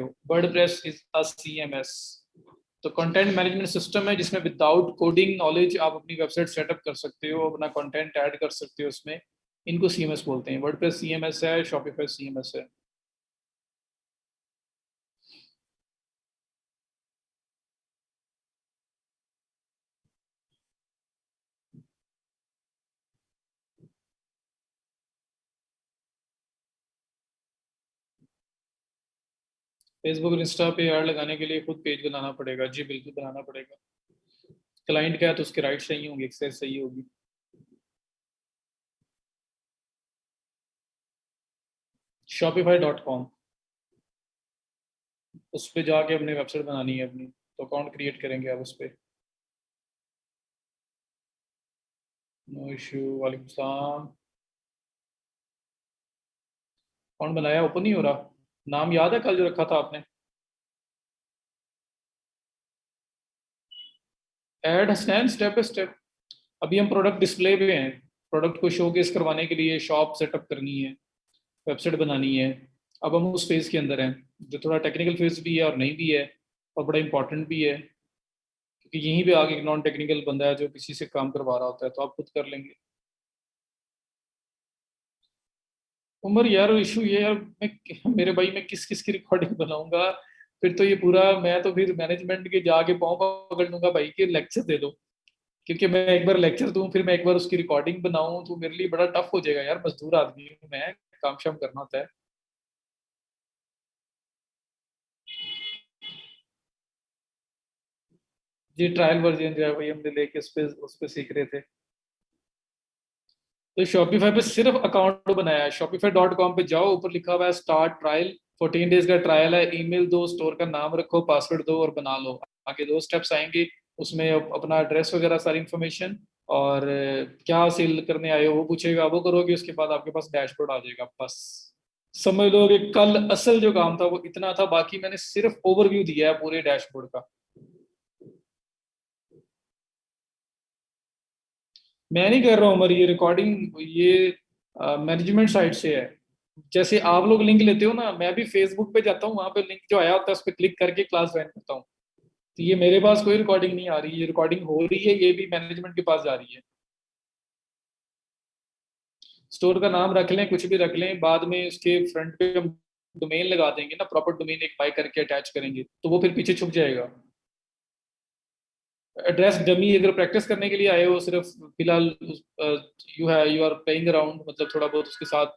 WordPress is a CMS, तो content management system है जिसमें विदाउट कोडिंग नॉलेज आप अपनी वेबसाइट सेटअप कर सकते हो, अपना कंटेंट ऐड कर सकते हो उसमें। इनको CMS बोलते हैं। वर्डप्रेस CMS है, शॉपिफाई CMS है। फेसबुक और इंस्टा पे ऐड लगाने के लिए खुद पेज बनाना पड़ेगा? जी बिल्कुल बनाना पड़ेगा। क्लाइंट का है तो उसके राइट सही होंगे, एक्सेस सही होगी। Shopify.com, उस पर जाके अपनी वेबसाइट बनानी है अपनी, तो अकाउंट क्रिएट करेंगे आप उस पर। No issue. वालेकुम सलाम। अकाउंट बनाया, ओपन नहीं हो रहा। नाम याद है कल जो रखा था आपने? Add Hasnain, step by step. अभी हम प्रोडक्ट डिस्प्ले पे हैं। प्रोडक्ट को शोकेस करवाने के लिए शॉप सेटअप करनी है, वेबसाइट बनानी है। अब हम उस फेज़ के अंदर हैं, जो थोड़ा टेक्निकल फेज़ भी है और नहीं भी है, और बड़ा इंपॉर्टेंट भी है, क्योंकि यहीं पे आगे एक नॉन टेक्निकल बंदा है जो किसी से काम करवा रहा होता है, तो आप खुद कर लेंगे। उमर यार, इशू ये यार, मेरे भाई मैं किस किस की रिकॉर्डिंग बनाऊंगा? फिर तो ये पूरा, मैं तो फिर मैनेजमेंट के जाके पाँव पकड़ लूंगा भाई कि लेक्चर दे दो। क्योंकि मैं एक बार लेक्चर दूं, फिर मैं एक बार उसकी रिकॉर्डिंग बनाऊं, तो मेरे लिए बड़ा टफ हो जाएगा यार। मजदूर आदमी हूं मैं, काम शाम करना होता है। जी ट्रायल वर्जन जो है वही हमने लेके उस पे सीख रहे थे। तो शॉपिफाई पे सिर्फ अकाउंट बनाया है। Shopify.com पे जाओ, ऊपर लिखा हुआ है स्टार्ट ट्रायल। 14 डेज का ट्रायल है। ईमेल दो, स्टोर का नाम रखो, पासवर्ड दो और बना लो। आगे दो स्टेप्स आएंगे, उसमें अपना एड्रेस वगैरह सारी इंफॉर्मेशन, और क्या सेल करने आए हो वो पूछेगा, वो करोगे, उसके बाद आपके पास डैशबोर्ड आ जाएगा बस। समझ लो कि कल असल जो काम था वो इतना था, बाकी मैंने सिर्फ ओवरव्यू दिया है पूरे डैशबोर्ड का। मैं नहीं कर रहा हूँ उमर, ये रिकॉर्डिंग ये मैनेजमेंट साइड से है। जैसे आप लोग लिंक लेते हो ना, मैं भी फेसबुक पे जाता हूँ, वहां पे लिंक जो आया होता है उस पर क्लिक करके क्लास ज्वाइन करता हूँ। तो ये मेरे पास कोई रिकॉर्डिंग नहीं आ रही, ये रिकॉर्डिंग हो रही है, ये भी मैनेजमेंट के पास जा रही है। स्टोर का नाम रख लें, कुछ भी रख लें, बाद में उसके फ्रंट पे हम डोमेन लगा देंगे ना, प्रॉपर डोमेन एक बाय करके अटैच करेंगे, तो वो फिर पीछे छुप जाएगा। एड्रेस डमी, अगर प्रैक्टिस करने के लिए आए हो सिर्फ, फिलहाल यू आर प्लेइंग अराउंड, मतलब थोड़ा बहुत उसके साथ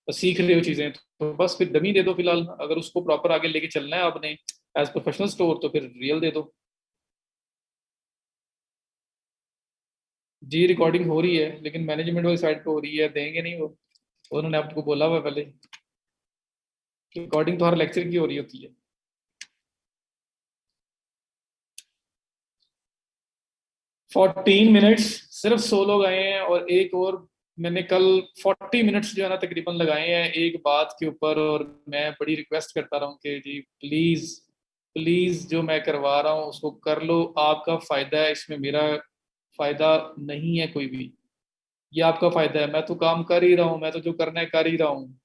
सीख रहे हो चीजें, तो बस फिर डमी दे दो फिलहाल। अगर उसको प्रॉपर आगे लेके चलना है आपने एज प्रोफेशनल स्टोर, तो फिर रियल दे दो। जी रिकॉर्डिंग हो रही है, लेकिन मैनेजमेंट वाली साइड पे हो रही है, देंगे नहीं वो। उन्होंने आपको बोला हुआ है पहले, रिकॉर्डिंग तो हर लेक्चर की हो रही होती है। 14 मिनट्स, सिर्फ 100 लोग आए हैं, और एक और मैंने कल 40 मिनट्स जो है ना तकरीबन लगाए हैं एक बात के ऊपर, और मैं बड़ी रिक्वेस्ट करता रहा हूँ कि जी प्लीज प्लीज जो मैं करवा रहा हूँ उसको कर लो, आपका फायदा है इसमें, मेरा फायदा नहीं है कोई भी। ये आपका फायदा है, मैं तो काम कर ही रहा हूँ, मैं तो जो करना है कर ही रहा हूँ,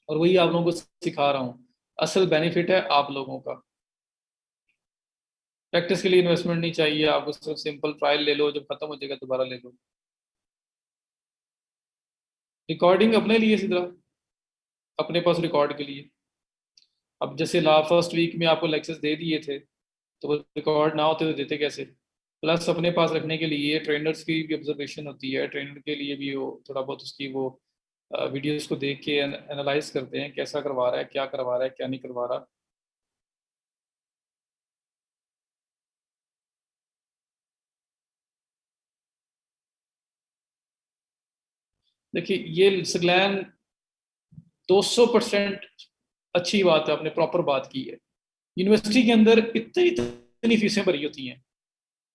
और वही आप लोगों को सिखा रहा हूँ। असल बेनिफिट है आप लोगों का। प्रैक्टिस के लिए इन्वेस्टमेंट नहीं चाहिए आपको, सिर्फ सिंपल ट्रायल ले लो, जब खत्म हो जाएगा दोबारा ले लो। रिकॉर्डिंग अपने लिए सीधा, अपने पास रिकॉर्ड के लिए। अब जैसे फर्स्ट वीक में आपको लेक्चर्स दे दिए थे, तो वो रिकॉर्ड ना होते तो देते कैसे? प्लस अपने पास रखने के लिए ट्रेनर्स की भी ऑब्जर्वेशन होती है, ट्रेनर के लिए भी वो थोड़ा बहुत उसकी वो वीडियोस को देख के एनालाइज करते हैं, कैसा करवा रहा है, क्या करवा रहा है, क्या नहीं करवा रहा। देखिए ये सगलैन 200% अच्छी बात है, आपने प्रॉपर बात की है। यूनिवर्सिटी के अंदर इतनी इतनी फीसें भरी होती हैं,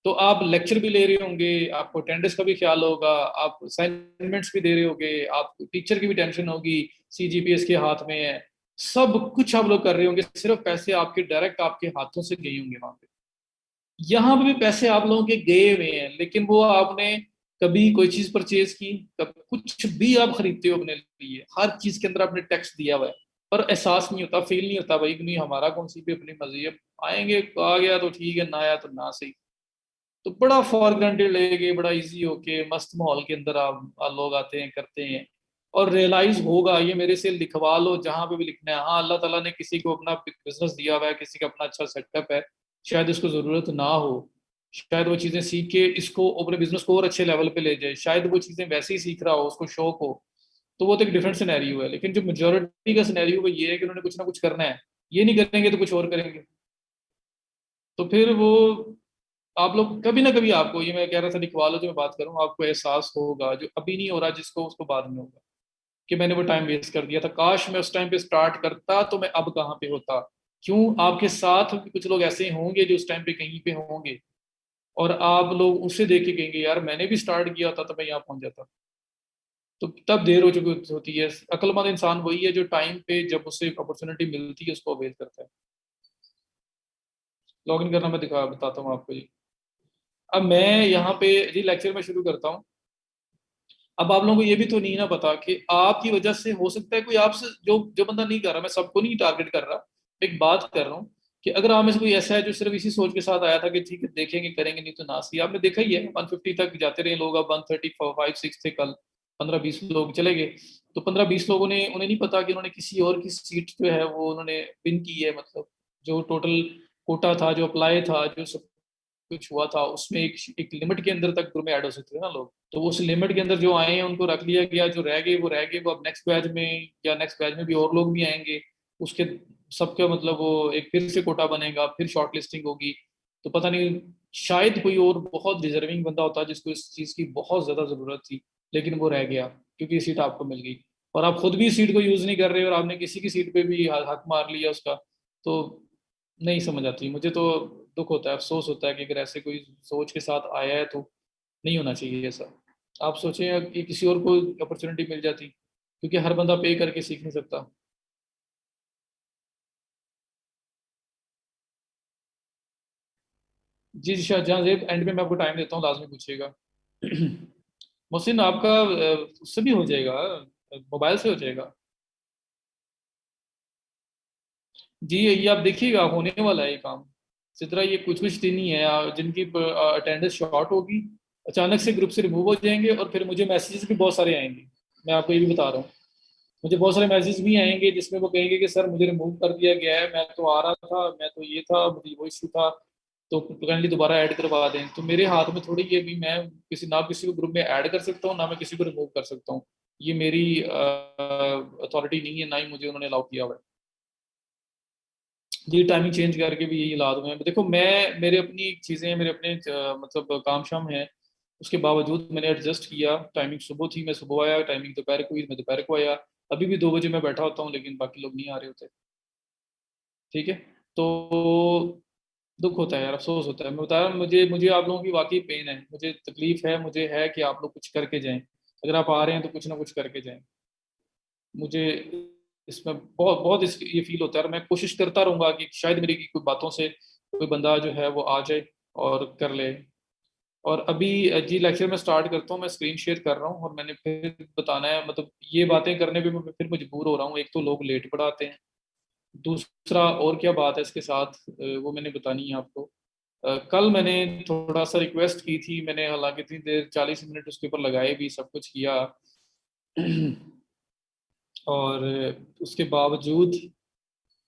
तो आप लेक्चर भी ले रहे होंगे, आपको अटेंडेंस का भी ख्याल होगा, आप असाइनमेंट्स भी दे रहे होंगे, आप टीचर की भी टेंशन होगी, CGPS के हाथ में है, सब कुछ आप लोग कर रहे होंगे, सिर्फ पैसे आपके डायरेक्ट आपके हाथों से गए होंगे वहां पे। यहाँ पे भी पैसे आप लोगों के गए हुए हैं, लेकिन वो आपने कभी कोई चीज परचेज की, कभी कुछ भी आप खरीदते हो अपने लिए, हर चीज के अंदर आपने टैक्स दिया हुआ है। पर एहसास नहीं होता, फील नहीं होता भाई कि नहीं हमारा कौन सी भी अपनी मर्जी है, आएंगे आ गया तो ठीक है, ना आया तो ना सही। तो बड़ा फॉर ग्रांटेड लेके बड़ा इजी होके मस्त माहौल के अंदर आप लोग आते हैं करते हैं। और रियलाइज होगा, ये मेरे से लिखवा लो जहां पे भी लिखना है, हाँ अल्लाह ताला ने किसी को अपना बिजनेस दिया हुआ है, किसी का अपना अच्छा सेटअप है, शायद इसको जरूरत ना हो, शायद वो चीजें सीख के इसको अपने बिजनेस को और अच्छे लेवल पे ले जाए, शायद वो चीजें वैसे ही सीख रहा हो, उसको शौक हो। तो वो तो एक डिफरेंट सिनेरियो है, लेकिन जो मेजोरिटी का सिनेरियो वो ये है कि उन्होंने कुछ ना कुछ करना है, ये नहीं करेंगे तो कुछ और करेंगे। तो फिर वो आप लोग कभी ना कभी, आपको ये मैं कह रहा था लिखवा लो जो मैं बात कर रहा हूँ, आपको एहसास होगा जो अभी नहीं हो रहा जिसको, उसको बाद में होगा कि मैंने वो टाइम वेस्ट कर दिया था, काश मैं उस टाइम पे स्टार्ट करता तो मैं अब कहाँ पे होता। क्यों, आपके साथ भी कुछ लोग ऐसे होंगे जो उस टाइम पे कहीं पे होंगे, और आप लोग उसे देख के कहेंगे यार मैंने भी स्टार्ट किया था तो मैं यहाँ पहुंच जाता। तो तब देर हो चुकी होती है। अक्लमंद इंसान वही है जो टाइम पे जब उसे अपॉर्चुनिटी मिलती है उसको अवेल करता है। लॉग इन करना मैं दिखा बताता हूँ आपको जी। अब मैं यहाँ पे जी लेक्चर में शुरू करता हूँ। अब आप लोगों को ये भी तो नहीं ना पता कि आपकी वजह से हो सकता है कोई आपसे जो जो बंदा नहीं कर रहा, मैं सबको नहीं टारगेट कर रहा, एक बात कर रहा हूँ कि अगर आप में से कोई ऐसा है जो सिर्फ इसी सोच के साथ आया था कि ठीक है देखेंगे करेंगे नहीं तो ना सही, आपने देखा ही है 150 तक जाते रहे लोग, अब 135 6 थे कल, 15 20 लोग चले गए। तो 15 20 लोगों ने, उन्हें नहीं पता कि उन्होंने किसी और की सीट जो है वो उन्होंने विन की है, मतलब जो टोटल कोटा था जो अप्लाई था जो सब कुछ हुआ था उसमें एक लिमिट के अंदर तक ग्रुप में ऐड हो सकते थे ना लोग, तो उस लिमिट के अंदर जो आए हैं उनको रख लिया गया, जो रह गए वो रह गए, वो अब नेक्स्ट बैच में या नेक्स्ट बैच में भी और लोग भी आएंगे, उसके सबका मतलब वो एक फिर से कोटा बनेगा, फिर शॉर्ट लिस्टिंग होगी। तो पता नहीं, शायद कोई और बहुत डिजर्विंग बंदा होता जिसको इस चीज़ की बहुत ज़्यादा ज़रूरत थी, लेकिन वो रह गया क्योंकि सीट आपको मिल गई, और आप खुद भी सीट को यूज़ नहीं कर रहे और आपने किसी की सीट पे भी हक मार लिया उसका। तो नहीं समझ आती मुझे तो, दुख होता है, अफसोस होता है कि अगर ऐसे कोई सोच के साथ आया है तो नहीं होना चाहिए ऐसा। आप सोचें कि किसी और को अपॉर्चुनिटी मिल जाती, क्योंकि हर बंदा पे करके सीख नहीं सकता। जी शाहजहां जेब, एंड में मैं आपको टाइम देता हूँ, लाजमी पूछिएगा। मोहसिन आपका उससे भी हो जाएगा, मोबाइल से हो जाएगा। जी ये आप देखिएगा होने वाला है ये काम। इसी तरह ये कुछ कुछ दिन ही है जिनकी अटेंडेंस शॉर्ट होगी, अचानक से ग्रुप से रिमूव हो जाएंगे, और फिर मुझे मैसेजेस भी बहुत सारे आएंगे। मैं आपको ये भी बता रहा हूँ, मुझे बहुत सारे मैसेज भी आएंगे जिसमें वो कहेंगे कि सर मुझे रिमूव कर दिया गया है, मैं तो आ रहा था, मैं तो ये था, मुझे वो इशू था, तो काइंडली दोबारा ऐड करवा दें। तो मेरे हाथ में थोड़ी ये भी, मैं किसी ना किसी को ग्रुप में ऐड कर सकता हूँ ना मैं किसी को रिमूव कर सकता हूँ, ये मेरी अथॉरिटी नहीं है, ना ही मुझे उन्होंने अलाउ किया हुआ है। जी टाइमिंग चेंज करके भी यही हालात हुए हैं। देखो मैं, मेरे अपनी चीज़ें हैं, मेरे अपने मतलब काम शाम है, उसके बावजूद मैंने एडजस्ट किया। टाइमिंग सुबह थी मैं सुबह आया, टाइमिंग दोपहर को हुई मैं दोपहर को आया। अभी भी 2 बजे मैं बैठा होता हूँ लेकिन बाकी लोग नहीं आ रहे होते। ठीक है। तो दुख होता है यार, अफसोस होता है, मैं बता रहा हूँ, मुझे मुझे आप लोगों की वाकई पेन है, मुझे तकलीफ है, मुझे है कि आप लोग कुछ करके जाएं। अगर आप आ रहे हैं तो कुछ ना कुछ करके जाएं। मुझे इसमें बहुत बहुत ये फील होता है, और मैं कोशिश करता रहूंगा कि शायद मेरी कोई बातों से कोई बंदा जो है वो आ जाए और कर ले। और अभी जी लेक्चर में स्टार्ट करता हूँ, मैं स्क्रीन शेयर कर रहा हूँ, और मैंने फिर बताना है, मतलब ये बातें करने पे मैं फिर मजबूर हो रहा हूँ। एक तो लोग लेट पढ़ाते हैं, दूसरा और क्या बात है इसके साथ, वो मैंने बतानी है आपको। कल मैंने थोड़ा सा रिक्वेस्ट की थी, मैंने हालांकि इतनी देर 40 मिनट उसके ऊपर लगाए भी, सब कुछ किया। और उसके बावजूद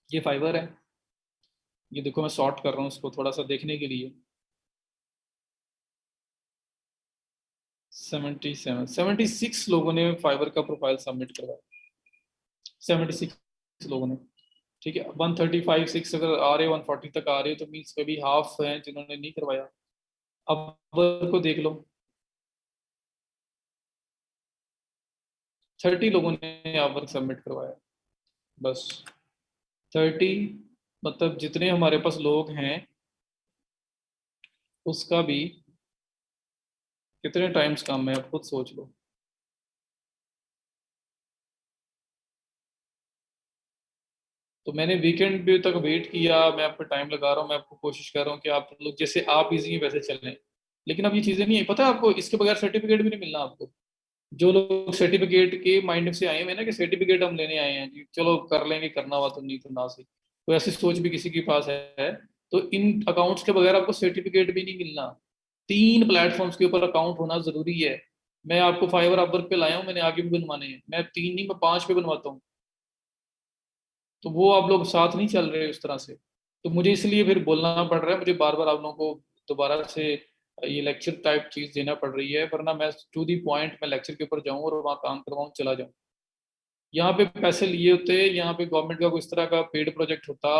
ये फाइबर है, ये देखो मैं सॉर्ट कर रहा हूँ उसको थोड़ा सा देखने के लिए। 76 लोगों ने फाइबर का प्रोफाइल सबमिट करवाया, 76 लोगों ने। ठीक है, 135 6 अगर आ रहे हो, 140 तक आ रहे हो, तो मीन्स कभी हाफ हैं जिन्होंने नहीं करवाया। अब वर्क को देख लो, 30 लोगों ने आप वर्क सबमिट करवाया, बस 30। मतलब जितने हमारे पास लोग हैं उसका भी कितने टाइम्स कम है, आप खुद सोच लो। तो मैंने वीकेंड भी तक वेट किया, मैं आपको टाइम लगा रहा हूँ, मैं आपको कोशिश कर रहा हूँ कि आप लोग जैसे आप इजी हैं वैसे चलें। लेकिन अब ये चीज़ें नहीं है, पता है आपको, इसके बगैर सर्टिफिकेट भी नहीं मिलना आपको। जो लोग सर्टिफिकेट के माइंड से आए हुए हैं ना कि सर्टिफिकेट हम लेने आए हैं जी, चलो कर लेंगे, करना हुआ तो, नहीं तो ना सही, तो ऐसी सोच भी किसी के पास है तो इन अकाउंट्स के बगैर आपको सर्टिफिकेट भी नहीं मिलना। 3 प्लेटफॉर्म्स के ऊपर अकाउंट होना जरूरी है। मैं आपको फाइवर अपवर्क पे लाया हूँ, मैंने आगे भी बनवाने हैं, मैं 3 नहीं, मैं 5 पे बनवाता हूँ। तो वो आप लोग साथ नहीं चल रहे उस तरह से, तो मुझे इसलिए फिर बोलना पड़ रहा है, मुझे बार बार आप लोगों को दोबारा से ये लेक्चर टाइप चीज देना पड़ रही है, वरना मैं टू दी पॉइंट मैं लेक्चर के ऊपर जाऊँ और वहाँ काम करवाऊँ, चला जाऊँ। यहाँ पे पैसे लिए होते, यहाँ पे गवर्नमेंट का कोई इस तरह का पेड प्रोजेक्ट होता,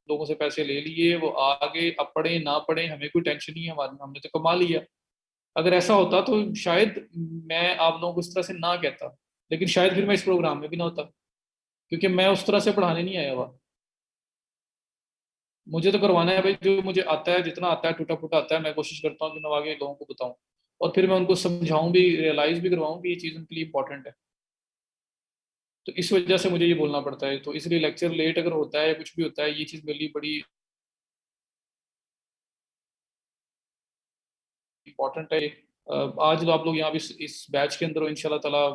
लोगों से पैसे ले लिए, वो आगे अब पढ़े ना पढ़े हमें कोई टेंशन नहीं है, हमारे हमने तो कमा लिया। अगर ऐसा होता तो शायद मैं आप लोगों को इस तरह से ना कहता, लेकिन शायद फिर मैं इस प्रोग्राम में भी ना होता, क्योंकि मैं उस तरह से पढ़ाने नहीं आया हुआ। मुझे तो करवाना है भाई, जो मुझे आता है, जितना आता है टूटा फूटा आता है, मैं कोशिश करता हूँ कि मैं आगे लोगों को बताऊं, और फिर मैं उनको समझाऊं भी, रियलाइज भी करवाऊं कि ये चीज़ उनके लिए इंपॉर्टेंट है। तो इस वजह से मुझे ये बोलना पड़ता है, तो इसलिए लेक्चर लेट अगर होता है, कुछ भी होता है, ये चीज़ मेरे लिए बड़ी इंपॉर्टेंट है। आज जो आप लोग यहाँ भी इस बैच के अंदर हो, इंशाल्लाह ताला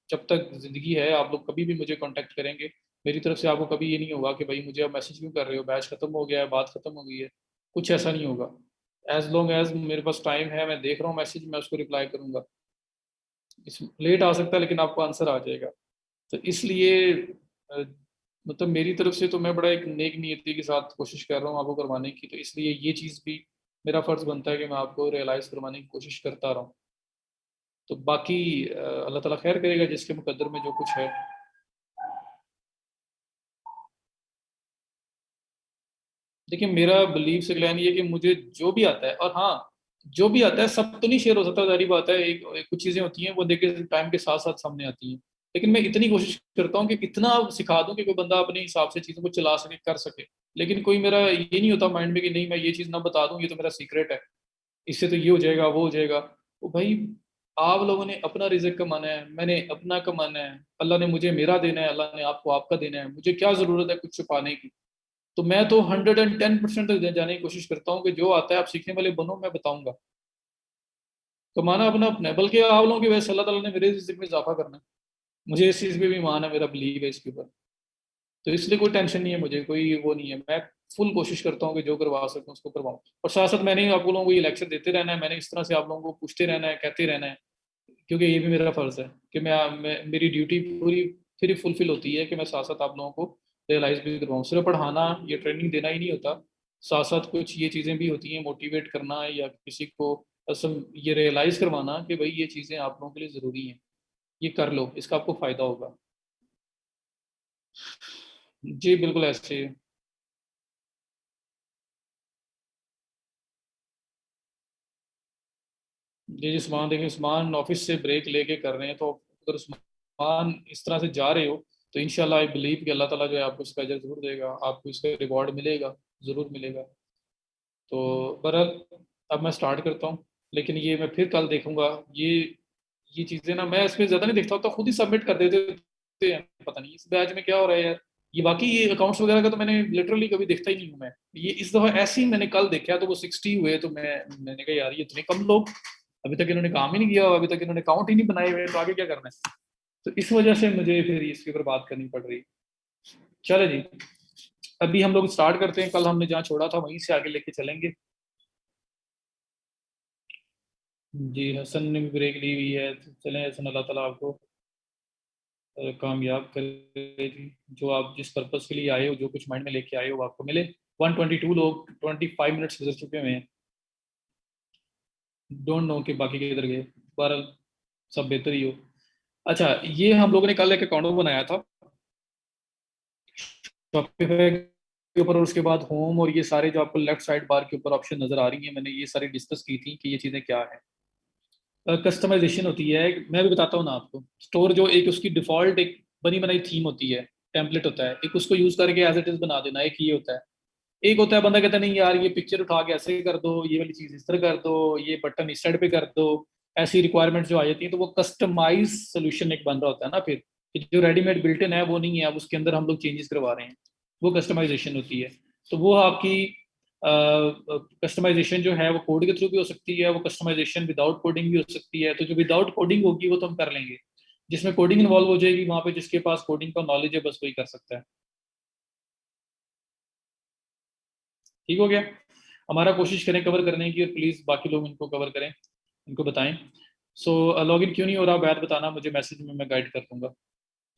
जब तक जिंदगी है आप लोग कभी भी मुझे कांटेक्ट करेंगे। मेरी तरफ से आपको कभी ये नहीं होगा कि भाई मुझे अब मैसेज क्यों कर रहे हो, बैच खत्म हो गया है, बात खत्म हो गई है, कुछ ऐसा नहीं होगा। एज लॉन्ग एज मेरे पास टाइम है, मैं देख रहा हूँ मैसेज, मैं उसको रिप्लाई करूंगा। इस लेट आ सकता है लेकिन आपको आंसर आ जाएगा। तो इसलिए मतलब मेरी तरफ से तो मैं बड़ा एक नेक नियति के साथ कोशिश कर रहा हूँ आपको करवाने की, तो इसलिए ये चीज़ भी मेरा फर्ज बनता है कि मैं आपको रियलाइज़ करवाने की कोशिश करता रहूँ। तो बाकी अल्लाह ताला खैर करेगा, जिसके मुकद्दर में जो कुछ है। देखिए मेरा बिलीव से प्लान ये है कि मुझे जो भी आता है, और हाँ, जो भी आता है सब तो नहीं शेयर हो सकता, सारी बात है, एक कुछ चीज़ें होती हैं वो देखिए टाइम के साथ साथ सामने आती हैं। लेकिन मैं इतनी कोशिश करता हूँ कि इतना सिखा दूं कि कोई बंदा अपने हिसाब से चीज़ों को चला सके, कर सके। लेकिन कोई मेरा ये नहीं होता माइंड में कि नहीं मैं ये चीज़ ना बता दूं, ये तो मेरा सीक्रेट है, इससे तो ये हो जाएगा वो हो जाएगा। तो भाई आप लोगों ने अपना रिजक कमाना है, मैंने अपना कमाना है, अल्लाह ने मुझे मेरा देना है, अल्लाह ने आपको आपका देना है, मुझे क्या ज़रूरत है कुछ छुपाने की। तो मैं तो 110% तक जाने की कोशिश करता हूँ कि जो आता है आप सीखने वाले बनो, मैं बताऊंगा। कमाना अपना अपना है, बल्कि आप लोगों की वजह से अल्लाह ताला ने मेरे रिज़्क़ में इजाफा करना है। मुझे इस चीज़ पे भी ईमान है, मेरा बिलीव है इसके ऊपर। तो इसलिए कोई टेंशन नहीं है मुझे, कोई वो नहीं है। मैं फुल कोशिश करता हूँ कि जो करवा सकूँ उसको करवाऊँ, और साथ साथ मैंने आप लोगों को ये लेक्चर देते रहना है, मैंने इस तरह से आप लोगों को पूछते रहना है, कहते रहना है, क्योंकि ये भी मेरा फर्ज है कि मेरी ड्यूटी पूरी फिर फुलफिल होती है कि मैं साथ साथ आप लोगों को रियलाइज भी करवाऊँ। सिर्फ पढ़ाना या ट्रेनिंग देना ही नहीं होता, साथ साथ कुछ ये चीज़ें भी होती हैं, मोटिवेट करना या किसी को असल ये रियलाइज करवाना कि भाई ये चीज़ें आप लोगों के लिए ज़रूरी हैं, ये कर लो, इसका आपको फ़ायदा होगा। जी बिल्कुल ऐसे ही। जी जी, उस्मान देखिए, उस्मान ऑफिस से ब्रेक लेके कर रहे हैं, तो अगर उस्मान इस तरह से जा रहे हो तो इंशाल्लाह आई बिलीव कि अल्लाह ताला जो है आपको इसका अजर जरूर देगा, आपको इसका रिवॉर्ड मिलेगा, ज़रूर मिलेगा। तो बहरहाल अब मैं स्टार्ट करता हूँ, लेकिन ये मैं फिर कल देखूंगा। ये चीज़ें ना मैं इसमें ज़्यादा नहीं देखता, तो खुद ही सबमिट कर देते हैं। पता नहीं इस बैच में क्या हो रहा है यार। ये बाकी ये अकाउंट्स वगैरह का तो मैंने लिटरली कभी देखता ही नहीं हूँ मैं। ये इस दफ़ा ऐसे ही मैंने कल देखा तो वो 60 हुए, तो मैंने कहा यार ये इतने कम लोग, अभी तक इन्होंने काम ही नहीं किया, अभी तक इन्होंने अकाउंट ही नहीं बनाए हुए, तो आगे क्या करना है। तो इस वजह से मुझे फिर इसके ऊपर बात करनी पड़ रही। चलो जी, अभी हम लोग स्टार्ट करते हैं, कल हमने जहाँ छोड़ा था वहीं से आगे लेके चलेंगे। जी, हसन ने भी ब्रेक ली हुई है, तो चलें हसन, अल्लाह ताला आपको कामयाब करे जी। जो आप जिस पर्पज़ के लिए आए हो, जो कुछ माइंड में लेके आए हो, वो आपको मिले। 122 लोग 25 मिनट्स गुजर चुके हुए हैं, डोंट नो कि बाकी किधर गए। बहरहाल सब बेहतर ही हो। अच्छा, ये हम लोगों ने कल एक अकाउंट बनाया था शॉपिफाई के ऊपर, और उसके बाद होम और ये सारे जो आपको लेफ्ट साइड बार के ऊपर ऑप्शन नजर आ रही हैं, मैंने ये सारी डिस्कस की थी कि ये चीज़ें क्या है। कस्टमाइजेशन होती है, मैं भी बताता हूँ ना आपको। स्टोर जो एक उसकी डिफॉल्ट एक बनी बनाई थीम होती है, टेम्पलेट होता है, एक उसको यूज करके एज इट इज बना देना, एक ये होता है। एक होता है बंदा कहता है नहीं यार ये पिक्चर उठा के ऐसे कर दो, ये वाली चीज इस तरह कर दो, ये बटन इस साइड पे कर दो। ऐसी रिक्वायरमेंट जो आ जाती है, तो वो कस्टमाइज सोल्यूशन एक बन रहा होता है ना फिर, कि जो रेडीमेड बिल्ट इन है वो नहीं है, अब उसके अंदर हम लोग चेंजेस करवा रहे हैं, वो कस्टमाइजेशन होती है। तो वो आपकी कस्टमाइजेशन जो है वो कोड के थ्रू भी हो सकती है, वो कस्टमाइजेशन विदाउट कोडिंग भी हो सकती है। तो जो विदाउट कोडिंग होगी वो तो हम कर लेंगे, जिसमें कोडिंग इन्वॉल्व हो जाएगी वहां पे जिसके पास कोडिंग का नॉलेज है बस वही कर सकता है। ठीक हो गया। हमारा कोशिश करें कवर करने की, और प्लीज बाकी लोग इनको कवर करें, इनको बताएं। सो लॉगिन क्यों नहीं हो रहा बैद बताना मुझे, मैसेज में मैं गाइड कर दूंगा।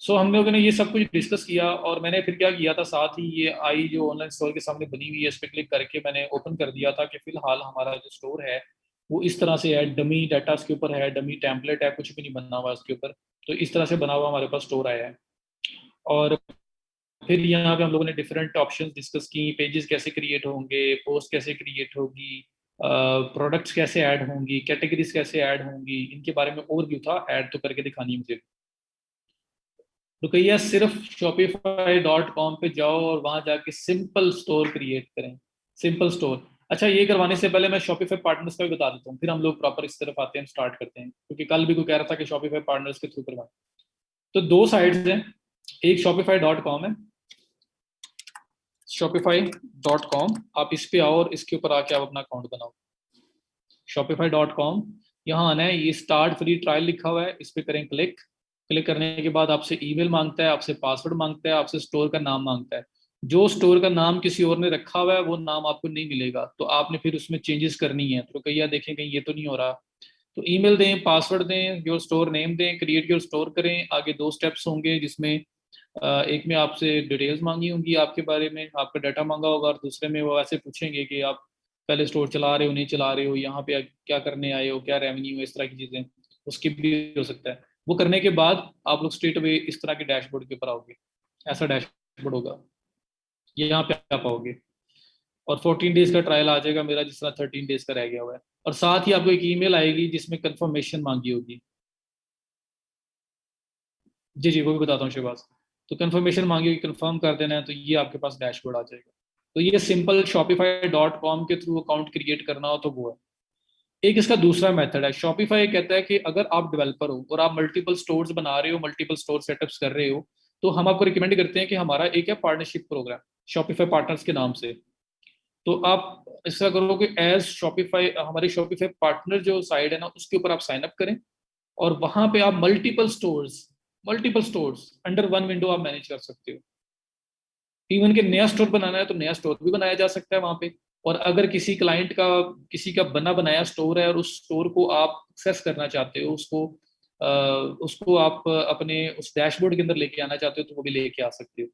सो हम लोगों ने ये सब कुछ डिस्कस किया, और मैंने फिर क्या किया था, साथ ही ये आई जो ऑनलाइन स्टोर के सामने बनी हुई है इस पर क्लिक करके मैंने ओपन कर दिया था कि फिलहाल हमारा जो स्टोर है वो इस तरह से है, डमी डाटा इसके ऊपर है, डमी टेम्पलेट है, कुछ भी नहीं बना हुआ इसके ऊपर। तो इस तरह से बना हुआ हमारे पास स्टोर आया है। और फिर यहाँ पे हम लोगों ने डिफरेंट ऑप्शंस डिस्कस की, पेजेस कैसे क्रिएट होंगे, पोस्ट कैसे क्रिएट होगी, प्रोडक्ट्स कैसे ऐड होंगी, कैटेगरीज कैसे ऐड होंगी, इनके बारे में ओवरव्यू था। ऐड तो करके दिखानी है मुझे। तो कहिए सिर्फ shopify.com पे जाओ और वहां जाके सिंपल स्टोर क्रिएट करें, सिंपल स्टोर। अच्छा, ये करवाने से पहले मैं शॉपिफाई पार्टनर्स का भी बता देता हूँ, फिर हम लोग प्रॉपर इस तरफ आते हैं, स्टार्ट करते हैं, क्योंकि कल भी कोई कह रहा था कि शॉपिफाई पार्टनर्स के थ्रू करवाएं। तो दो साइट्स हैं, एक shopify.com है, shopify.com, आप इस पे आओ और इसके ऊपर आके आप अपना अकाउंट बनाओ। shopify.com, यहाँ आना है, ये स्टार्ट फ्री ट्रायल लिखा हुआ है, इस पे करें क्लिक। क्लिक करने के बाद आपसे ईमेल मांगता है, आपसे पासवर्ड मांगता है, आपसे स्टोर का नाम मांगता है। जो स्टोर का नाम किसी और ने रखा हुआ है वो नाम आपको नहीं मिलेगा, तो आपने फिर उसमें चेंजेस करनी है। तो कहीं देखें कहीं ये तो नहीं हो रहा, तो ईमेल दें, पासवर्ड दें, योर स्टोर नेम दें, क्रिएट योर स्टोर करें। आगे दो स्टेप्स होंगे जिसमें एक में आपसे डिटेल्स मांगी होंगी आपके बारे में, आपका डाटा मांगा होगा, और दूसरे में वो ऐसे पूछेंगे कि आप पहले स्टोर चला रहे हो नहीं चला रहे हो, यहाँ पे क्या करने आए हो, क्या रेवेन्यू, इस तरह की चीज़ें। उसकी भी हो सकता है। वो करने के बाद आप लोग स्ट्रेट अवे इस तरह के डैशबोर्ड के ऊपर आओगे, ऐसा डैशबोर्ड होगा, ये यहाँ पे आप पाओगे। और 14 डेज का ट्रायल आ जाएगा मेरा, जिस तरह 13 डेज का रह गया हुआ है। और साथ ही आपको एक ईमेल आएगी जिसमें कंफर्मेशन मांगी होगी। जी जी, वो भी बताता हूँ शिवास। तो कंफर्मेशन मांगी होगी, कंफर्म कर देना है, तो ये आपके पास डैशबोर्ड आ जाएगा। तो ये सिंपल shopify.com के थ्रू अकाउंट क्रिएट करना हो तो वो है। एक इसका दूसरा मेथड है, शॉपिफाई कहता है कि अगर आप डेवलपर हो और आप मल्टीपल स्टोर्स बना रहे हो, मल्टीपल स्टोर सेटअप्स कर रहे हो, तो हम आपको रिकमेंड करते हैं कि हमारा एक है पार्टनरशिप प्रोग्राम शॉपिफाई पार्टनर्स के नाम से। तो आप ऐसा करो कि एज शॉपिफाई, हमारी शॉपिफाई पार्टनर जो साइड है ना उसके ऊपर आप साइन अप करें, और वहां पे आप multiple stores under one window आप मैनेज कर सकते हो। इवन के नया स्टोर बनाना है तो नया स्टोर भी बनाया जा सकता है वहां पे। और अगर किसी क्लाइंट का, किसी का बना बनाया स्टोर है और उस स्टोर को आप एक्सेस करना चाहते हो, उसको आप अपने उस डैशबोर्ड के अंदर लेके आना चाहते हो तो वो भी लेके आ सकते हो।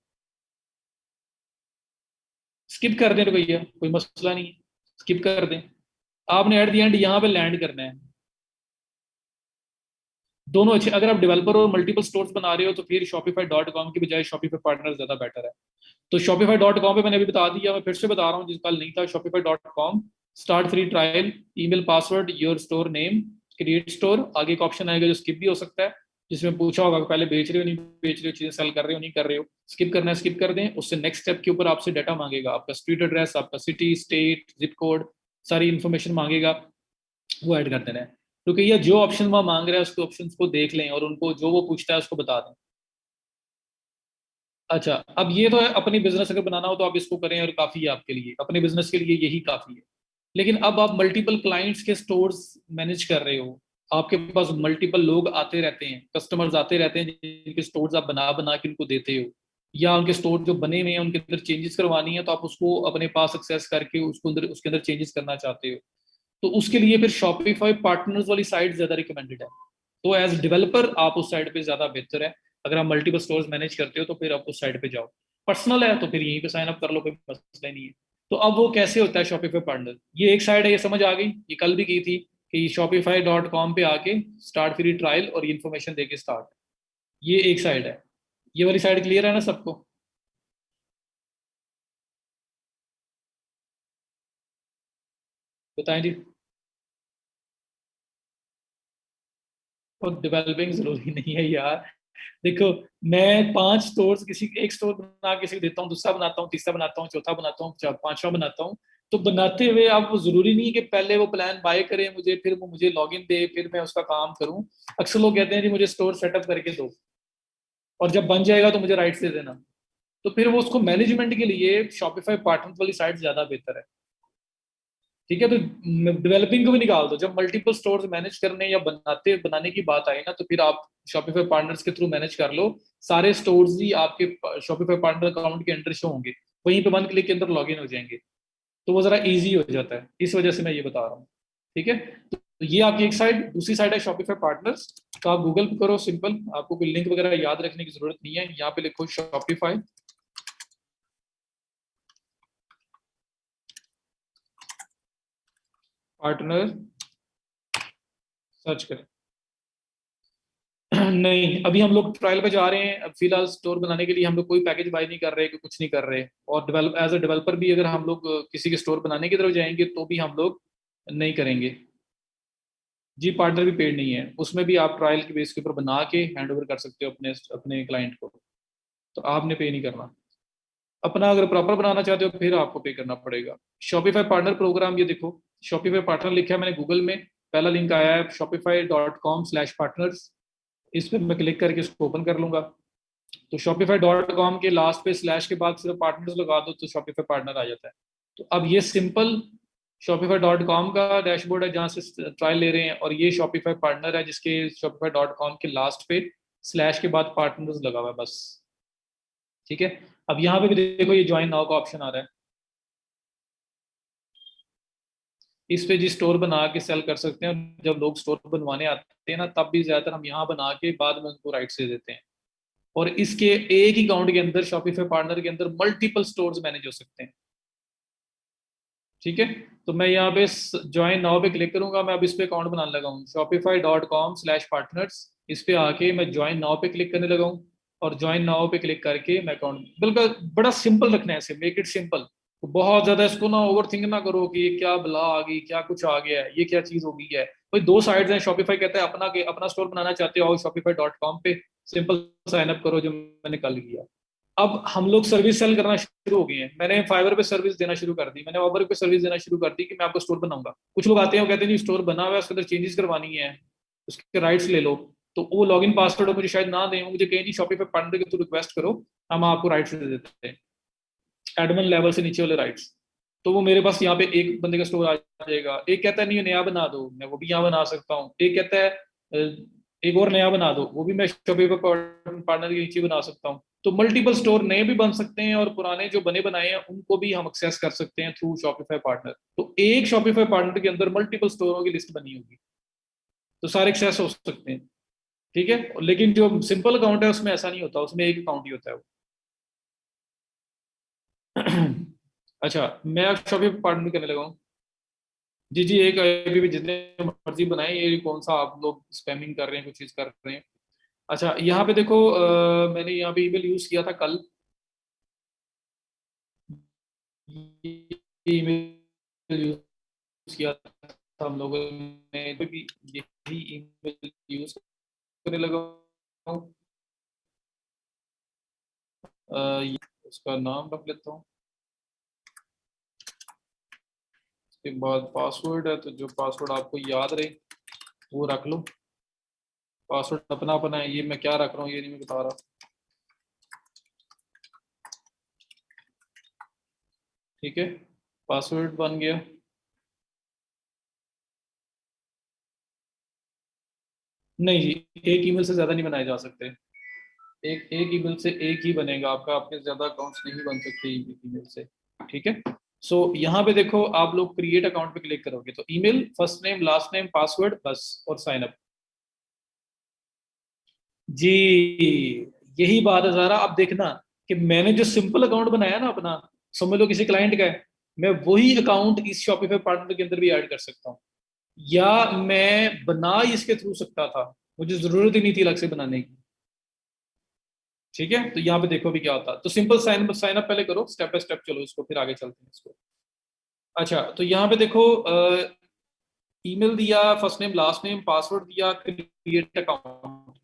स्किप कर दें तो भैया कोई मसला नहीं है, स्किप कर दें। आपने एट द एंड यहाँ पे लैंड करना है। दोनों अच्छे, अगर आप डेवलपर और मल्टीपल स्टोर्स बना रहे हो तो फिर shopify.com की बजाय शॉपिफाई पार्टनर ज्यादा बेटर है। तो shopify.com पे मैंने अभी बता दिया, मैं फिर से बता रहा हूँ जिस कल नहीं था। shopify.com, start free trial, email password, your store name, create store. आगे एक ऑप्शन आएगा जो स्किप भी हो सकता है, जिसमें पूछा होगा पहले बेच रहे हो नहीं बेच रहे हो, चीजें सेल कर रहे हो नहीं कर रहे हो। स्किप करना है स्किप कर दें। उससे नेक्स्ट स्टेप के ऊपर आपसे डाटा मांगेगा, आपका स्ट्रीट एड्रेस, आपका सिटी स्टेट जिप कोड, सारी इन्फॉर्मेशन मांगेगा, वो ऐड कर देना है। क्योंकि ये जो ऑप्शन वहाँ मांग रहा है उसके ऑप्शन को देख लें और उनको जो वो पूछता है उसको बता दें। अच्छा, अब ये तो है अपनी बिजनेस अगर बनाना हो तो आप इसको करें और काफी है आपके लिए, अपने बिजनेस के लिए यही काफी है। लेकिन अब आप मल्टीपल क्लाइंट्स के स्टोर्स मैनेज कर रहे हो, आपके पास मल्टीपल लोग आते रहते हैं, कस्टमर्स आते रहते हैं जिनके स्टोर्स आप बना बना के उनको देते हो, या उनके स्टोर जो बने हुए हैं उनके अंदर चेंजेस करवानी है, तो आप उसको अपने पास एक्सेस करके उसको अंदर उसके अंदर चेंजेस करना चाहते हो, तो उसके लिए फिर शॉपिफाई पार्टनर्स वाली साइट ज्यादा रिकमेंडेड है। तो एज डेवलपर आप उस साइड पे ज्यादा बेहतर है। अगर आप मल्टीपल स्टोर्स मैनेज करते हो तो फिर आप उस साइड पे जाओ। पर्सनल है तो फिर यहीं पे साइन अप कर लो, कोई मसला नहीं है। तो अब वो कैसे होता है शॉपिफाई पार्टनर, ये एक साइड है, ये समझ आ गई, ये कल भी की थी कि shopify.com पे आके स्टार्ट फ्री ट्रायल और ये इन्फॉर्मेशन देके स्टार्ट, ये एक साइड है। ये वाली साइड क्लियर है ना सबको? बताएं जी। और डेवलपिंग जरूरी नहीं है यार, देखो, मैं 5 स्टोर्स, किसी एक स्टोर बना किसी को देता हूँ, दूसरा बनाता हूँ, तीसरा बनाता हूँ, चौथा बनाता हूँ, पांचवा बनाता हूँ। तो बनाते हुए आप वो जरूरी नहीं है कि पहले वो प्लान बाय करें मुझे, फिर वो मुझे लॉगिन दे, फिर मैं उसका काम करूँ। अक्सर लोग कहते हैं जी मुझे स्टोर सेटअप करके दो, और जब बन जाएगा तो मुझे राइट दे देना। तो फिर वो उसको मैनेजमेंट के लिए शॉपिफाई पार्टनर वाली साइट ज्यादा बेहतर है। ठीक है, तो डेवलपिंग को भी निकाल दो। जब मल्टीपल स्टोर्स मैनेज करने या बनाने की बात आए ना, तो फिर आप शॉपिफाई पार्टनर्स के थ्रू मैनेज कर लो। सारे स्टोर्स ही आपके शॉपिफाई पार्टनर अकाउंट के अंडर शो होंगे, वहीं पे 1 क्लिक के अंदर लॉग इन हो जाएंगे, तो वो जरा इजी हो जाता है, इस वजह से मैं ये बता रहा हूँ। ठीक है, तो ये आपकी एक साइड। दूसरी साइड है शॉपिफाई पार्टनर्स, तो आप गूगल पे करो, सिंपल, आपको कोई लिंक वगैरह याद रखने की जरूरत नहीं है। यहाँ पे लिखो शॉपिफाई पार्टनर, सर्च करें। नहीं, अभी हम लोग ट्रायल पे जा रहे हैं। अब फिलहाल स्टोर बनाने के लिए हम लोग कोई पैकेज बाय नहीं कर रहे, कि कुछ नहीं कर रहे। और डेवलप एज अ डेवलपर भी अगर हम लोग किसी के स्टोर बनाने की तरफ जाएंगे तो भी हम लोग नहीं करेंगे। जी, पार्टनर भी पेड नहीं है, उसमें भी आप ट्रायल के बेस के ऊपर बना के हैंड ओवर कर सकते हो अपने अपने क्लाइंट को, तो आपने पे नहीं करना। अपना अगर प्रॉपर बनाना चाहते हो फिर आपको पे करना पड़ेगा। शॉपिफाई पार्टनर प्रोग्राम, ये देखो शॉपिफाई पार्टनर लिखा है मैंने गूगल में, पहला लिंक आया है shopify.com/partners। इस पर मैं क्लिक करके इसको ओपन कर लूंगा। तो shopify.com के लास्ट पे स्लैश के बाद सिर्फ पार्टनर्स लगा दो तो शॉपिफाई पार्टनर आ जाता है। तो अब ये सिंपल shopify.com का डैशबोर्ड है जहाँ से ट्रायल ले रहे हैं, और ये शॉपिफाई पार्टनर है जिसके shopify.com के लास्ट पे स्लैश के बाद पार्टनर्स लगा हुआ है बस। ठीक है, अब यहाँ पे भी देखो ये ज्वाइन नाउ का ऑप्शन आ रहा है, इस पे जी स्टोर बना के सेल कर सकते हैं। जब लोग स्टोर बनवाने आते हैं ना, तब भी ज्यादातर हम यहाँ बना के बाद में उनको राइट्स दे देते हैं। और इसके एक ही अकाउंट के अंदर शॉपिफाई पार्टनर के अंदर मल्टीपल स्टोर्स मैनेज हो सकते हैं। ठीक है, तो मैं यहाँ पे ज्वाइन नाउ पे क्लिक करूंगा। मैं अब इस पे अकाउंट बनाने लगा हूँ shopify.com/partners। इस पे आके मैं ज्वाइन नाउ पे क्लिक करने लगा हूँ, और ज्वाइन नाउ पे क्लिक करके मैं अकाउंट, बिल्कुल बड़ा सिंपल रखना है इसे, मेक इट सिंपल। बहुत ज्यादा इसको ना ओवर थिंक ना करो कि ये क्या बला आ गई, क्या कुछ आ गया है, ये क्या चीज हो गई है। भाई दो साइड्स हैं, शॉपिफाई कहता है अपना के अपना स्टोर बनाना चाहते हो shopify.com पे सिंपल साइन अप करो, जो मैंने कल किया। अब हम लोग सर्विस सेल करना शुरू हो गए हैं। मैंने फाइवर पे सर्विस देना शुरू कर दी, मैंने ओवर पे सर्विस देना शुरू कर दी कि मैं आपको स्टोर बनाऊंगा। कुछ लोग आते हैं, वो कहते हैं जी स्टोर बना हुआ है, उसके अंदर चेंजेस करवानी है, उसके राइट्स ले लो। तो वो लॉगिन पासवर्ड मुझे शायद ना दें, वो मुझे कहें जी शॉपिफाई पार्टनर के थ्रू रिक्वेस्ट करो, हम आपको राइट्स दे देते हैं, एडमिन लेवल से नीचे वाले राइट्स। तो वो मेरे पास यहाँ पे एक बंदे का स्टोर आ जाएगा। एक कहता है नहीं नया बना दो, मैं वो भी यहाँ बना सकता हूँ। एक कहता है एक और नया बना दो, वो भी मैं शॉपिफाई पार्टनर के नीचे बना सकता हूँ। तो मल्टीपल स्टोर नए भी बन सकते हैं, और पुराने जो बने बनाए हैं उनको भी हम एक्सेस कर सकते हैं थ्रू शॉपिफाई पार्टनर। तो एक शॉपिफाई पार्टनर के अंदर मल्टीपल स्टोरों की लिस्ट बनी होगी, तो सारे एक्सेस हो सकते हैं। ठीक है, लेकिन जो सिंपल अकाउंट है उसमें ऐसा नहीं होता, उसमें एक अकाउंट ही होता है वो। अच्छा, मैं अब शॉपिफाई पार्टनर करने लगा हूँ। जी जी, एक आईडी भी जितने मर्जी बनाए, ये कौन सा आप लोग स्पैमिंग कर रहे हैं, कुछ चीज कर रहे हैं। अच्छा, यहाँ पे देखो मैंने यहाँ पे ईमेल यूज किया था कल। ईमेल यूज किया था हम लोगों ने, तो भी यही ईमेल यूज करने लगा हूँ। उसका नाम रख लेता हूँ, उसके बाद पासवर्ड है, तो जो पासवर्ड आपको याद रहे वो रख लो। पासवर्ड अपना अपना है, ये मैं क्या रख रहा हूँ ये नहीं मैं बता रहा। ठीक है, पासवर्ड बन गया। नहीं जी, एक ईमेल से ज्यादा नहीं बनाए जा सकते। एक एक ईमेल से एक ही बनेगा आपका, आपके ज्यादा अकाउंट्स नहीं बन सकते ईमेल से। ठीक है, सो यहाँ पे देखो आप लोग क्रिएट अकाउंट पे क्लिक करोगे तो email, first name, last name, password बस, और साइन अप। जी, यही बात है ज़रा। अब देखना कि मैंने जो सिंपल अकाउंट बनाया ना अपना, समझ लो किसी क्लाइंट का है, मैं वही अकाउंट इस शॉपिफाई पार्टनर के अंदर भी ऐड कर सकता हूँ, या मैं बना ही इसके थ्रू सकता था, मुझे जरूरत ही नहीं थी अलग से बनाने की। ठीक है, तो यहाँ पे देखो भी क्या होता है। तो सिंपल साइन अप पहले करो, स्टेप बाय स्टेप चलो इसको, फिर आगे चलते हैं इसको। अच्छा, तो यहाँ पे देखो ईमेल दिया, first name last name, password दिया, क्रिएट अकाउंट।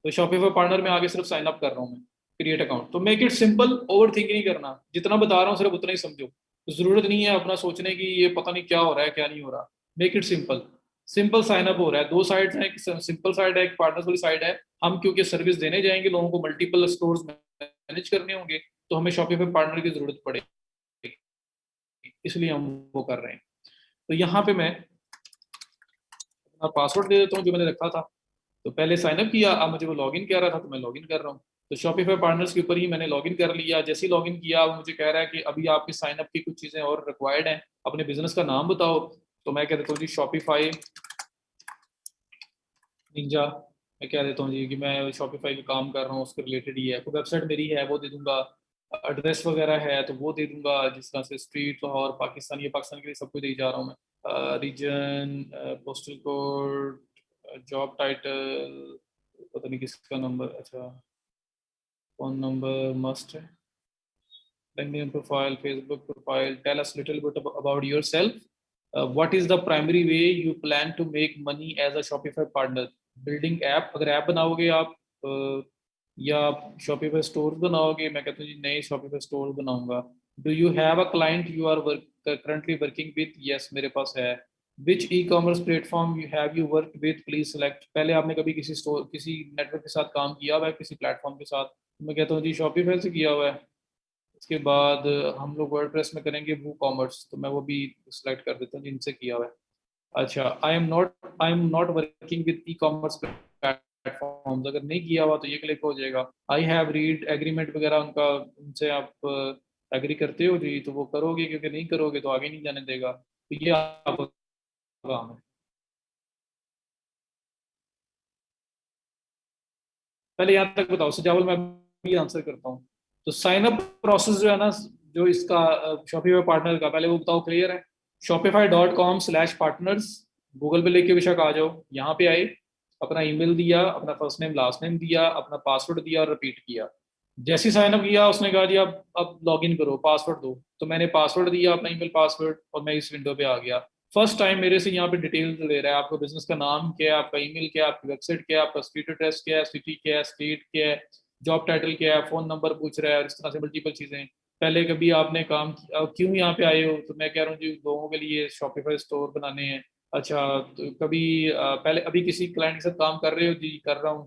तो शॉपिफाई पार्टनर में आगे सिर्फ साइन अप कर रहा हूँ मैं, क्रिएट अकाउंट। तो make it simple, over think नहीं करना, जितना बता रहा हूँ सिर्फ उतना ही समझो। तो जरूरत नहीं है अपना सोचने की ये पता नहीं क्या हो रहा है क्या नहीं हो रहा। Make it simple. Simple sign up हो रहा है, दो साइड है, एक सिंपल साइड है, एक पार्टनर्स वाली साइड है। हम क्योंकि सर्विस देने जाएंगे लोगों को, मल्टीपल स्टोर्स मैनेज करने होंगे, तो हमें शॉपिफाई पार्टनर की जरूरत पड़ेगी, इसलिए हम वो कर रहे हैं। तो यहाँ पे मैं अपना पासवर्ड दे देता हूँ जो मैंने रखा था। तो पहले साइन अप किया, अब मुझे वो लॉगिन कह रहा था तो मैं लॉगिन कर रहा हूँ। तो शॉपिफाई पार्टनर्स के ऊपर ही मैंने लॉगिन कर लिया। जैसे ही लॉगिन किया वो मुझे कह रहा है कि अभी आपके साइन अप की कुछ चीज़ें और रिक्वायर्ड हैं, अपने बिजनेस का नाम बताओ। तो मैं कह देता हूँ जी शॉपिफाई निंजा। मैं कह देता हूँ जी कि मैं शॉपिफाई का काम कर रहा हूँ, उसके रिलेटेड ही है। कोई वेबसाइट मेरी है वो दे दूंगा, एड्रेस वगैरह है तो वो दे दूंगा, जिस तरह से स्ट्रीट लाहौर पाकिस्तान, ये पाकिस्तान के लिए सब कुछ दे जा रहा हूँ मैं। Region, postal code, job title, पता नहीं किसका नंबर, अच्छा फोन नंबर मस्ट है, LinkedIn profile, Facebook profile. Tell us little bit about yourself. What is the primary way you plan to make money as a Shopify partner? Building app, अगर app बनाओगे आप, या Shopify store बनाओगे, मैं कहता हूँ जी नए Shopify स्टोर बनाऊंगा। Do you have a client you are currently working with? Yes, मेरे पास है। Which e-commerce platform you worked with? Please select। पहले आपने कभी किसी स्टोर, किसी नेटवर्क के साथ काम किया हुआ है, किसी प्लेटफॉर्म के साथ? मैं कहता हूँ जी Shopify से किया हुआ है। इसके बाद हम लोग वर्डप्रेस में करेंगे वो कॉमर्स, तो मैं वो भी सिलेक्ट कर देता हूँ जिनसे किया हुआ है। अच्छा, I am not working with e commerce platforms, अगर नहीं किया हुआ तो ये क्लिक हो जाएगा। आई हैव रीड एग्रीमेंट वगैरह उनका, उनसे आप एग्री करते हो जी तो वो करोगे, क्योंकि नहीं करोगे तो आगे नहीं जाने देगा। तो ये आपका काम है। पहले यहाँ तक बताओ सजावल, मैं भी आंसर करता हूँ। तो साइन अप प्रोसेस जो है ना, जो इसका शॉपिफाई पार्टनर का, पहले वो बताओ क्लियर है? shopify.com/partners, गूगल पे लेके बेशक आ जाओ, यहाँ पे आए, अपना ईमेल दिया, अपना फर्स्ट नेम लास्ट नेम दिया, अपना पासवर्ड दिया और रिपीट किया। जैसे ही साइन अप किया उसने कहा जी अब लॉग इन करो, पासवर्ड दो। तो मैंने पासवर्ड दिया, अपना ईमेल पासवर्ड, और मैं इस विंडो पे आ गया। फर्स्ट टाइम मेरे से यहाँ पे डिटेल ले रहा है, आपका बिजनेस का नाम क्या है, आपका ईमेल क्या है, आपकी वेबसाइट क्या है, आपका स्ट्रीट एड्रेस क्या है, सिटी क्या है, स्टेट क्या है, जॉब टाइटल क्या है, फोन नंबर पूछ रहा है, और इस तरह से मल्टीपल चीजें। पहले कभी आपने काम किया, क्यों यहाँ पे आए हो? तो मैं कह रहा हूँ जी लोगों के लिए शॉपिफाई स्टोर बनाने हैं। अच्छा, तो कभी पहले अभी किसी क्लाइंट के साथ काम कर रहे हो? जी कर रहा हूँ।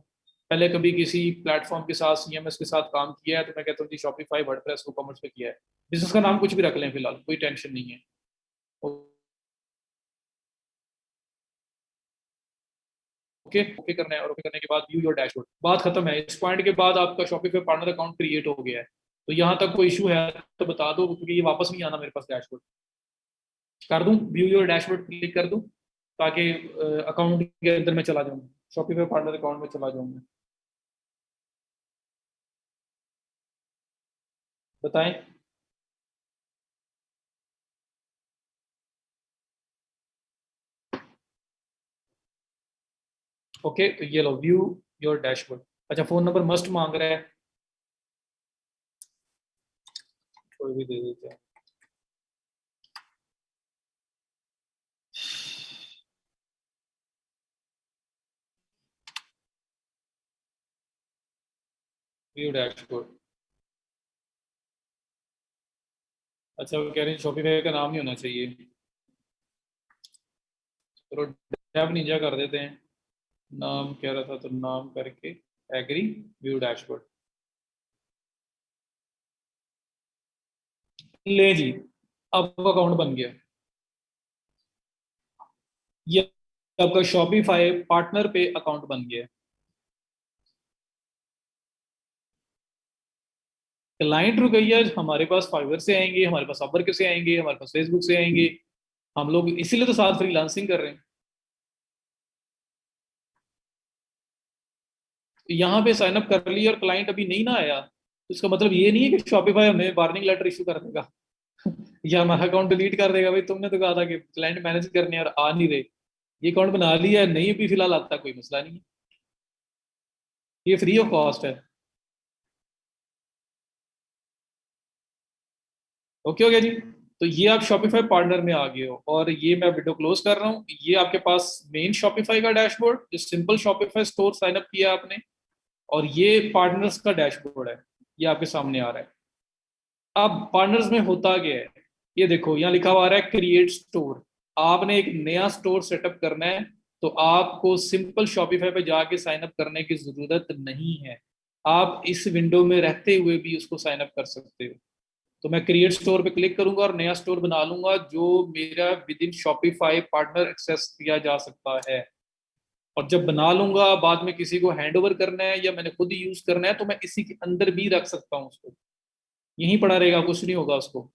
पहले कभी किसी प्लेटफॉर्म के साथ, CMS के साथ काम किया है? तो मैं कहता हूँ जी शॉपिफाई, वर्डप्रेस, कॉमर्स पे किया है। बिजनेस का नाम कुछ भी रख लें फिलहाल, कोई टेंशन नहीं है। ओके ओके करना है, और ओके करने के बाद व्यू योर डैशबोर्ड, बात खत्म है। इस पॉइंट के बाद आपका शॉपिफाई पार्टनर अकाउंट क्रिएट हो गया है। तो यहाँ तक कोई इशू है तो बता दो, क्योंकि ये वापस नहीं आना मेरे पास डैशबोर्ड। कर दूं व्यू योर डैशबोर्ड, क्लिक कर दूं, ताकि अकाउंट के अंदर मैं चला जाऊँ, शॉपिफाई पार्टनर अकाउंट में चला जाऊँ मैं। बताएं। ओके, तो ये लो व्यू योर डैशबोर्ड। अच्छा, फोन नंबर मस्ट मांग रहा है, कोई भी दे देते हैं। View dashboard. अच्छा, वो कह रहे हैं शॉपिफाई का नाम ही होना चाहिए। चलो डेव निंजा कर देते हैं, नाम कह रहा था तो नाम करके एग्री, व्यू डैशबोर्ड। ले जी, अब अकाउंट बन गया। ये आपका शॉपिफाई पार्टनर पे अकाउंट बन गया। क्लाइंट रुकैया हमारे पास फाइवर से आएंगे, हमारे पास अपवर्क से आएंगे, हमारे पास फेसबुक से आएंगे। हम लोग इसीलिए तो साथ फ्रीलांसिंग कर रहे हैं। यहाँ पे साइन अप कर लिया और क्लाइंट अभी नहीं ना आया, तो इसका मतलब ये नहीं है कि शॉपिफाई हमें वार्निंग लेटर इशू कर देगा या हमारा अकाउंट डिलीट कर देगा, भाई तुमने तो कहा था कि क्लाइंट मैनेज करने और आ नहीं रहे। ये अकाउंट बना लिया है, नहीं भी फिलहाल आता, कोई मसला नहीं है, ये फ्री ऑफ कॉस्ट है। ओके हो गया जी। तो ये आप शॉपिफाई पार्टनर में आ गए हो, और ये मैं विंडो क्लोज कर रहा हूँ। ये आपके पास मेन शॉपिफाई का डैशबोर्ड, जो simple Shopify store sign up किया आपने, और ये पार्टनर्स का डैशबोर्ड है, ये आपके सामने आ रहा है। अब पार्टनर्स में होता क्या है, ये देखो यहाँ लिखा हुआ आ रहा है क्रिएट स्टोर। आपने एक नया स्टोर सेटअप करना है, तो आपको सिंपल शॉपिफाई पे जाके साइन अप करने की जरूरत नहीं है। आप इस विंडो में रहते हुए भी उसको साइन अप कर सकते हो। तो मैं क्रिएट स्टोर पे क्लिक करूंगा और नया स्टोर बना लूंगा जो मेरा within Shopify partner access किया जा सकता है। और जब बना लूंगा, बाद में किसी को हैंड ओवर करना है या मैंने खुद ही यूज करना है, तो मैं इसी के अंदर भी रख सकता हूँ उसको, यहीं पड़ा रहेगा, कुछ नहीं होगा उसको।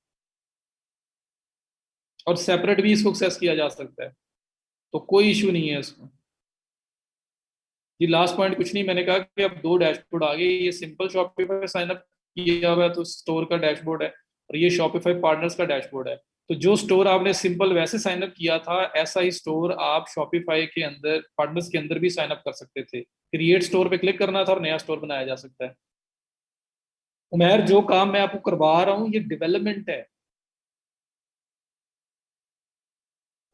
और सेपरेट भी इसको एक्सेस किया जा सकता है, तो कोई इश्यू नहीं है इसमें। ये लास्ट पॉइंट कुछ नहीं, मैंने कहा कि अब दो डैशबोर्ड आ गए, ये सिंपल शॉपिफाई साइन अप किया हुआ है तो स्टोर का डैशबोर्ड है, और ये शॉपिफाई पार्टनर्स का डैशबोर्ड है। तो जो स्टोर आपने सिंपल वैसे साइन अप किया था, ऐसा ही स्टोर आप शॉपिफाई के अंदर पार्टनर्स के अंदर भी साइन अप कर सकते थे। क्रिएट स्टोर पे क्लिक करना था और नया स्टोर बनाया जा सकता है। उमेर, जो काम मैं आपको करवा रहा हूँ ये डेवलपमेंट है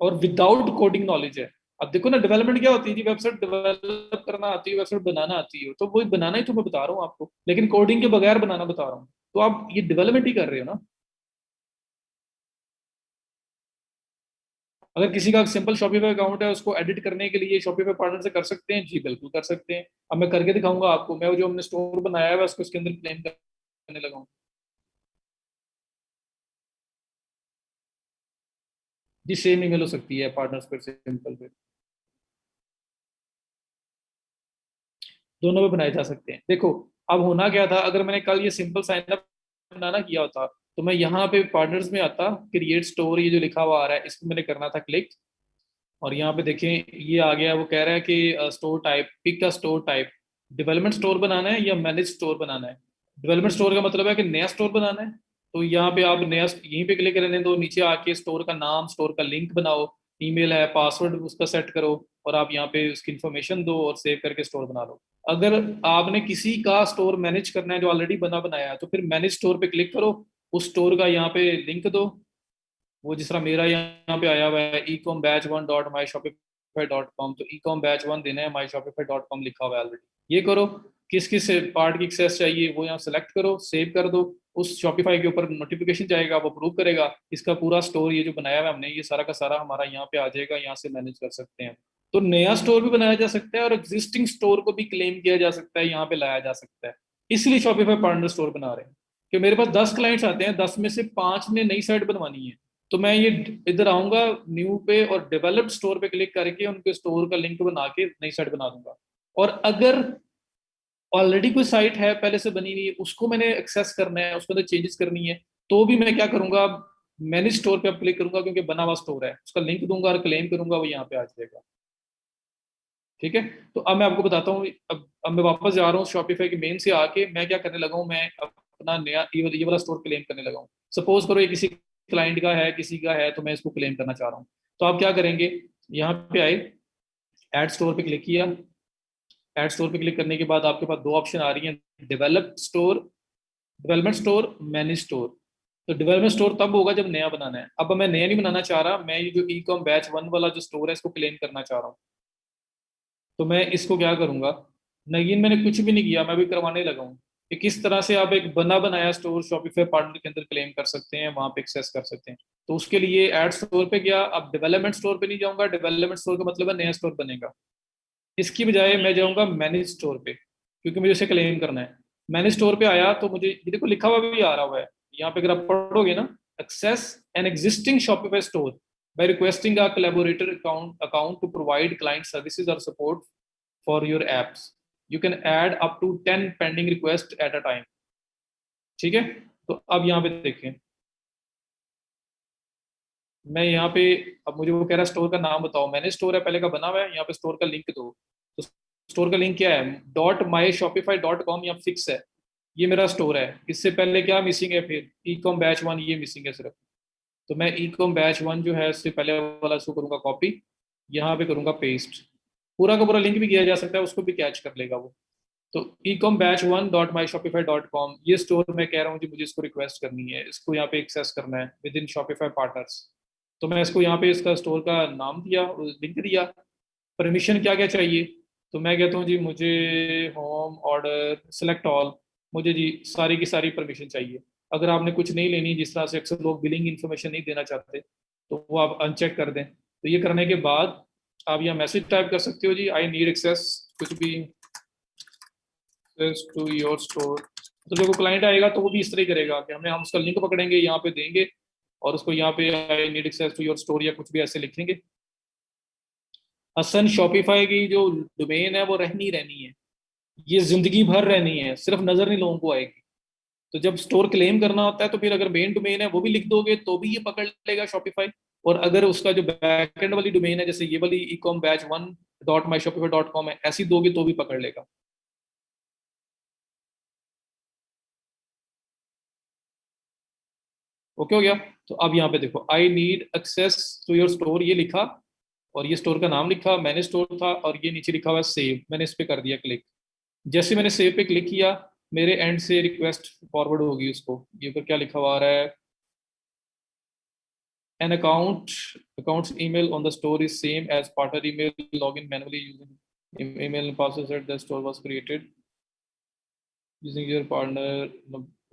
और विदाउट कोडिंग नॉलेज है। अब देखो ना, डेवलपमेंट क्या होती है जी, वेबसाइट डेवलप करना आती है, वेबसाइट बनाना आती है, तो वो बनाना ही तो मैं बता रहा हूँ आपको, लेकिन कोडिंग के बगैर बनाना बता रहा हूँ, तो आप ये डेवलपमेंट ही कर रहे हो ना। अगर किसी का सिंपल शॉपिफाई अकाउंट है, उसको एडिट करने के लिए शॉपिफाई पार्टनर से कर सकते हैं जी, बिल्कुल कर सकते हैं। अब मैं करके दिखाऊंगा आपको, मैं वो जो हमने स्टोर बनाया है उसको इसके अंदर क्लेम करने लगा हूँ। जी सेम ईमेल हो सकती है पार्टनर्स पर, सिंपल पे, दोनों पे बनाए जा सकते हैं। देखो, अब होना क्या था, अगर मैंने कल ये सिंपल साइन अप बनाना किया होता, तो मैं यहाँ पे पार्टनर्स में आता, क्रिएट स्टोर ये जो लिखा हुआ आ रहा है, इस पर मैंने करना था क्लिक, और यहाँ पे देखें ये आ गया, वो कह रहा है कि स्टोर टाइप, पिक का स्टोर टाइप, डेवलपमेंट स्टोर बनाना है या मैनेज स्टोर बनाना है। डेवलपमेंट स्टोर का मतलब है कि नया स्टोर बनाना है, तो यहाँ पे आप नया यहीं पे क्लिक करने दो, नीचे आके स्टोर का नाम, स्टोर का लिंक बनाओ, ईमेल है, पासवर्ड उसका सेट करो, और आप यहाँ पे उसकी इन्फॉर्मेशन दो और सेव करके स्टोर बना लो। अगर आपने किसी का स्टोर मैनेज करना है जो ऑलरेडी बना बनाया है, तो फिर मैनेज स्टोर पे क्लिक करो, उस स्टोर का यहाँ पे लिंक दो, वो जिस तरह मेरा यहाँ पे आया हुआ है ecom-batch1.myshopify.com, तो ecom-batch1 देना है, myshopify.com लिखा हुआ है ऑलरेडी। ये करो, किस किस पार्ट की एक्सेस चाहिए वो यहाँ सेलेक्ट करो, सेव कर दो, उस शॉपिफाई के ऊपर नोटिफिकेशन जाएगा, वो अप्रूव करेगा, इसका पूरा स्टोर ये जो बनाया हुआ है हमने, ये सारा का सारा हमारा यहाँ पे आ जाएगा, यहाँ से मैनेज कर सकते हैं। तो नया स्टोर भी बनाया जा सकता है और एग्जिस्टिंग स्टोर को भी क्लेम किया जा सकता है, यहाँ पे लाया जा सकता है। इसलिए शॉपिफाई पार्टनर स्टोर बना रहे हैं कि मेरे पास 10 क्लाइंट्स आते हैं, 10 में से 5 ने नई साइट बनवानी है, तो मैं ये इधर आऊंगा न्यू पे और डेवलप्ड स्टोर पे क्लिक करके उनके स्टोर का लिंक बना के नई साइट बना दूंगा। और अगर ऑलरेडी कोई साइट है पहले से बनी हुई है, उसको मैंने एक्सेस करना है, उसके अंदर चेंजेस करनी है, तो भी मैं क्या करूंगा, मैनेज स्टोर पे अब क्लिक करूंगा, क्योंकि बना हुआ स्टोर है, उसका लिंक दूंगा और क्लेम करूंगा, वो यहाँ पे आ जाएगा। ठीक है, तो अब मैं आपको बताता हूँ, अब मैं वापस जा रहा हूँ शॉपिफाई के मेन से आके, मैं क्या करने लगा हूँ, मैं अपना नया ये वाला स्टोर क्लेम करने लगा हूँ। सपोज करो ये किसी क्लाइंट का है, किसी का है, तो मैं इसको क्लेम करना चाह रहा हूँ। तो आप क्या करेंगे, यहाँ पे आए, ऐड स्टोर पे क्लिक किया, ऐड स्टोर पे क्लिक करने के बाद आपके पास दो ऑप्शन आ रही हैं, develop store, development store, manage store. तो डेवलपमेंट स्टोर तब होगा जब नया बनाना है। अब मैं नया नहीं बनाना चाह रहा, मैं ये जो ecom-batch1 वाला जो स्टोर है इसको क्लेम करना चाह रहा हूँ। तो मैं इसको क्या करूंगा, नगीन मैंने कुछ भी नहीं किया, मैं भी करवाने लगा हूँ कि किस तरह से आप एक बना बनाया स्टोर शॉपिफाई पार्टनर के अंदर क्लेम कर सकते हैं, वहां पे एक्सेस कर सकते हैं। तो उसके लिए ऐड स्टोर पे गया, अब डेवलपमेंट स्टोर पे नहीं जाऊंगा, डेवलपमेंट स्टोर का मतलब है नया स्टोर बनेगा, इसकी बजाय मैं जाऊंगा मैनेज स्टोर पे, क्योंकि मुझे उसे क्लेम करना है। मैनेज स्टोर पे आया तो मुझे ये देखो लिखा हुआ भी आ रहा हुआ है यहाँ पे, अगर आप पढ़ोगे ना, access an existing Shopify store by requesting a collaborator account to provide client services or support for your apps. You can add up to 10 pending requests at a time. ठीक है, तो अब यहाँ पे देखें, मैं यहाँ पे, अब मुझे वो कह रहा है स्टोर का नाम बताओ, मैंने स्टोर है पहले का बना हुआ है, यहाँ पे स्टोर का लिंक दो। तो स्टोर का लिंक क्या है, .myshopify.com, यहाँ फिक्स है, ये मेरा स्टोर है। इससे पहले क्या मिसिंग है, फिर ecom-batch1 ये मिसिंग है सिर्फ। तो मैं ecom-batch1 जो है इससे पहले वाला इसको करूँगा कॉपी, यहाँ पे करूँगा पेस्ट, पूरा का पूरा लिंक भी किया जा सकता है, उसको भी कैच कर लेगा वो। तो ecom-batch1.myshopify.com ये स्टोर मैं कह रहा हूँ जी, मुझे इसको रिक्वेस्ट करनी है, इसको यहाँ पे एक्सेस करना है विद इन शॉपिफाई पार्टनर्स। तो मैं इसको यहाँ पे इसका स्टोर का नाम दिया, लिंक दिया, परमिशन क्या क्या चाहिए, तो मैं कहता हूँ जी मुझे होम ऑर्डर सेलेक्ट ऑल, मुझे जी सारी की सारी परमिशन चाहिए। अगर आपने कुछ नहीं लेनी, जिस तरह से अक्सर लोग बिलिंग इन्फॉर्मेशन नहीं देना चाहते, तो वो आप अनचेक कर दें। तो ये करने के बाद आप यहाँ मैसेज टाइप कर सकते हो जी, आई नीड एक्सेस कुछ भी, access to your store तो जो क्लाइंट आएगा तो वो भी इस तरह ही करेगा कि हम उसका लिंक पकड़ेंगे, यहाँ पे देंगे और उसको यहाँ पे I need access to your store या कुछ भी ऐसे लिखेंगे। असन शॉपिफाई की जो डोमेन है वो रहनी रहनी है, ये जिंदगी भर रहनी है, सिर्फ नजर नहीं लोगों को आएगी। तो जब स्टोर क्लेम करना होता है तो फिर अगर मेन डोमेन है वो भी लिख दोगे तो भी ये पकड़ लेगा शॉपिफाई। और अगर उसका जो बैकएंड वाली डोमेन है, जैसे ये वाली ecom बैच 1.myshopify.com है, ऐसी दोगे तो भी पकड़ लेगा। ओके हो गया। तो अब यहाँ पे देखो, I need access to your store, ये लिखा और ये स्टोर का नाम लिखा, मैंने स्टोर था, और ये नीचे लिखा हुआ सेव, मैंने इस पे कर दिया क्लिक। जैसे मैंने सेव पे क्लिक किया, मेरे एंड से रिक्वेस्ट फॉरवर्ड होगी उसको। ये ऊपर क्या लिखा हुआ आ रहा है, an account's email on the store is same as partner email, login manually using email and password that the store was created using your partner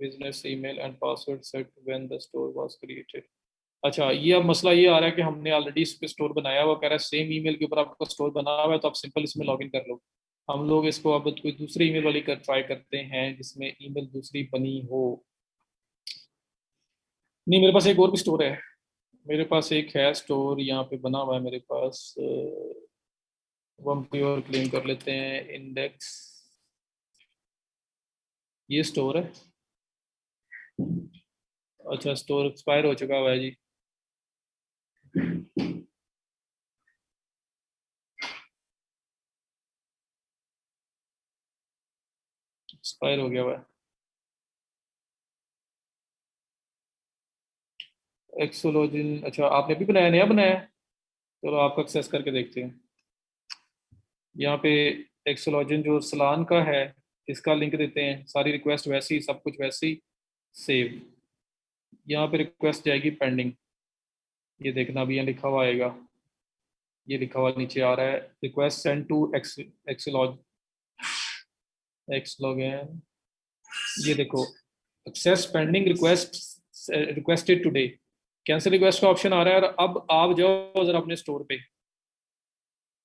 business email and password set when the store was created। अच्छा, ये अब मसला ये आ रहा है कि हमने already इस पे स्टोर बनाया हुआ, कह रहा है सेम ईमेल के ऊपर आपका स्टोर बना हुआ है तो आप सिंपल इसमें लॉगिन कर लो। हम लोग इसको अब कोई दूसरी ईमेल वाली कर ट्राई करते हैं जिसमें ईमेल दूसरी बनी हो। नहीं, मेरे पास एक और भी स्टोर है, मेरे पास एक है स्टोर यहाँ पे बना हुआ है मेरे पास। हम कोई और क्लेम कर लेते हैं, इंडेक्स, ये स्टोर है। अच्छा, स्टोर एक्सपायर हो चुका हुआ है जी। एक्सपायर हो गया हुआ है एक्सोलॉजिन। अच्छा, आपने भी बनाया, नया बनाया है? चलो आपका एक्सेस करके देखते हैं। यहाँ पे एक्सोलॉजिन जो सलान का है, इसका लिंक देते हैं, सारी रिक्वेस्ट वैसी, सब कुछ वैसे ही सेव। यहाँ पे रिक्वेस्ट जाएगी पेंडिंग, ये देखना भी यहाँ लिखा हुआ आएगा, ये लिखा हुआ नीचे आ रहा है, रिक्वेस्ट सेंड टू एक्सोलॉज एक्सलॉगन। ये देखो, access pending request requested today, cancel request का ऑप्शन आ रहा है। और अब आप जाओ जरा अपने स्टोर पे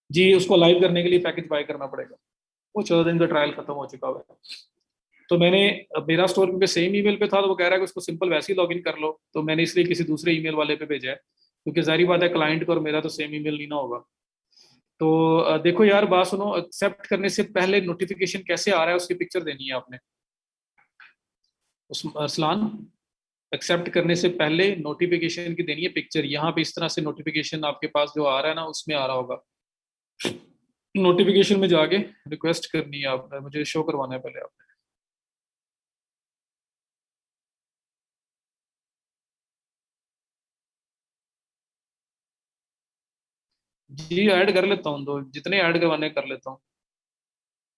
जी, उसको लाइव करने के लिए पैकेज बाय करना पड़ेगा। वो 14 दिन का ट्रायल खत्म हो चुका हुआ है। तो मैंने, अब मेरा स्टोर क्योंकि सेम ईमेल पे था तो वो कह रहा है कि उसको सिंपल वैसे ही लॉगिन कर लो, तो मैंने इसलिए किसी दूसरे ईमेल वाले पे भेजा है, क्योंकि जाहिर बात है क्लाइंट को और मेरा तो सेम ईमेल नहीं ना होगा। तो देखो यार, बात सुनो, एक्सेप्ट करने से पहले नोटिफिकेशन कैसे आ रहा है उसकी पिक्चर देनी है आपने। उस अरसलान, एक्सेप्ट करने से पहले नोटिफिकेशन की देनी है पिक्चर। यहाँ पे इस तरह से नोटिफिकेशन आपके पास जो आ रहा है ना, उसमें आ रहा होगा। नोटिफिकेशन में जाके रिक्वेस्ट करनी है आपने, मुझे शो करवाना है पहले आपने। जी ऐड कर लेता हूँ, तो जितने ऐड करवाने कर लेता हूँ,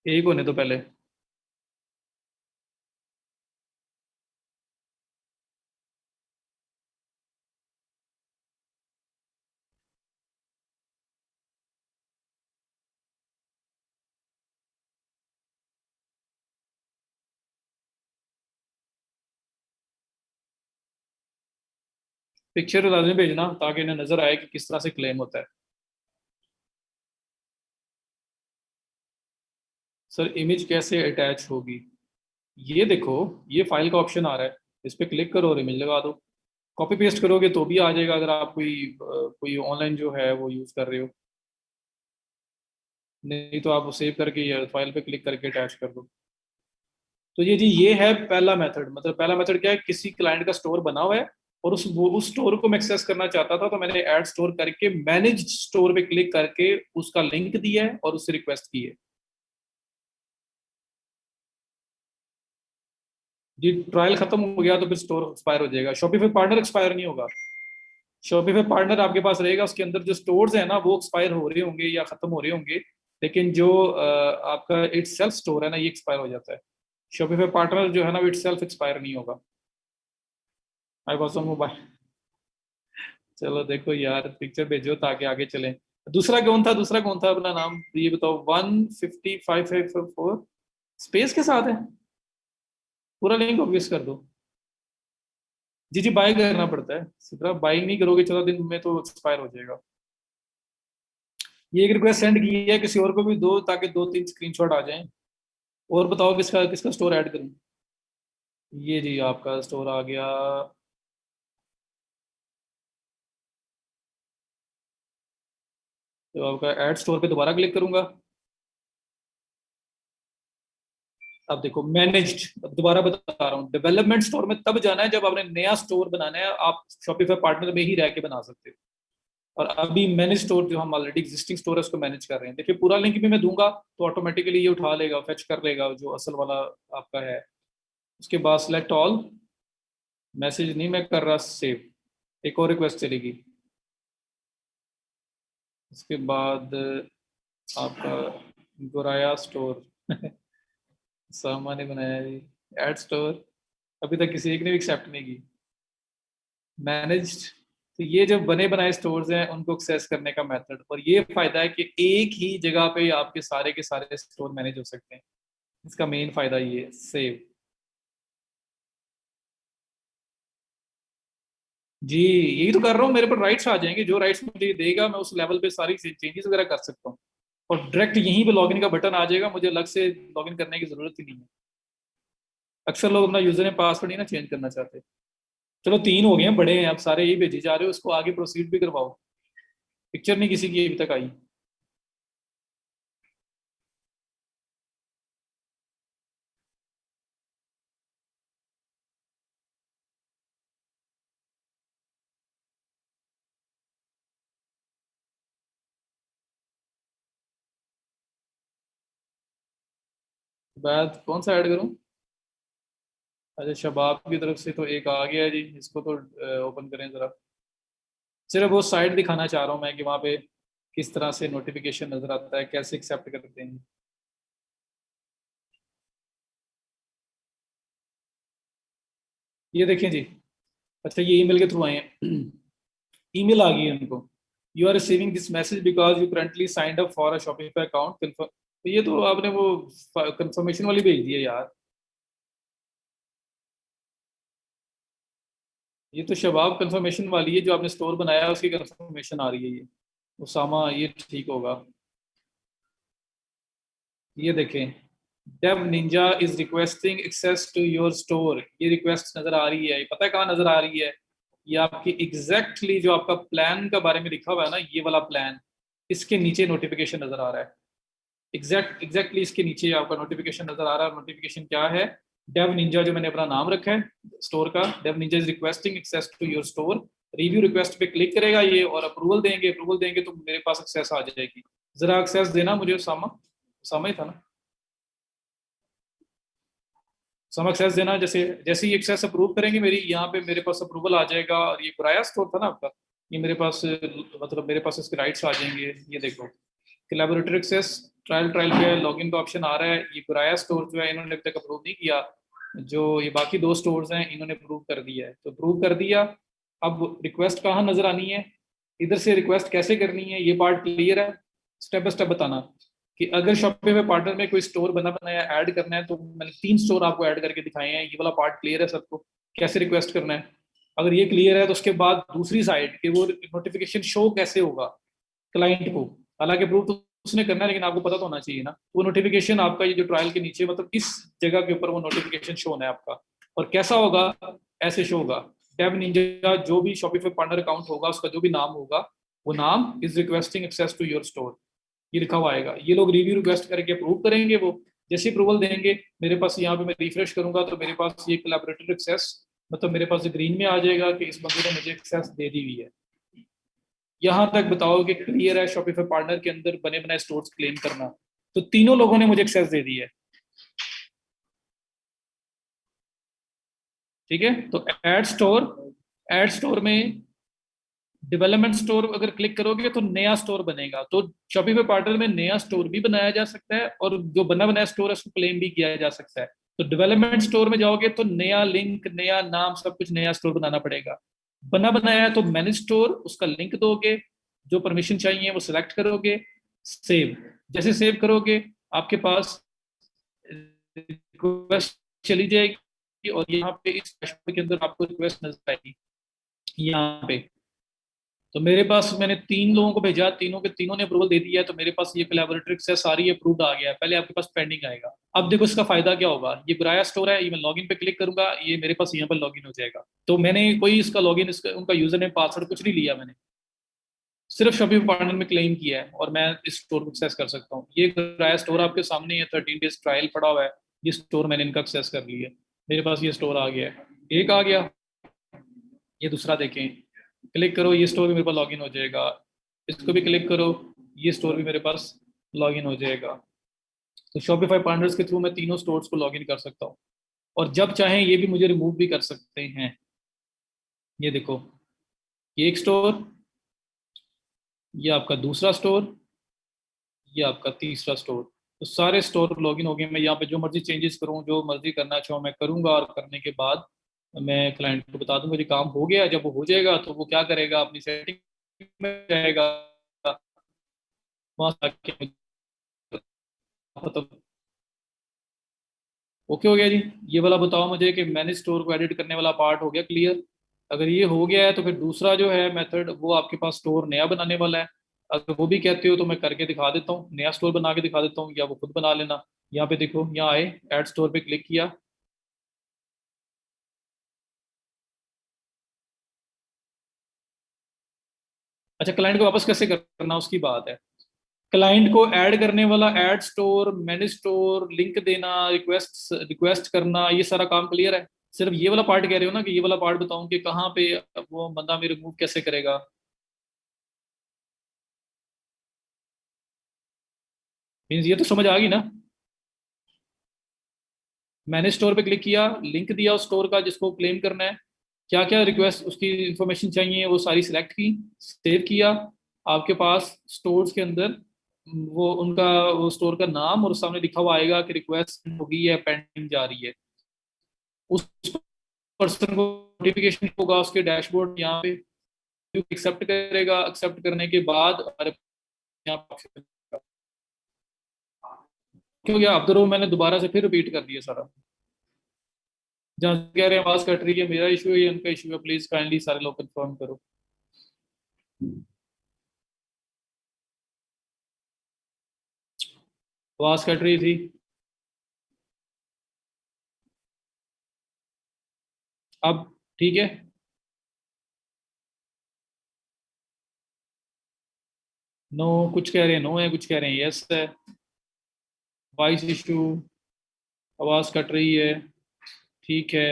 एक होने तो पहले। पिक्चर तो लाजमी भेजना ताकि इन्हें नजर आए कि किस तरह से क्लेम होता है। सर इमेज कैसे अटैच होगी, ये देखो, ये फाइल का ऑप्शन आ रहा है, इस पर क्लिक करो और इमेज लगा दो। कॉपी पेस्ट करोगे तो भी आ जाएगा, अगर आप कोई ऑनलाइन जो है वो यूज कर रहे हो। नहीं तो आप सेव करके ये फाइल पे क्लिक करके अटैच कर दो। तो ये जी, ये है पहला मेथड। मतलब पहला मेथड क्या है, किसी क्लाइंट का स्टोर बना हुआ है और उस स्टोर को मैं एक्सेस करना चाहता था, तो मैंने ऐड स्टोर करके मैनेज स्टोर पे क्लिक करके उसका लिंक दिया है और उससे रिक्वेस्ट की है। जी ट्रायल खत्म हो गया तो फिर स्टोर एक्सपायर हो जाएगा, शॉपिफाई पार्टनर एक्सपायर नहीं होगा। शॉपिफाई पार्टनर आपके पास रहेगा, उसके अंदर जो स्टोर्स है ना वो एक्सपायर हो रहे होंगे या खत्म हो रहे होंगे, लेकिन जो आपका इट सेल्फ स्टोर है ना, ये एक्सपायर हो जाता है। शॉपिफाई पार्टनर जो है ना, वो इट सेल्फ एक्सपायर नहीं होगा। I was on mobile. चलो देखो यार, पिक्चर भेजो ताकि आगे चलें। दूसरा कौन था, दूसरा कौन था, अपना नाम ये बताओ। 15554 स्पेस के साथ है, पूरा लिंक ऑब्वियस कर दो। जी जी, बाय करना पड़ता है, सिर्फ बाइंग नहीं करोगे 14 दिन में तो एक्सपायर हो जाएगा। ये एक रिक्वेस्ट सेंड की है, किसी और को भी दो ताकि 2-3 स्क्रीनशॉट आ जाएं। और बताओ किसका किसका स्टोर ऐड करूं। ये जी आपका स्टोर आ गया। तो आपका ऐड स्टोर पे दोबारा क्लिक करूंगा। अब देखो मैनेज्ड, दोबारा बता रहा हूँ, डेवलपमेंट स्टोर में तब जाना है जब आपने नया स्टोर बनाना है, आप शॉपिफाई पार्टनर में ही रह के बना सकते हो। और अभी मैनेज स्टोर जो हम ऑलरेडी एग्जिस्टिंग स्टोर है उसको मैनेज कर रहे हैं। देखिए पूरा लिंक भी मैं दूंगा तो ऑटोमेटिकली ये उठा लेगा, फेच कर लेगा जो असल वाला आपका है। उसके बाद सेलेक्ट ऑल, मैसेज नहीं मैं कर रहा सेव, एक और रिक्वेस्ट चलेगी। उसके बाद आपका गोराया स्टोर सामा ने बनाया जी, एड स्टोर, अभी तक किसी एक ने भी एक्सेप्ट नहीं की। मैनेज्ड, तो ये जो बने बनाए स्टोर्स हैं उनको एक्सेस करने का मेथड, और ये फायदा है कि एक ही जगह पे आपके सारे के सारे स्टोर मैनेज हो सकते हैं। इसका मेन फायदा ये है। सेव, जी यही तो कर रहा हूँ, मेरे पर राइट्स आ जाएंगे, जो राइट्स मुझे देगा मैं उस लेवल पे सारी चेंजेस वगैरह कर सकता हूँ। और डायरेक्ट यहीं पे लॉगिन का बटन आ जाएगा, मुझे अलग से लॉगिन करने की जरूरत ही नहीं है। अक्सर लोग अपना यूजर नेम पासवर्ड नहीं ना चेंज करना चाहते। चलो 3 हो गए हैं, बड़े हैं, आप सारे यही भेजे जा रहे हो, उसको आगे प्रोसीड भी करवाओ। पिक्चर नहीं किसी की अभी तक आई। बाद कौन सा ऐड करूँ? अच्छा शबाब की तरफ से तो एक आ गया है जी, इसको तो ओपन करें जरा। सिर्फ वो साइट दिखाना चाह रहा हूँ मैं कि वहाँ पे किस तरह से नोटिफिकेशन नजर आता है, कैसे एक्सेप्ट करते हैं। ये देखें जी। अच्छा ये ईमेल के थ्रू आए हैं। ईमेल आ गई है उनको, you are receiving this message because you currently signed up for a Shopify account confirm. तो ये तो आपने वो कंफर्मेशन वाली भेज दी है यार। ये तो शबाब कंफर्मेशन वाली है, जो आपने स्टोर बनाया है उसकी कंफर्मेशन आ रही है ये। उसामा ये ठीक होगा। ये देखें, Dev Ninja is requesting access to your store, ये रिक्वेस्ट नजर आ रही है, पता है कहाँ नजर आ रही है? ये आपकी एग्जैक्टली जो आपका प्लान का बारे में लिखा हुआ है ना, ये वाला प्लान, इसके नीचे नोटिफिकेशन नजर आ रहा है। एग्जैक्टली इसके नीचे आपका नोटिफिकेशन नजर आ रहा है। नोटिफिकेशन क्या है? डेव निंजा, जो मैंने अपना नाम रखा है स्टोर का, Dev Ninja is requesting access to your store. Review request पे क्लिक करेगा ये और अप्रूवल देंगे, अप्रूवल देंगे तो मेरे पास एक्सेस आ जाएगी। जरा एक्सेस देना मुझे सामा, सामा ही था ना? सम एक्सेस देना, जैसे जैसे ही एक्सेस अप्रूव करेंगे मेरी, यहाँ पे मेरे पास अप्रूवल आ जाएगा। और ये कुराया स्टोर था ना आपका, ये मेरे पास मतलब मेरे पास इसके राइट्स आ जाएंगे। ये देखो, कोलैबोरेटर एक्सेस, ट्रायल ट्रायल पे लॉगिन का ऑप्शन आ रहा है। ये कुराया स्टोर जो है इन्होंने अभी तक अप्रूव नहीं किया, जो ये बाकी 2 स्टोर्स हैं इन्होंने अप्रूव कर दिया है, तो अप्रूव कर दिया। अब रिक्वेस्ट कहाँ नजर आनी है, इधर से रिक्वेस्ट कैसे करनी है, ये पार्ट क्लियर है? स्टेप बाय स्टेप बताना कि अगर शॉपिफाई पार्टनर में कोई स्टोर बना बनाया ऐड करना है, तो मैंने 3 स्टोर आपको ऐड करके दिखाए हैं, ये वाला पार्ट क्लियर है सबको? कैसे रिक्वेस्ट करना है? अगर ये क्लियर है तो उसके बाद दूसरी साइड कि वो नोटिफिकेशन शो कैसे होगा क्लाइंट को, हालांकि प्रूव तो उसने करना है लेकिन आपको पता तो होना चाहिए ना। वो नोटिफिकेशन आपका ये जो ट्रायल के नीचे, मतलब इस जगह के ऊपर वो नोटिफिकेशन शो होना है आपका। और कैसा होगा? ऐसे शो होगा, टैब निंजा जो भी शॉपिफाई पार्टनर अकाउंट होगा उसका जो भी नाम होगा, वो नाम is requesting access to your store, ये लिखा हुआ आएगा। ये लोग रिव्यू रिक्वेस्ट करके अप्रूव करेंगे, वो जैसे अप्रूवल देंगे मेरे पास, यहाँ पे मैं रिफ्रेश करूंगा तो मेरे पास ये कोलैबोरेटर एक्सेस, मतलब मेरे पास ग्रीन में आ जाएगा कि इस बंदे ने मुझे एक्सेस दे दी हुई है। यहां तक बताओ कि क्लियर है शॉपिफाई पार्टनर के अंदर बने बनाए स्टोर्स क्लेम करना? तो तीनों लोगों ने मुझे एक्सेस दे दी है। ठीक है, तो एड स्टोर, एड स्टोर में डेवलपमेंट स्टोर अगर क्लिक करोगे तो नया स्टोर बनेगा, तो शॉपिफाई पार्टनर में नया स्टोर भी बनाया जा सकता है और जो बना बनाया स्टोर है उसको क्लेम भी किया जा सकता है। तो डेवलपमेंट स्टोर में जाओगे तो नया लिंक, नया नाम, सब कुछ नया स्टोर बनाना पड़ेगा। बना बनाया है तो मैनेज स्टोर, उसका लिंक दोगे, जो परमिशन चाहिए वो सिलेक्ट करोगे, सेव। जैसे सेव करोगे आपके पास रिक्वेस्ट चली जाएगी और यहाँ पे इस डैशबोर्ड के अंदर आपको रिक्वेस्ट नजर आएगी यहाँ पे। तो मेरे पास मैंने 3 लोगों को भेजा, तीनों के तीनों ने अप्रूवल दे दिया है, तो मेरे पास ये कोलैबोरेटर एक्सेस सारी अप्रूव्ड आ गया है। पहले आपके पास पेंडिंग आएगा। अब देखो इसका फायदा क्या होगा, ये बुराया स्टोर है, ये मैं लॉगिन पे क्लिक करूंगा, ये मेरे पास यहाँ पर लॉगिन हो जाएगा। तो मैंने कोई इसका लॉगिन, इसका उनका यूजर नेम पासवर्ड कुछ नहीं लिया मैंने, सिर्फ शॉपिफाई पार्टनर में क्लेम किया है और मैं इस स्टोर को एक्सेस कर सकता हूँ। ये बुराया स्टोर आपके सामने है, 13 डेज ट्रायल पड़ा हुआ है। ये स्टोर मैंने इनका एक्सेस कर लिया, मेरे पास ये स्टोर आ गया है, एक आ गया। ये दूसरा देखें, क्लिक करो, ये स्टोर भी मेरे पास लॉगिन हो जाएगा। इसको भी क्लिक करो, ये स्टोर भी मेरे पास लॉगिन हो जाएगा। तो शॉपिफाई पार्टनर्स के थ्रू मैं तीनों स्टोर्स को लॉगिन कर सकता हूँ, और जब चाहें ये भी मुझे रिमूव भी कर सकते हैं। ये देखो, ये एक स्टोर, ये आपका दूसरा स्टोर, ये आपका तीसरा स्टोर। तो सारे स्टोर लॉगिन हो गए। मैं यहाँ पे जो मर्जी चेंजेस करूँ, जो मर्जी करना चाहूँ मैं करूँगा, और करने के बाद मैं क्लाइंट को बता दूंगा ये काम हो गया। जब वो हो जाएगा तो वो क्या करेगा, अपनी सेटिंग में जाएगा, वहाँ से आके मतलब ओके हो गया जी। ये वाला बताओ मुझे कि मैंने स्टोर को एडिट करने वाला पार्ट हो गया क्लियर। अगर ये हो गया है तो फिर दूसरा जो है मेथड, वो आपके पास स्टोर नया बनाने वाला है। अगर वो भी कहते हो तो मैं करके दिखा देता हूँ, नया स्टोर बना के दिखा देता हूँ, या वो खुद बना लेना। यहाँ पे देखो, यहाँ आए, ऐड स्टोर पे क्लिक किया। अच्छा, क्लाइंट को वापस कैसे करना उसकी बात है। क्लाइंट को ऐड करने वाला, add store, manage store, link देना, रिक्वेस्ट रिक्वेस्ट करना, ये सारा काम क्लियर है। सिर्फ ये वाला पार्ट कह रहे हो ना, कि ये वाला पार्ट बताऊं कि कहाँ पे वो बंदा मेरे रिमूव कैसे करेगा। मीन्स ये तो समझ आ गई ना। मैंने स्टोर पे क्लिक किया, लिंक दिया उस स्टोर का जिसको क्लेम करना है, क्या क्या रिक्वेस्ट उसकी इंफॉर्मेशन चाहिए वो सारी सिलेक्ट की, सेव किया। आपके पास स्टोर्स के अंदर वो उनका, वो स्टोर का नाम, और सामने लिखा हुआ आएगा कि रिक्वेस्ट होगी या पेंडिंग जा रही है। उस पर्सन को नोटिफिकेशन होगा उसके डैशबोर्ड यहाँ पे, एक्सेप्ट करेगा, एक्सेप्ट करने के बाद हमारे यहाँ क्यों गया, अब तो मैंने दोबारा से फिर रिपीट कर दिया सारा। जहाँ कह रहे हैं आवाज कट रही है, मेरा इशू है या उनका इशू है, प्लीज काइंडली सारे लोग कंफर्म करो। आवाज कट रही थी। अब ठीक है। नो कुछ कह रहे हैं नो है, कुछ कह रहे हैं यस है। वॉइस इशू, आवाज कट रही है। ठीक है,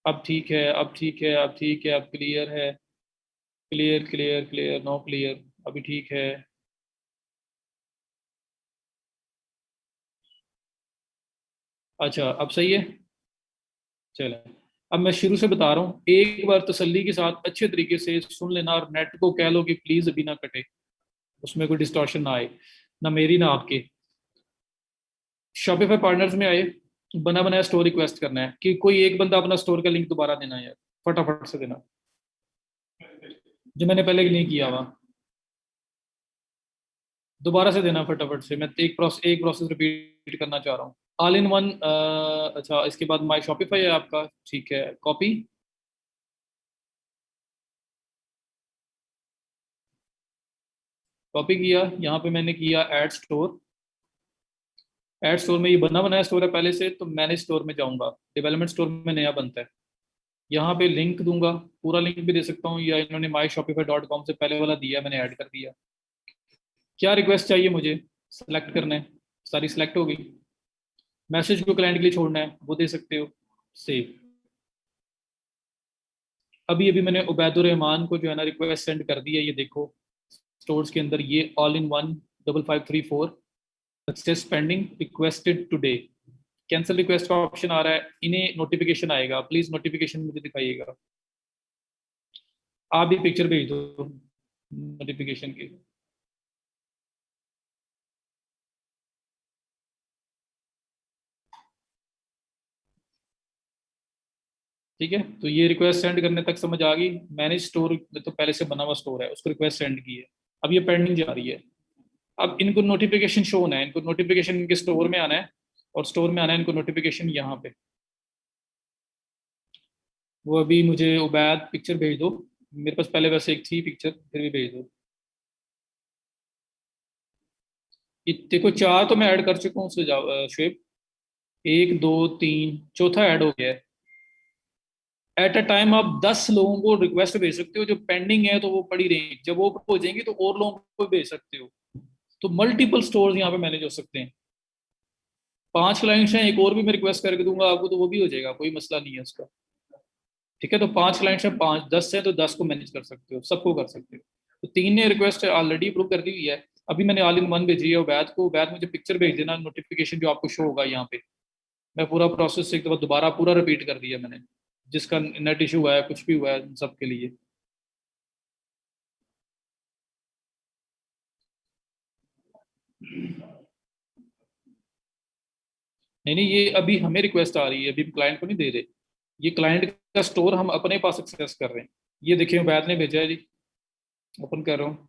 अब ठीक है, अब ठीक है, अब ठीक है, अब क्लियर है। Clear clear clear, no clear, अभी ठीक है। अच्छा अब सही है। चलो, अब मैं शुरू से बता रहा हूँ, एक बार तसल्ली के साथ अच्छे तरीके से सुन लेना, और नेट को कह लो कि प्लीज अभी ना कटे, उसमें कोई डिस्टॉर्शन ना आए, ना मेरी ना आपके। शॉपिफाई पार्टनर्स में आए, बना बनाया स्टोर रिक्वेस्ट करना है, कि कोई एक बंदा अपना स्टोर का लिंक दोबारा देना है यार, फटाफट से देना, जो मैंने पहले नहीं किया हुआ, दोबारा से देना फटाफट से। मैं एक प्रोसेस रिपीट करना चाह रहा हूँ, ऑल इन वन। अच्छा, इसके बाद माई शॉपिफाई है आपका, ठीक है, कॉपी, कॉपी किया। यहाँ पे मैंने किया ऐड स्टोर। ऐड स्टोर में ये बना बनाया स्टोर है पहले से, तो मैंने स्टोर में जाऊंगा, डेवलपमेंट स्टोर में नया बनता है। यहाँ पे लिंक दूंगा, पूरा लिंक भी दे सकता हूँ, या इन्होंने माई शॉपिफाई डॉट कॉम से पहले वाला दिया है, मैंने ऐड कर दिया। क्या रिक्वेस्ट चाहिए मुझे, सेलेक्ट करना है, सारी सिलेक्ट हो गई। मैसेज को क्लाइंट के लिए छोड़ना है, वो दे सकते हो, सेव। अभी अभी मैंने उबैदुर रहमान को जो है ना रिक्वेस्ट सेंड कर दी है, ये देखो स्टोर्स के अंदर, ये all in one 5534 success pending requested today, cancel request का ऑप्शन आ रहा है, इन्हें नोटिफिकेशन आएगा, प्लीज नोटिफिकेशन मुझे दिखाइएगा। आप भी पिक्चर भेज दो नोटिफिकेशन की। ठीक है, तो ये रिक्वेस्ट सेंड करने तक समझ आ गई। मैनेज स्टोर में तो पहले से बना हुआ स्टोर है, उसको रिक्वेस्ट सेंड की है, अब ये पेंडिंग जा रही है। अब इनको नोटिफिकेशन शो होना है, इनको नोटिफिकेशन इनके स्टोर में आना है, और स्टोर में आना है इनको नोटिफिकेशन यहाँ पे। वो अभी मुझे उबैद पिक्चर भेज दो, मेरे पास पहले वैसे एक थी पिक्चर, फिर भी भेज दो। देखो 4 तो मैं ऐड कर चुका हूँ शुएब। 1 2 3 चौथा ऐड हो गया है। एट अ टाइम आप 10 लोगों को रिक्वेस्ट भेज सकते हो, जो पेंडिंग है तो वो पड़ी रहेंगी, जब वो हो जाएंगी तो और लोगों को भेज सकते हो। तो मल्टीपल स्टोर्स यहाँ पे मैनेज हो सकते हैं। 5 क्लाइंट्स हैं, एक और भी मैं रिक्वेस्ट करके दूंगा आपको तो वो भी हो जाएगा, कोई मसला नहीं है उसका। ठीक है, तो 5 क्लाइंट्स हैं, 5 10 है तो 10 को मैनेज कर सकते हो, सबको कर सकते हो। तो 3 ने रिक्वेस्ट ऑलरेडी अप्रूव कर दी हुई है। अभी मैंने ऑल इन वन भेजी है वैद को, वैद मुझे पिक्चर भेज देना, नोटिफिकेशन जो आपको शो होगा यहाँ पे। मैं पूरा प्रोसेस एक दफा दोबारा पूरा रिपीट कर दिया मैंने, जिसका नेट इशू हुआ है कुछ भी हुआ है सबके लिए। नहीं नहीं, ये अभी हमें रिक्वेस्ट आ रही है, अभी हम क्लाइंट को नहीं दे रहे। ये क्लाइंट का स्टोर हम अपने पास एक्सेस कर रहे हैं। ये देखिए वैद ने भेजा है जी, ओपन कर रहा हूँ।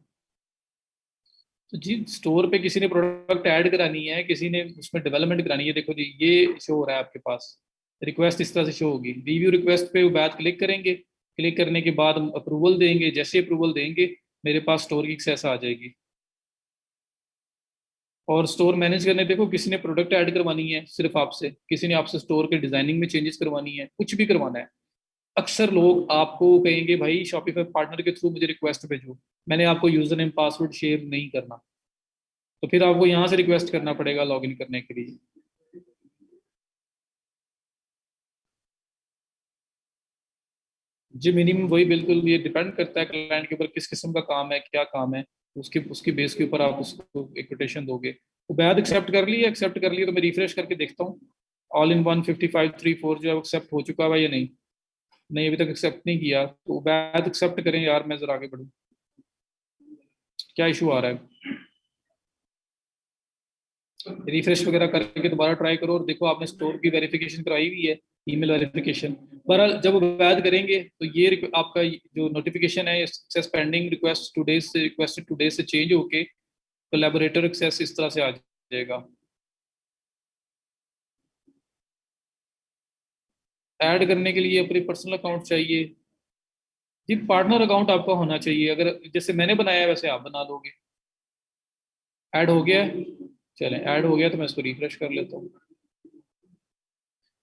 तो जी स्टोर पे किसी ने प्रोडक्ट ऐड करानी है, किसी ने उसमें डेवलपमेंट करानी है, देखो जी ये शो हो रहा है आपके पास। रिक्वेस्ट इस तरह से शो होगी, रिव्यू रिक्वेस्ट पे वो बात क्लिक करेंगे, क्लिक करने के बाद हम अप्रूवल देंगे, जैसे अप्रूवल देंगे मेरे पास स्टोर की एक्सेस आ जाएगी। और स्टोर मैनेज करने देखो, किसी ने प्रोडक्ट ऐड करवानी है सिर्फ आपसे, किसी ने आपसे स्टोर के डिजाइनिंग में चेंजेस करवानी है, कुछ भी करवाना है। अक्सर लोग आपको कहेंगे भाई शॉपिफाई पार्टनर के थ्रू मुझे रिक्वेस्ट भेजो, मैंने आपको यूजर नेम पासवर्ड शेयर नहीं करना। तो फिर आपको यहाँ से रिक्वेस्ट करना पड़ेगा लॉगिन करने के लिए। जी मिनिमम वही, बिल्कुल ये डिपेंड करता है क्लाइंट के ऊपर, किस किस्म का काम है, क्या काम है, उसकी उसकी बेस के ऊपर आप उसको एक कोटेशन दोगे। तो बैद एक्सेप्ट कर लिया, एक्सेप्ट कर लिया तो मैं रिफ्रेश करके देखता हूँ ऑल इन वन 5534 जो है एक्सेप्ट हो चुका है या नहीं। नहीं अभी तक एक्सेप्ट नहीं किया, तो बैद एक्सेप्ट करें यार, मैं जरा आगे बढ़ूँ। क्या इशू आ रहा है? रिफ्रेश वगैरह करके दोबारा ट्राई करो और देखो आपने स्टोर की वेरिफिकेशन कराई हुई है, ईमेल वेरिफिकेशन। बहरहाल जब वो वैध करेंगे तो ये आपका जो नोटिफिकेशन है एक्सेस पेंडिंग रिक्वेस्ट टुडे से, रिक्वेस्टेड टुडे से चेंज होके कोलैबोरेटर एक्सेस इस तरह से आ जाएगा। ऐड करने के लिए अपनी पर्सनल अकाउंट चाहिए। जी पार्टनर अकाउंट आपका होना चाहिए, अगर जैसे मैंने बनाया है वैसे आप बना लोगे। ऐड हो गया है? चलें ऐड हो गया तो मैं इसको रिफ्रेश कर लेता हूँ।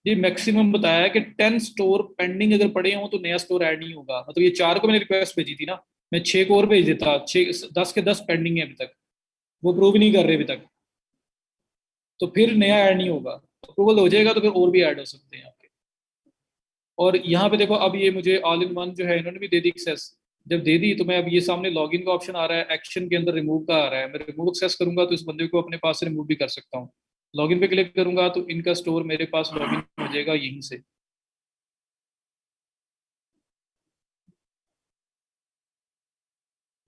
ये मैक्सिमम बताया है कि 10 स्टोर पेंडिंग अगर पड़े हों तो नया स्टोर ऐड नहीं होगा। मतलब ये 4 को मैंने रिक्वेस्ट भेजी थी ना, मैं 6 को और भेज देता, 10 के 10 पेंडिंग है अभी तक, वो अप्रूव नहीं कर रहे अभी तक, तो फिर नया ऐड नहीं होगा। अप्रूवल हो जाएगा तो फिर और भी ऐड हो सकते हैं आपके। और यहाँ पे देखो अब ये मुझे ऑल इन वन जो है इन्होंने भी दे दी एक्सेस। जब दे दी तो मैं अब ये सामने लॉगिन का ऑप्शन आ रहा है, एक्शन के अंदर रिमूव का आ रहा है, मैं रिमूव एक्सेस करूंगा तो इस बंदे को अपने पास से रिमूव भी कर सकता हूँ। लॉगिन पे क्लिक करूंगा तो इनका स्टोर मेरे पास लॉगिन हो जाएगा यहीं से।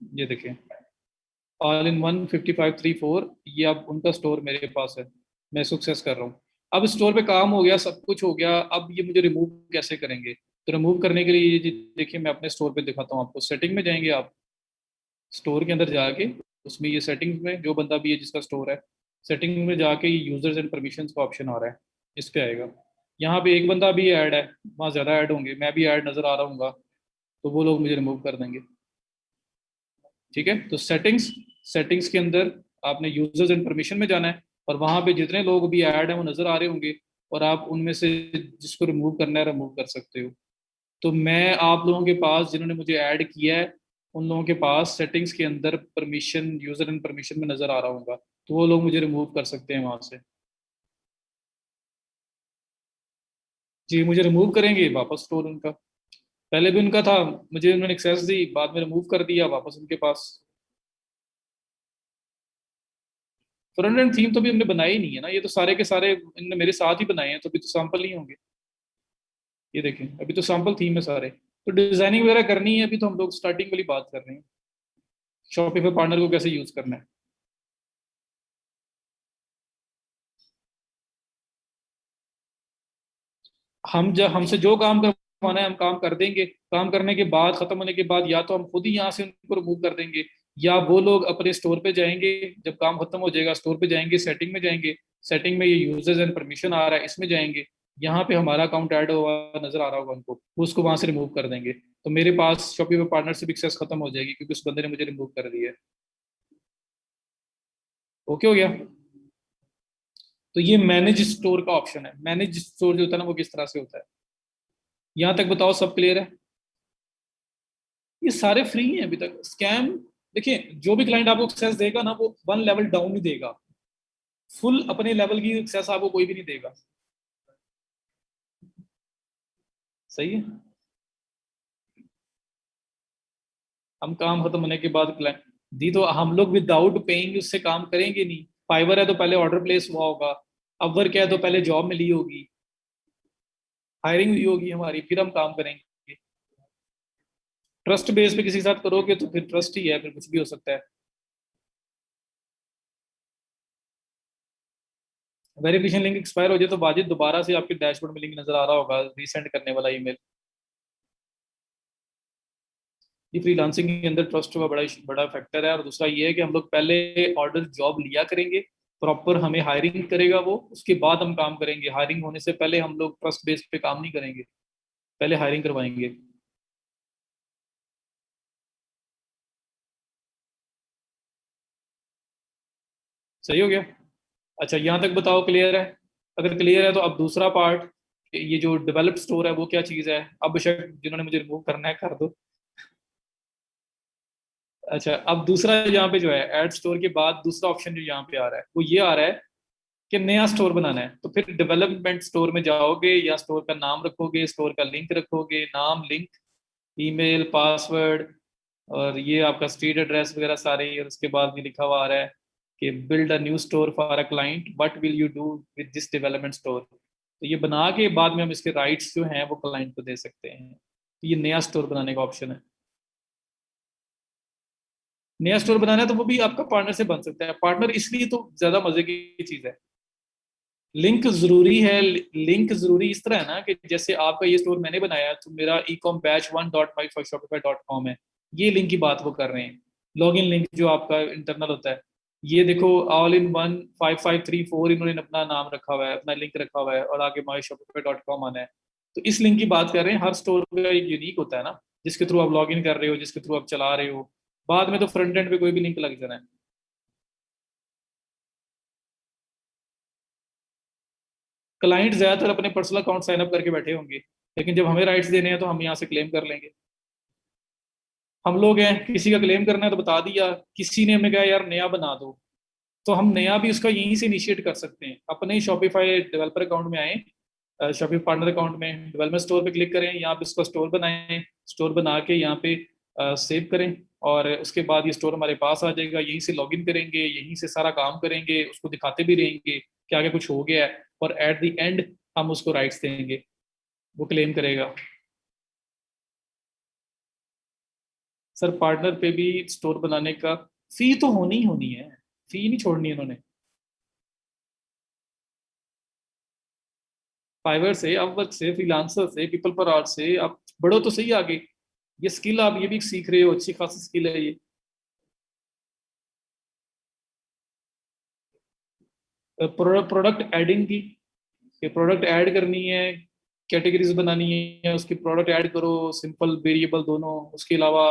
ये देखिए ऑल इन वन 5534, ये अब उनका स्टोर मेरे पास है, मैं सक्सेस कर रहा हूँ। अब स्टोर पे काम हो गया, सब कुछ हो गया, अब ये मुझे रिमूव कैसे करेंगे? तो रिमूव करने के लिए ये देखिए मैं अपने स्टोर पे दिखाता हूँ आपको। सेटिंग में जाएंगे आप, स्टोर के अंदर जाके उसमें ये सेटिंग्स में जो बंदा भी है जिसका स्टोर है, सेटिंग में जाके ये यूजर्स एंड परमिशंस का ऑप्शन आ रहा है, इस पे आएगा। यहाँ पे एक बंदा भी ऐड है, वहाँ ज़्यादा ऐड होंगे, मैं भी ऐड नज़र आ रहा हूँ, तो वो लोग मुझे रिमूव कर देंगे। ठीक है, तो सेटिंग्स, सेटिंग्स के अंदर आपने यूजर्स एंड परमिशन में जाना है, और वहां पे जितने लोग भी ऐड हैं वो नजर आ रहे होंगे, और आप उनमें से जिसको रिमूव करना है रिमूव कर सकते हो। तो मैं आप लोगों के पास जिन्होंने मुझे ऐड किया है उन लोगों के पास सेटिंग्स के अंदर परमिशन, यूजर एंड परमिशन में नजर आ रहा होगा, तो वो लोग मुझे रिमूव कर सकते हैं वहां से। जी मुझे रिमूव करेंगे वापस स्टोर उनका, पहले भी उनका था, मुझे उन्होंने एक्सेस दी, बाद में रिमूव कर दिया वापस उनके पास। फ्रंट एंड थीम तो भी हमने बनाई नहीं है ना, ये तो सारे के सारे इनने मेरे साथ ही बनाए हैं, तो अभी तो सैंपल नहीं होंगे। ये देखें अभी तो सैंपल थीम है सारे, तो डिजाइनिंग वगैरह करनी है, अभी तो हम लोग स्टार्टिंग वाली बात कर रहे हैं, शॉपिफाई पार्टनर को कैसे यूज करना है। हम जब हमसे जो काम करवाना है हम काम कर देंगे, काम करने के बाद खत्म होने के बाद या तो हम खुद ही यहाँ से उनको रिमूव कर देंगे, या वो लोग अपने स्टोर पे जाएंगे, जब काम खत्म हो जाएगा स्टोर पे जाएंगे, सेटिंग में जाएंगे, सेटिंग में ये यूजर्स एंड परमिशन आ रहा है इसमें जाएंगे, यहाँ पे हमारा अकाउंट ऐड हुआ नजर आ रहा होगा उनको, वो उसको वहां से रिमूव कर देंगे, तो मेरे पास शॉपिफाई पार्टनर से भी एक्सेस खत्म हो जाएगी क्योंकि उस बंदे ने मुझे रिमूव कर दिया है। ओके हो गया। तो ये मैनेज स्टोर का ऑप्शन है। मैनेज स्टोर जो होता है ना वो किस तरह से होता है, यहाँ तक बताओ सब क्लियर है? ये सारे फ्री हैं अभी तक। स्कैम देखिए, जो भी क्लाइंट आपको एक्सेस देगा ना वो वन लेवल डाउन ही देगा, फुल अपने लेवल की एक्सेस आपको कोई भी नहीं देगा। सही है। हम काम खत्म होने के बाद क्लाइंट दी तो हम लोग विदाउट पेइंग उससे काम करेंगे नहीं। फाइवर है तो पहले ऑर्डर प्लेस हुआ होगा, अपवर्क है तो पहले जॉब मिली होगी, हायरिंग हुई होगी हमारी, फिर हम काम करेंगे। ट्रस्ट बेस पे किसी के साथ करोगे तो फिर ट्रस्ट ही है, फिर कुछ भी हो सकता है। वेरिफिकेशन लिंक एक्सपायर हो जाए तो वाजिब दोबारा से आपके डैशबोर्ड में लिंक नजर आ रहा होगा, रीसेंड करने वाला ईमेल। ये फ्रीलांसिंग के अंदर ट्रस्ट का बड़ा बड़ा फैक्टर है। और दूसरा ये है कि हम लोग पहले ऑर्डर जॉब लिया करेंगे, प्रॉपर हमें हायरिंग करेगा वो, उसके बाद हम काम करेंगे। हायरिंग होने से पहले हम लोग ट्रस्ट बेस पे काम नहीं करेंगे, पहले हायरिंग करवाएंगे। सही हो गया। अच्छा यहाँ तक बताओ क्लियर है? अगर क्लियर है तो अब दूसरा पार्ट, ये जो डेवलप्ड स्टोर है वो क्या चीज़ है, अब शायद जिन्होंने मुझे रिमूव करना है कर दो। अच्छा अब दूसरा यहाँ पे जो है एड स्टोर के बाद दूसरा ऑप्शन जो यहाँ पे आ रहा है वो ये आ रहा है कि नया स्टोर बनाना है, तो फिर डेवलपमेंट स्टोर में जाओगे या स्टोर का नाम रखोगे, स्टोर का लिंक रखोगे, नाम, लिंक, ईमेल, पासवर्ड, और ये आपका स्ट्रीट एड्रेस वगैरह सारे ही। और उसके बाद भी लिखा हुआ आ रहा है कि build a new store for a client, what will you do with this development store. तो ये बना के बाद में हम इसके राइट्स जो हैं वो क्लाइंट को दे सकते हैं। तो ये नया स्टोर बनाने का ऑप्शन है। नया स्टोर बनाना है तो वो भी आपका पार्टनर से बन सकता है। पार्टनर इसलिए तो ज्यादा मजे की चीज है। लिंक जरूरी है। लिंक जरूरी इस तरह है ना कि जैसे आपका ये स्टोर मैंने बनाया तो मेरा ecom batch1.myshopify.com है, ये लिंक की बात वो कर रहे हैं। लॉगिन लिंक जो आपका इंटरनल होता है, ये देखो ऑल इन वन 5534 इन्होंने अपना नाम रखा हुआ है, अपना लिंक रखा हुआ है, और आगे myshopify.com आना है। तो इस लिंक की बात कर रहे हैं। हर स्टोर का एक यूनिक होता है ना, जिसके थ्रू आप लॉग इन कर रहे हो, जिसके थ्रू आप चला रहे हो। बाद में तो फ्रंट एंड पे कोई भी लिंक लग जाना है। क्लाइंट ज्यादातर अपने पर्सनल अकाउंट साइन अप करके बैठे होंगे, लेकिन जब हमें राइट्स देने हैं तो हम यहाँ से क्लेम कर लेंगे। हम लोग हैं, किसी का क्लेम करना है तो बता दिया, किसी ने हमें कहा यार नया बना दो, तो हम नया भी उसका यहीं से इनिशिएट कर सकते हैं। अपने ही शॉपिफाई डेवलपर अकाउंट में आए, शॉपिफाई पार्टनर अकाउंट में डेवलपमेंट स्टोर पे क्लिक करें, यहाँ पे उसका स्टोर बनाएं, स्टोर बना के यहाँ पे सेव करें, और उसके बाद ये स्टोर हमारे पास आ जाएगा। यहीं से लॉगिन करेंगे, यहीं से सारा काम करेंगे, उसको दिखाते भी रहेंगे कि आगे कुछ हो गया है, और एट द एंड हम उसको राइट्स देंगे, वो क्लेम करेगा। सर पार्टनर पे भी स्टोर बनाने का फी तो होनी ही होनी है, फी नहीं छोड़नी है इन्होंने। फाइवर से, अपवर्क से, फ्रीलांसर से, पीपल पर आर्ट से आप बढ़ो तो सही आगे। ये स्किल आप ये भी सीख रहे हो, अच्छी खासी स्किल है ये। प्रोडक्ट एडिंग की, ये प्रोडक्ट ऐड करनी है, कैटेगरीज बनानी है, उसकी प्रोडक्ट ऐड करो, सिंपल वेरिएबल दोनों। उसके अलावा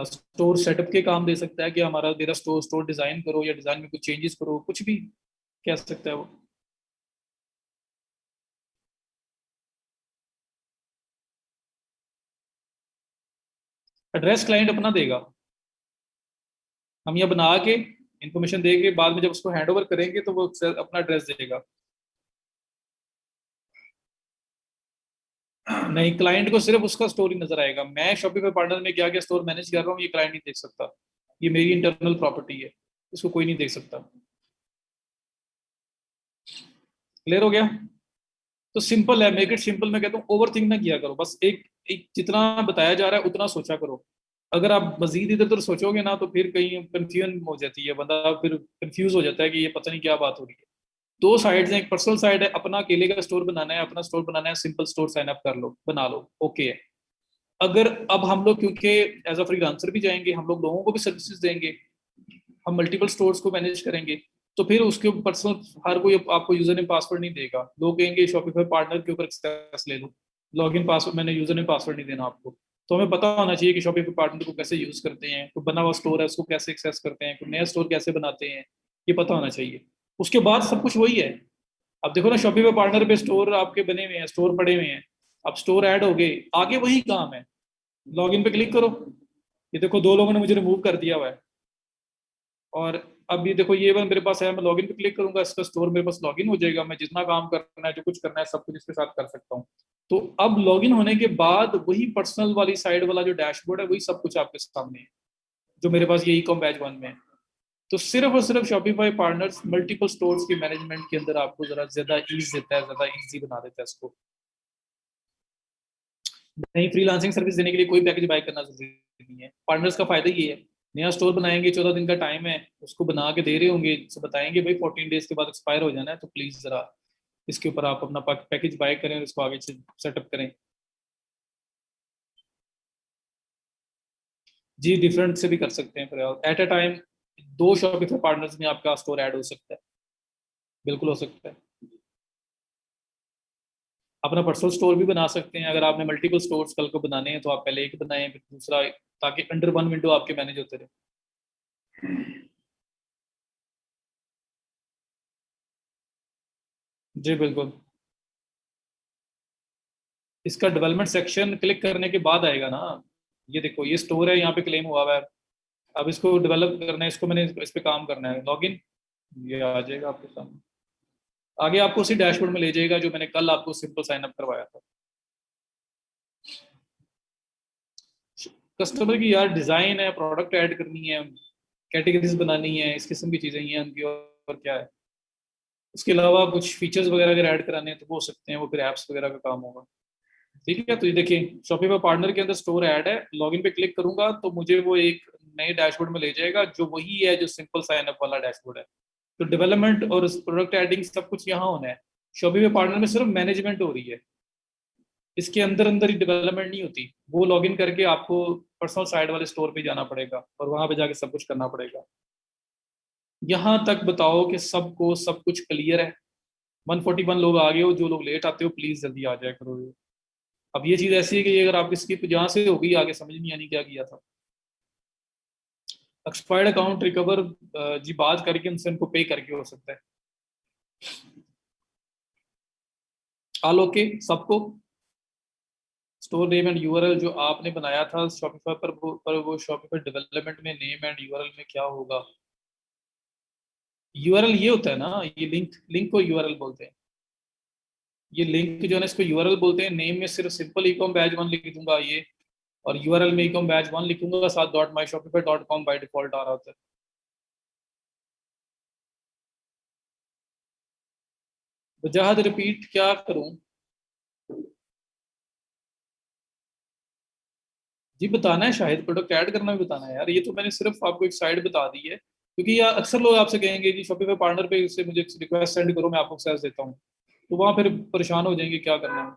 स्टोर सेटअप के काम दे सकता है कि हमारा मेरा स्टोर स्टोर डिजाइन करो, या डिजाइन में कुछ चेंजेस करो, कुछ भी कह सकता है वो। एड्रेस क्लाइंट अपना देगा, हम यहाँ बना के इंफॉर्मेशन दे के बाद में जब उसको हैंड ओवर करेंगे तो वो अपना एड्रेस देगा। नहीं, क्लाइंट को सिर्फ उसका स्टोर ही नजर आएगा। मैं शॉपिफाई पार्टनर में क्या क्या स्टोर मैनेज कर रहा हूँ ये क्लाइंट नहीं देख सकता। ये मेरी इंटरनल प्रॉपर्टी है, इसको कोई नहीं देख सकता। क्लियर हो गया? तो सिंपल है, मेक इट सिंपल। मैं कहता हूँ ओवर थिंक ना किया करो, बस एक एक जितना बताया जा रहा है उतना सोचा करो। अगर आप मजीद इधर उधर सोचोगे ना तो फिर कहीं कंफ्यूजन हो जाती है, बंदा फिर कंफ्यूज हो जाता है कि ये पता नहीं क्या बात हो रही है। दो साइड्स हैं, एक पर्सनल साइड है, अपना अकेले का स्टोर बनाना है, अपना स्टोर बनाना है, सिंपल स्टोर साइन अप कर लो, बना लो, ओके है। अगर अब हम लोग क्योंकि एज अ फ्रीलांसर भी जाएंगे, हम लोग लोगों को भी सर्विसेज देंगे, हम मल्टीपल स्टोर्स को मैनेज करेंगे, तो फिर उसके पर्सनल हर कोई आपको यूजर नेम पासवर्ड नहीं देगा। लोग कहेंगे शॉपिफाई पार्टनर के ऊपर एक्सेस ले लो, लॉगिन पासवर्ड, मैंने यूजर नेम पासवर्ड नहीं देना आपको। तो हमें पता होना चाहिए कि शॉपिफाई पार्टनर को कैसे यूज करते हैं, कोई बना हुआ स्टोर है उसको कैसे एक्सेस करते हैं, कोई नया स्टोर कैसे बनाते हैं, ये पता होना चाहिए। उसके बाद सब कुछ वही है। अब देखो ना, शॉपिफाई पार्टनर पे स्टोर आपके बने हुए हैं, स्टोर पड़े हुए हैं, अब स्टोर ऐड हो गए, आगे वही काम है। लॉगिन पे क्लिक करो, ये देखो 2 लोगों ने मुझे रिमूव कर दिया हुआ है। और अब ये देखो ये मेरे पास है, मैं लॉगिन पे क्लिक करूंगा, इसका स्टोर मेरे पास लॉगिन हो जाएगा, मैं जितना काम करना है, जो कुछ करना है, सब कुछ इसके साथ कर सकता हूँ। तो अब लॉगिन होने के बाद वही पर्सनल वाली साइड वाला जो डैशबोर्ड है, वही सब कुछ आपके सामने है, जो मेरे पास ये ई कॉम बैच 1 में है। तो सिर्फ और सिर्फ शॉपिफाई पार्टनर्स मल्टीपल स्टोर्स के मैनेजमेंट के अंदर आपको जरा ज्यादा ईज देता है, ज्यादा इजी बना देता है इसको। नहीं, फ्रीलांसिंग सर्विस देने के लिए कोई पैकेज बाय करना जरूरी नहीं है। पार्टनर्स का फायदा ये है, नया स्टोर बनाएंगे, 14 दिन का टाइम है, उसको बना के दे रहे होंगे, तो बताएंगे भाई 14 डेज के बाद एक्सपायर हो जाना है, तो प्लीज जरा इसके ऊपर आप अपना पैकेज बाय करें और इसको आगे से सेटअप करें। जी, डिफरेंट से भी कर सकते हैं, फिर at a time 2 Shopify partners में आपका स्टोर ऐड हो सकता है, बिल्कुल हो सकता है। अपना पर्सनल स्टोर भी बना सकते हैं, अगर आपने मल्टीपल स्टोर्स कल को बनाने हैं तो आप पहले एक बनाएं फिर दूसरा, ताकि अंडर वन विंडो आपके मैनेज होते रहे। जी बिल्कुल। इसका डेवलपमेंट सेक्शन क्लिक करने के बाद आएगा ना। ये देखो ये स्टोर है, यहाँ पे क्लेम हुआ हुआ है। अब इसको डेवलप करना है, इसको मैंने इस पे काम करना है, लॉगिन, ये आ जाएगा आपके सामने। आगे आपको उसी डैशबोर्ड में ले जाएगा जो मैंने कल आपको सिंपल साइन अप करवाया था। कस्टमर की यार डिजाइन है, प्रोडक्ट ऐड करनी है, कैटेगरीज बनानी है, इस किस्म की चीजें ही हैं उनकी, और क्या है। उसके अलावा कुछ फीचर्स वगैरह अगर ऐड कराने हैं तो वो हो सकते हैं, वो फिर एप्स वगैरह का काम होगा। ठीक है, तो ये देखिए शॉपिफाई पार्टनर के अंदर स्टोर ऐड है, लॉगिन पे क्लिक करूंगा तो मुझे वो एक नए डैशबोर्ड में ले जाएगा, जो वही है जो सिंपल साइन अप वाला डैशबोर्ड है। तो डेवलपमेंट और प्रोडक्ट एडिंग सब कुछ यहाँ होना है। शॉपिफाई पार्टनर में सिर्फ मैनेजमेंट हो रही है, इसके अंदर अंदर ही डेवलपमेंट नहीं होती। वो लॉगिन करके आपको पर्सनल साइड वाले स्टोर पे जाना पड़ेगा और वहां पे जाके सब कुछ करना पड़ेगा। यहाँ तक बताओ कि सबको सब कुछ क्लियर है? 141 लोग आ गए हो, जो लोग लेट आते हो प्लीज जल्दी आ जाया करो। अब ये चीज ऐसी है कि अगर आपकी स्किप जहाँ से होगी आगे समझ नहीं आनी क्या किया था। एक्सपायर्ड अकाउंट रिकवर, जी बात करके उनसे उनको पे करके हो सकता है। ऑल ओके सबको? स्टोर नेम एंड यूआरएल जो आपने बनाया था शॉपिफाई पर, वो शॉपिफाई डेवलपमेंट में नेम एंड यूआरएल में क्या होगा? यूआरएल ये होता है ना, ये लिंक, लिंक को यूआरएल बोलते हैं। ये लिंक जो है ना, इसको यूआरएल बोलते हैं। नेम में सिर्फ सिंपल ई कॉम बैच 1 लिख दूंगा ये, और यूआरएल में ई कॉम बैच 1 लिखूंगा, साथ dot my Shopify dot com by default आ रहा होता है। वजाहत रिपीट क्या करूं? जी बताना है, शायद प्रोडक्ट ऐड करना भी बताना है यार, ये तो मैंने सिर्फ आपको एक साइड बता दी है, क्योंकि यार अक्सर लोग आपसे कहेंगे कि शॉपिफाई पार्टनर पे से मुझे रिक्वेस्ट सेंड करो, मैं आपको एक्सेस देता हूँ, तो वहां फिर परेशान हो जाएंगे क्या करना है।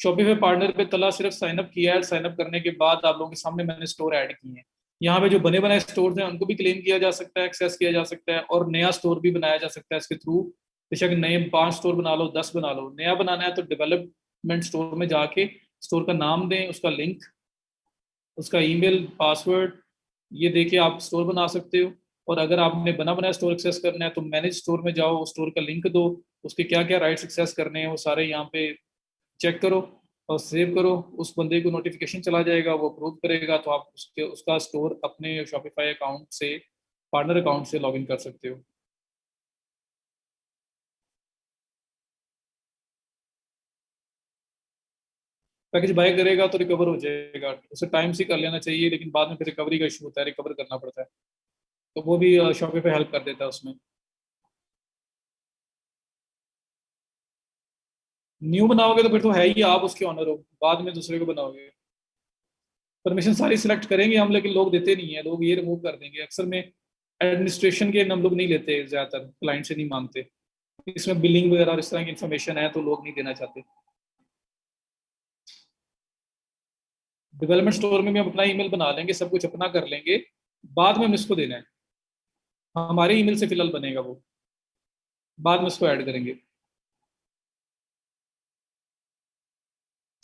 शॉपिफाई पार्टनर पे तला सिर्फ साइन अप किया है, साइन अप करने के बाद आप लोगों के सामने मैंने स्टोर ऐड किए हैं। यहाँ पे जो बने बनाए स्टोर हैं उनको भी क्लेम किया जा सकता है, एक्सेस किया जा सकता है, और नया स्टोर भी बनाया जा सकता है इसके थ्रू। बेशक नए 5 स्टोर बना लो, 10 बना लो, नया बनाना है तो डेवलपमेंट स्टोर में जाके स्टोर का नाम दें, उसका लिंक, उसका ईमेल पासवर्ड, ये देके आप स्टोर बना सकते हो। और अगर आपने बना बनाया स्टोर एक्सेस करना है तो मैनेज स्टोर में जाओ, स्टोर का लिंक दो, उसके क्या क्या राइट्स एक्सेस करने हैं वो सारे यहाँ पे चेक करो और सेव करो। उस बंदे को नोटिफिकेशन चला जाएगा, वो अप्रूव करेगा, तो आप उसके उसका स्टोर अपने शॉपिफाई अकाउंट से, पार्टनर अकाउंट से लॉगिन कर सकते हो। पैकेज बाय करेगा तो रिकवर हो जाएगा, उसे टाइम से कर लेना चाहिए, लेकिन बाद में फिर रिकवरी का इशू होता है, रिकवर करना पड़ता है। तो वो भी शॉपिफाई हेल्प कर देता है उसमें। न्यू बनाओगे तो फिर तो है ही, आप उसके ऑनर हो, बाद में दूसरे को बनाओगे। परमिशन सारी सिलेक्ट करेंगे हम, लेकिन लोग देते नहीं है, लोग ये रिमूव कर देंगे अक्सर में। एडमिनिस्ट्रेशन के हम लोग नहीं लेते, ज्यादातर क्लाइंट से नहीं मांगते। इसमें बिलिंग वगैरह और इस तरह की इन्फॉर्मेशन है तो लोग नहीं देना चाहते। डेवलपमेंट स्टोर में भी हम अपना ईमेल बना लेंगे, सब कुछ अपना कर लेंगे, बाद में हम इसको देना है। हमारे ईमेल से फिलहाल बनेगा वो, बाद में उसको ऐड करेंगे।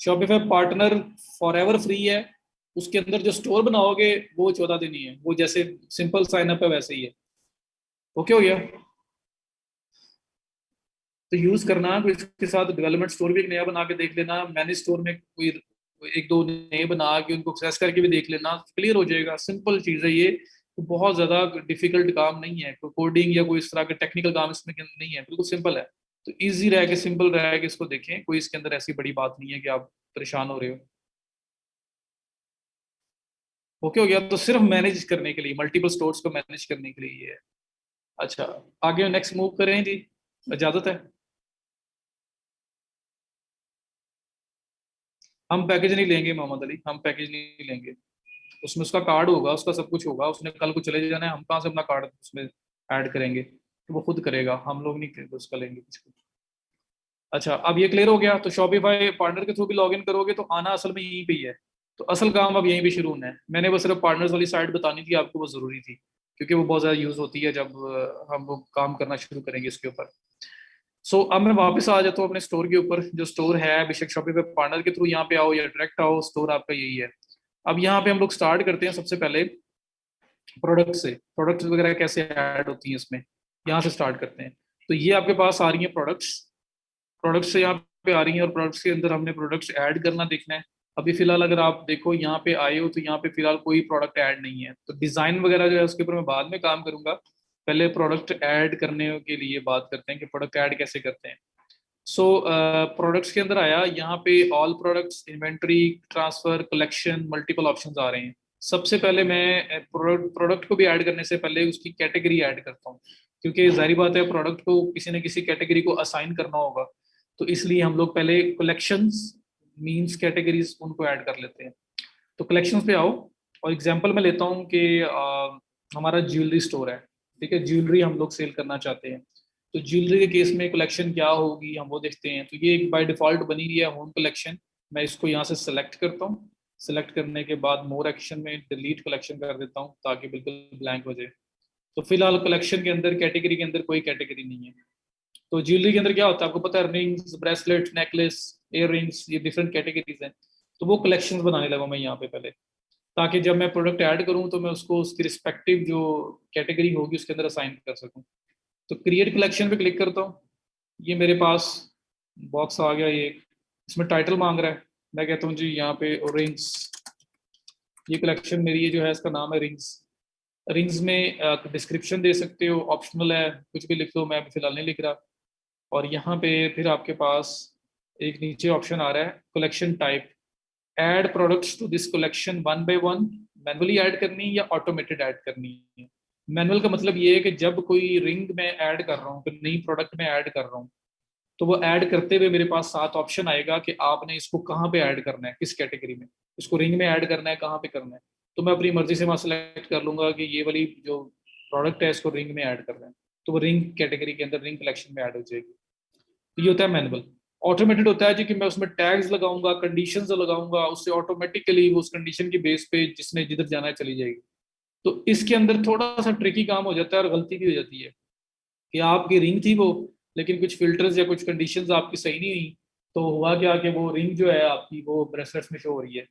Shopify partner for ever free है, उसके अंदर जो स्टोर बनाओगे वो 14 दिन ही है, वो जैसे सिंपल साइन अप है वैसे ही है। ओके हो गया? तो यूज करना, कोई इसके साथ डेवलपमेंट स्टोर भी एक नया बना के देख लेना, मैनेज स्टोर में कोई एक दो नए बना के उनको एक्सेस करके भी देख लेना, क्लियर हो जाएगा। सिंपल चीज है ये, तो बहुत ज्यादा डिफिकल्ट काम नहीं है, कोई कोडिंग या कोई इस तरह के टेक्निकल काम इसमें नहीं है, बिल्कुल सिंपल है। तो इजी रह के सिंपल रह के इसको देखें, कोई इसके अंदर ऐसी बड़ी बात नहीं है कि आप परेशान हो रहे हो। ओके हो गया? तो सिर्फ मैनेज करने के लिए, मल्टीपल स्टोर्स को मैनेज करने के लिए ये है। अच्छा, आगे नेक्स्ट मूव करें जी, इजाजत है? हम पैकेज नहीं लेंगे मोहम्मद अली, हम पैकेज नहीं लेंगे। उसमें उसका कार्ड होगा, उसका सब कुछ होगा, उसने कल को चले जाना है, हम कहाँ से अपना कार्ड उसमें ऐड करेंगे? तो वो खुद करेगा, हम लोग नहीं उसका लेंगे कुछ। अच्छा, अब ये क्लियर हो गया। तो शॉपिफाई पार्टनर के थ्रू भी लॉगिन करोगे तो आना असल में यहीं पे ही है। तो असल काम अब यहीं पे शुरू होना है। मैंने बस सिर्फ पार्टनर्स वाली साइड बतानी थी आपको, वो जरूरी थी क्योंकि वो बहुत ज्यादा यूज होती है जब हम वो काम करना शुरू करेंगे इसके ऊपर। सो अब मैं वापस आ जाता हूँ अपने स्टोर के ऊपर। जो स्टोर है, बेशक शॉपिफाई पार्टनर के थ्रू यहाँ पे आओ या डायरेक्ट आओ, स्टोर आपका यही है। अब यहाँ पे हम लोग स्टार्ट करते हैं सबसे पहले प्रोडक्ट से। प्रोडक्ट्स वगैरह कैसे ऐड होती हैं इसमें, यहाँ से स्टार्ट करते हैं। तो ये आपके पास आ रही हैं प्रोडक्ट्स, प्रोडक्ट्स से यहाँ पे आ रही हैं, और प्रोडक्ट्स के अंदर हमने प्रोडक्ट्स ऐड करना देखना है। अभी फिलहाल अगर आप देखो यहाँ पे आए हो तो यहाँ पे फिलहाल कोई प्रोडक्ट ऐड नहीं है, तो डिजाइन वगैरह जो है उसके ऊपर मैं बाद में काम करूंगा। पहले प्रोडक्ट ऐड करने के लिए बात करते हैं कि प्रोडक्ट ऐड कैसे करते हैं। सो प्रोडक्ट्स के अंदर आया, यहाँ पे all products, inventory, transfer, collection, multiple options आ रहे हैं। सबसे पहले मैं प्रोडक्ट प्रोडक्ट को भी ऐड करने से पहले उसकी कैटेगरी ऐड करता हूँ, क्योंकि जाहिर बात है प्रोडक्ट को किसी न किसी कैटेगरी को असाइन करना होगा। तो इसलिए हम लोग पहले कलेक्शंस मींस कैटेगरीज उनको ऐड कर लेते हैं। तो कलेक्शंस पे आओ, और एग्जांपल मैं लेता हूँ कि हमारा ज्वेलरी स्टोर है। ठीक है, ज्वेलरी हम लोग सेल करना चाहते हैं। तो ज्वेलरी के केस में कलेक्शन क्या होगी हम वो देखते हैं। तो ये एक बाय डिफॉल्ट बनी हुई है होम कलेक्शन। मैं इसको यहाँ से सेलेक्ट करता हूँ। सेलेक्ट करने के बाद मोर एक्शन में डिलीट कलेक्शन कर देता हूँ ताकि बिल्कुल ब्लैंक हो जाए। तो फिलहाल कलेक्शन के अंदर, कैटेगरी के अंदर कोई कैटेगरी नहीं है। तो ज्वेलरी के अंदर क्या होता है आपको पता है, rings, bracelet, necklace, ear rings, ये डिफरेंट कैटेगरीज हैं। तो वो कलेक्शन बनाने लगा मैं यहाँ पे पहले, ताकि जब मैं प्रोडक्ट ऐड करूँ तो मैं उसको उसकी रिस्पेक्टिव जो कैटेगरी होगी उसके अंदर असाइन कर सकूँ। तो क्रिएट कलेक्शन पे क्लिक करता हूँ। ये मेरे पास बॉक्स आ गया ये, इसमें टाइटल मांग रहा है। मैं कहता हूँ जी यहाँ पे रिंग्स, ये कलेक्शन मेरी ये जो है इसका नाम है रिंग्स। रिंग्स में डिस्क्रिप्शन दे सकते हो, ऑप्शनल है, कुछ भी लिख दो, मैं अभी फिलहाल नहीं लिख रहा। और यहाँ पे फिर आपके पास एक नीचे ऑप्शन आ रहा है collection type. Add products to this collection one by one, manually add करनी है या ऑटोमेटेड ऐड करनी है। मैनुअल का मतलब ये है कि जब कोई रिंग में ऐड कर रहा हूँ, कोई नई प्रोडक्ट में ऐड कर रहा हूँ, तो वो ऐड करते हुए मेरे पास 7 ऑप्शन आएगा कि आपने इसको कहाँ पे ऐड करना है, किस कैटेगरी में इसको रिंग में ऐड करना है, कहाँ पे करना है। तो मैं अपनी मर्जी से वहां सेलेक्ट कर लूंगा कि ये वाली जो प्रोडक्ट है इसको रिंग में ऐड करना है, तो वो रिंग कैटेगरी के अंदर, रिंग कलेक्शन में ऐड हो जाएगी। तो ये होता है मैनुअल। ऑटोमेटेड होता है जी कि मैं उसमें टैग्स लगाऊंगा, कंडीशंस लगाऊंगा, उससे ऑटोमेटिकली वो उस कंडीशन की बेस पे जिसने जिधर जाना है चली जाएगी। तो इसके अंदर थोड़ा सा ट्रिकी काम हो जाता है और गलती भी हो जाती है कि आपकी रिंग थी वो, लेकिन कुछ फिल्टर्स या कुछ कंडीशंस आपकी सही नहीं हुई। तो हुआ क्या कि वो रिंग जो है आपकी वो ब्रेसलेट्स में शो हो रही है।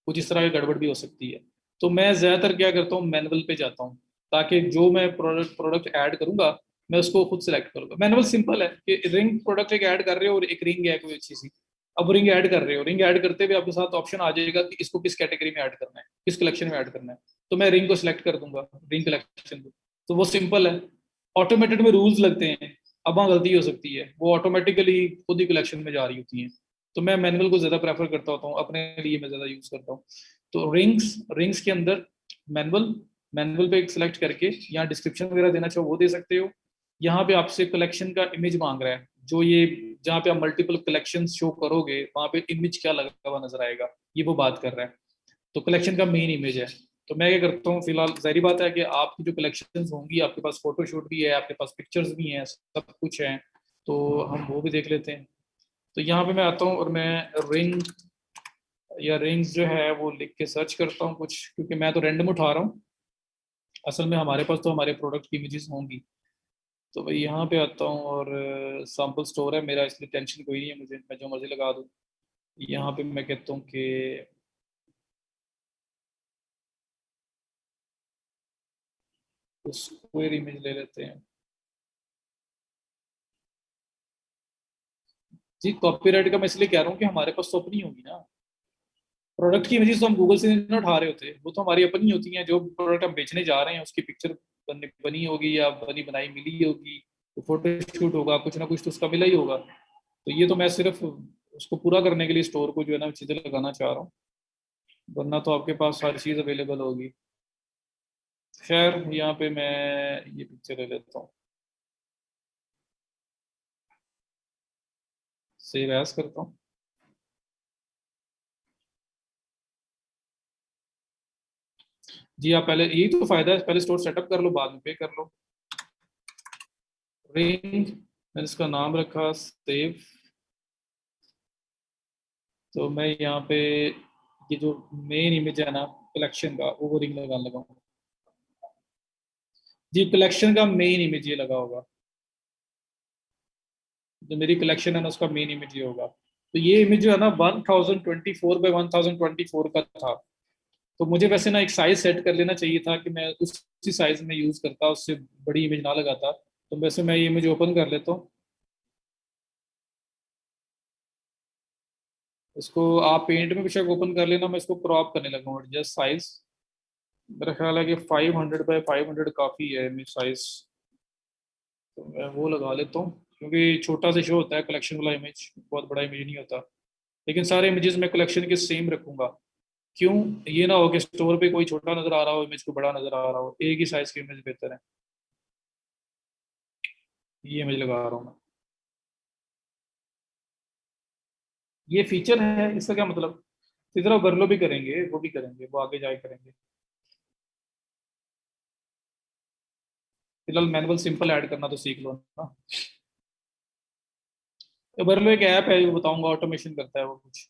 कुछ इस तरह की गड़बड़ भी हो सकती है। तो मैं ज़्यादातर क्या करता हूँ, मैनुअल पे जाता हूँ, ताकि जो मैं प्रोडक्ट प्रोडक्ट ऐड करूंगा मैं उसको खुद सेलेक्ट करूंगा। मैनुअल सिंपल है कि रिंग प्रोडक्ट एक ऐड कर रहे हो और एक रिंग है कोई अच्छी सी। अब रिंग ऐड कर रहे हो, रिंग ऐड करते हुए आपके साथ ऑप्शन आ जाएगा कि इसको किस कैटेगरी में ऐड करना है, किस कलेक्शन में ऐड करना है। तो मैं रिंग को सिलेक्ट कर दूंगा, रिंग कलेक्शन को। तो वो सिंपल है। ऑटोमेटेड में रूल्स लगते हैं, अब वहाँ गलती हो सकती है, वो ऑटोमेटिकली खुद ही कलेक्शन में जा रही होती हैं। तो मैं मैनुअल को ज़्यादा प्रेफर करता होता हूँ, अपने लिए मैं ज़्यादा यूज़ करता हूँ। तो रिंग्स, रिंग्स के अंदर मैनुअल, मैनुअल पे सिलेक्ट करके यहाँ डिस्क्रिप्शन वगैरह देना चाहो वो दे सकते हो। यहाँ पे आपसे कलेक्शन का इमेज मांग रहा है, जो ये जहाँ पे आप मल्टीपल कलेक्शन शो करोगे वहाँ पे इमेज क्या लगा हुआ नजर आएगा, ये वो बात कर रहा है। तो कलेक्शन का मेन इमेज है। तो मैं क्या करता हूँ, फिलहाल जाहिर बात है कि आपकी जो कलेक्शंस होंगी, आपके पास फोटोशूट भी है, आपके पास पिक्चर्स भी हैं, सब कुछ है, तो हम वो भी देख लेते हैं। तो यहाँ पे मैं आता हूँ और मैं रिंग या रिंग्स जो है वो लिख के सर्च करता हूँ कुछ, क्योंकि मैं तो रैंडम उठा रहा हूँ। असल में हमारे पास तो हमारे प्रोडक्ट की इमेजेस होंगी। तो भाई यहाँ पे आता हूँ और सैम्पल स्टोर है मेरा, इसलिए टेंशन कोई नहीं है मुझे, मैं जो मर्जी लगा दूँ। यहाँ पे मैं कहता हूँ कि स्क्वायर इमेज ले लेते हैं। जी कॉपीराइट का मैं इसलिए कह रहा हूँ कि हमारे पास तो अपनी होगी ना। प्रोडक्ट की इमेजेस तो हम गूगल से नहीं उठा रहे होते, वो तो हमारी अपनी होती हैं। जो प्रोडक्ट हम बेचने जा रहे हैं उसकी पिक्चर बनी होगी या बनी बनाई मिली होगी, तो फोटो शूट होगा, कुछ ना कुछ तो उसका मिला ही होगा। तो ये तो मैं सिर्फ उसको पूरा करने के लिए स्टोर को जो है ना चीज़ें लगाना चाह रहा हूँ, वरना तो आपके पास सारी चीज़ अवेलेबल होगी। खैर यहाँ पे मैं ये पिक्चर ले लेता हूँ, सेव एज करता हूँ। जी आप पहले, यही तो फायदा है, पहले स्टोर सेटअप कर लो बाद में पे कर लो। रेंज, मैंने इसका नाम रखा सेव। तो मैं यहाँ पे ये जो मेन इमेज है ना कलेक्शन का, वो रिंग लगा लगा हूँ। जी कलेक्शन का मेन इमेज ये लगा होगा, जो मेरी कलेक्शन है ना उसका मेन इमेज ये होगा। तो ये इमेज जो है ना 1024 बाई 1024 का था। तो मुझे वैसे ना एक साइज सेट कर लेना चाहिए था कि मैं उसी साइज में यूज करता, उससे बड़ी इमेज ना लगाता। तो वैसे मैं ये इमेज ओपन कर लेता हूँ। इसको आप पेंट में बेशक ओपन कर लेना, मैं इसको क्रॉप करने लगा हूँ एडजस्ट साइज। मेरा ख्याल है कि 500 बाई 500 काफ़ी है इमेज साइज। तो मैं वो लगा लेता हूँ, क्योंकि छोटा सा शो होता है कलेक्शन वाला इमेज, बहुत बड़ा इमेज नहीं होता। लेकिन सारे इमेजेस मैं कलेक्शन के सेम रखूंगा। क्यों, ये ना हो कि स्टोर पे कोई छोटा नजर आ रहा हो, इमेज को बड़ा नजर आ रहा हो, एक ही साइज की इमेज बेहतर है। ये इमेज लगा रहा हूँ मैं। ये फीचर है, इसका क्या मतलब? इसी तरह बर्लो भी करेंगे, वो भी करेंगे, वो आगे जाए करेंगे। फिलहाल मैनुअल सिंपल ऐड करना तो सीख लो ना। तो बर्लो एक ऐप है, जो बताऊंगा, ऑटोमेशन करता है वो कुछ।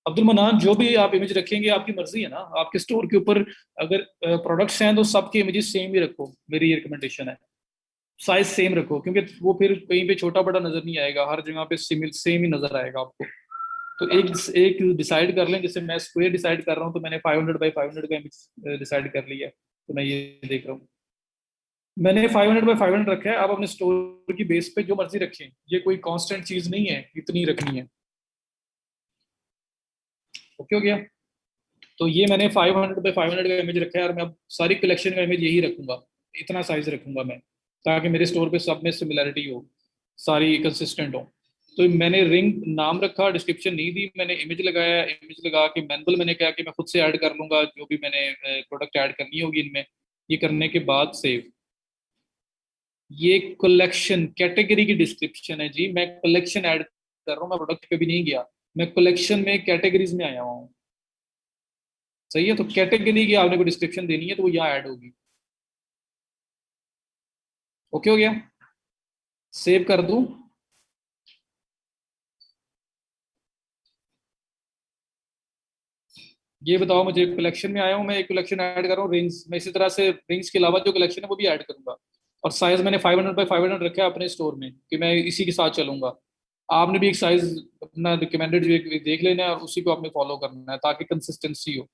अब्दुल मनान, जो भी आप इमेज रखेंगे आपकी मर्जी है ना, आपके स्टोर के ऊपर अगर प्रोडक्ट्स हैं तो सबके इमेजेस सेम ही रखो, मेरी ये रिकमेंडेशन है। साइज सेम रखो, क्योंकि वो फिर कहीं पे छोटा बड़ा नजर नहीं आएगा, हर जगह पे सिमिल सेम ही नजर आएगा आपको। तो एक एक डिसाइड कर लें, जैसे मैं स्क्वायर डिसाइड कर रहा हूँ तो मैंने 500 बाई 500 का इमेज डिसाइड कर लिया है। तो मैं ये देख रहा हूँ, मैंने 500 बाई 500 रखा है। आप अपने स्टोर की बेस पे जो मर्जी रखें, ये कोई कांस्टेंट चीज नहीं है, इतनी रखनी है। ओके हो गया। तो ये मैंने 500 बाई 500 का इमेज रखा है, और मैं अब सारी कलेक्शन का इमेज यही रखूंगा, इतना साइज रखूंगा मैं, ताकि मेरे स्टोर पे सब में सिमिलरिटी हो, सारी कंसिस्टेंट हो। तो मैंने रिंग नाम रखा, डिस्क्रिप्शन नहीं दी, मैंने इमेज लगाया। इमेज लगा के मैनुअल मैंने कहा कि मैं खुद से ऐड कर लूंगा जो भी मैंने प्रोडक्ट ऐड करनी होगी इनमें। ये करने के बाद सेव। ये कलेक्शन कैटेगरी की डिस्क्रिप्शन है जी, मैं कलेक्शन ऐड कर रहा हूँ, मैं प्रोडक्ट पे भी नहीं गया। मैं कलेक्शन में कैटेगरीज में आया हुआ हूँ। सही है, तो कैटेगरी की आपने को डिस्क्रिप्शन देनी है तो वो यहाँ ऐड होगी। ओके हो गया। सेव कर दूं? ये बताओ मुझे, कलेक्शन में आया हूँ मैं, एक कलेक्शन ऐड कर रहा हूँ रिंग्स, मैं इसी तरह से रिंग्स के अलावा जो कलेक्शन है वो भी ऐड करूंगा। और साइज मैंने 500 बाई 500 रखा है अपने स्टोर में, कि मैं इसी के साथ चलूंगा। आपने भी एक साइज अपना रिकमेंडेड जो एक देख लेना है और उसी को आपने फॉलो करना है, ताकि कंसिस्टेंसी हो।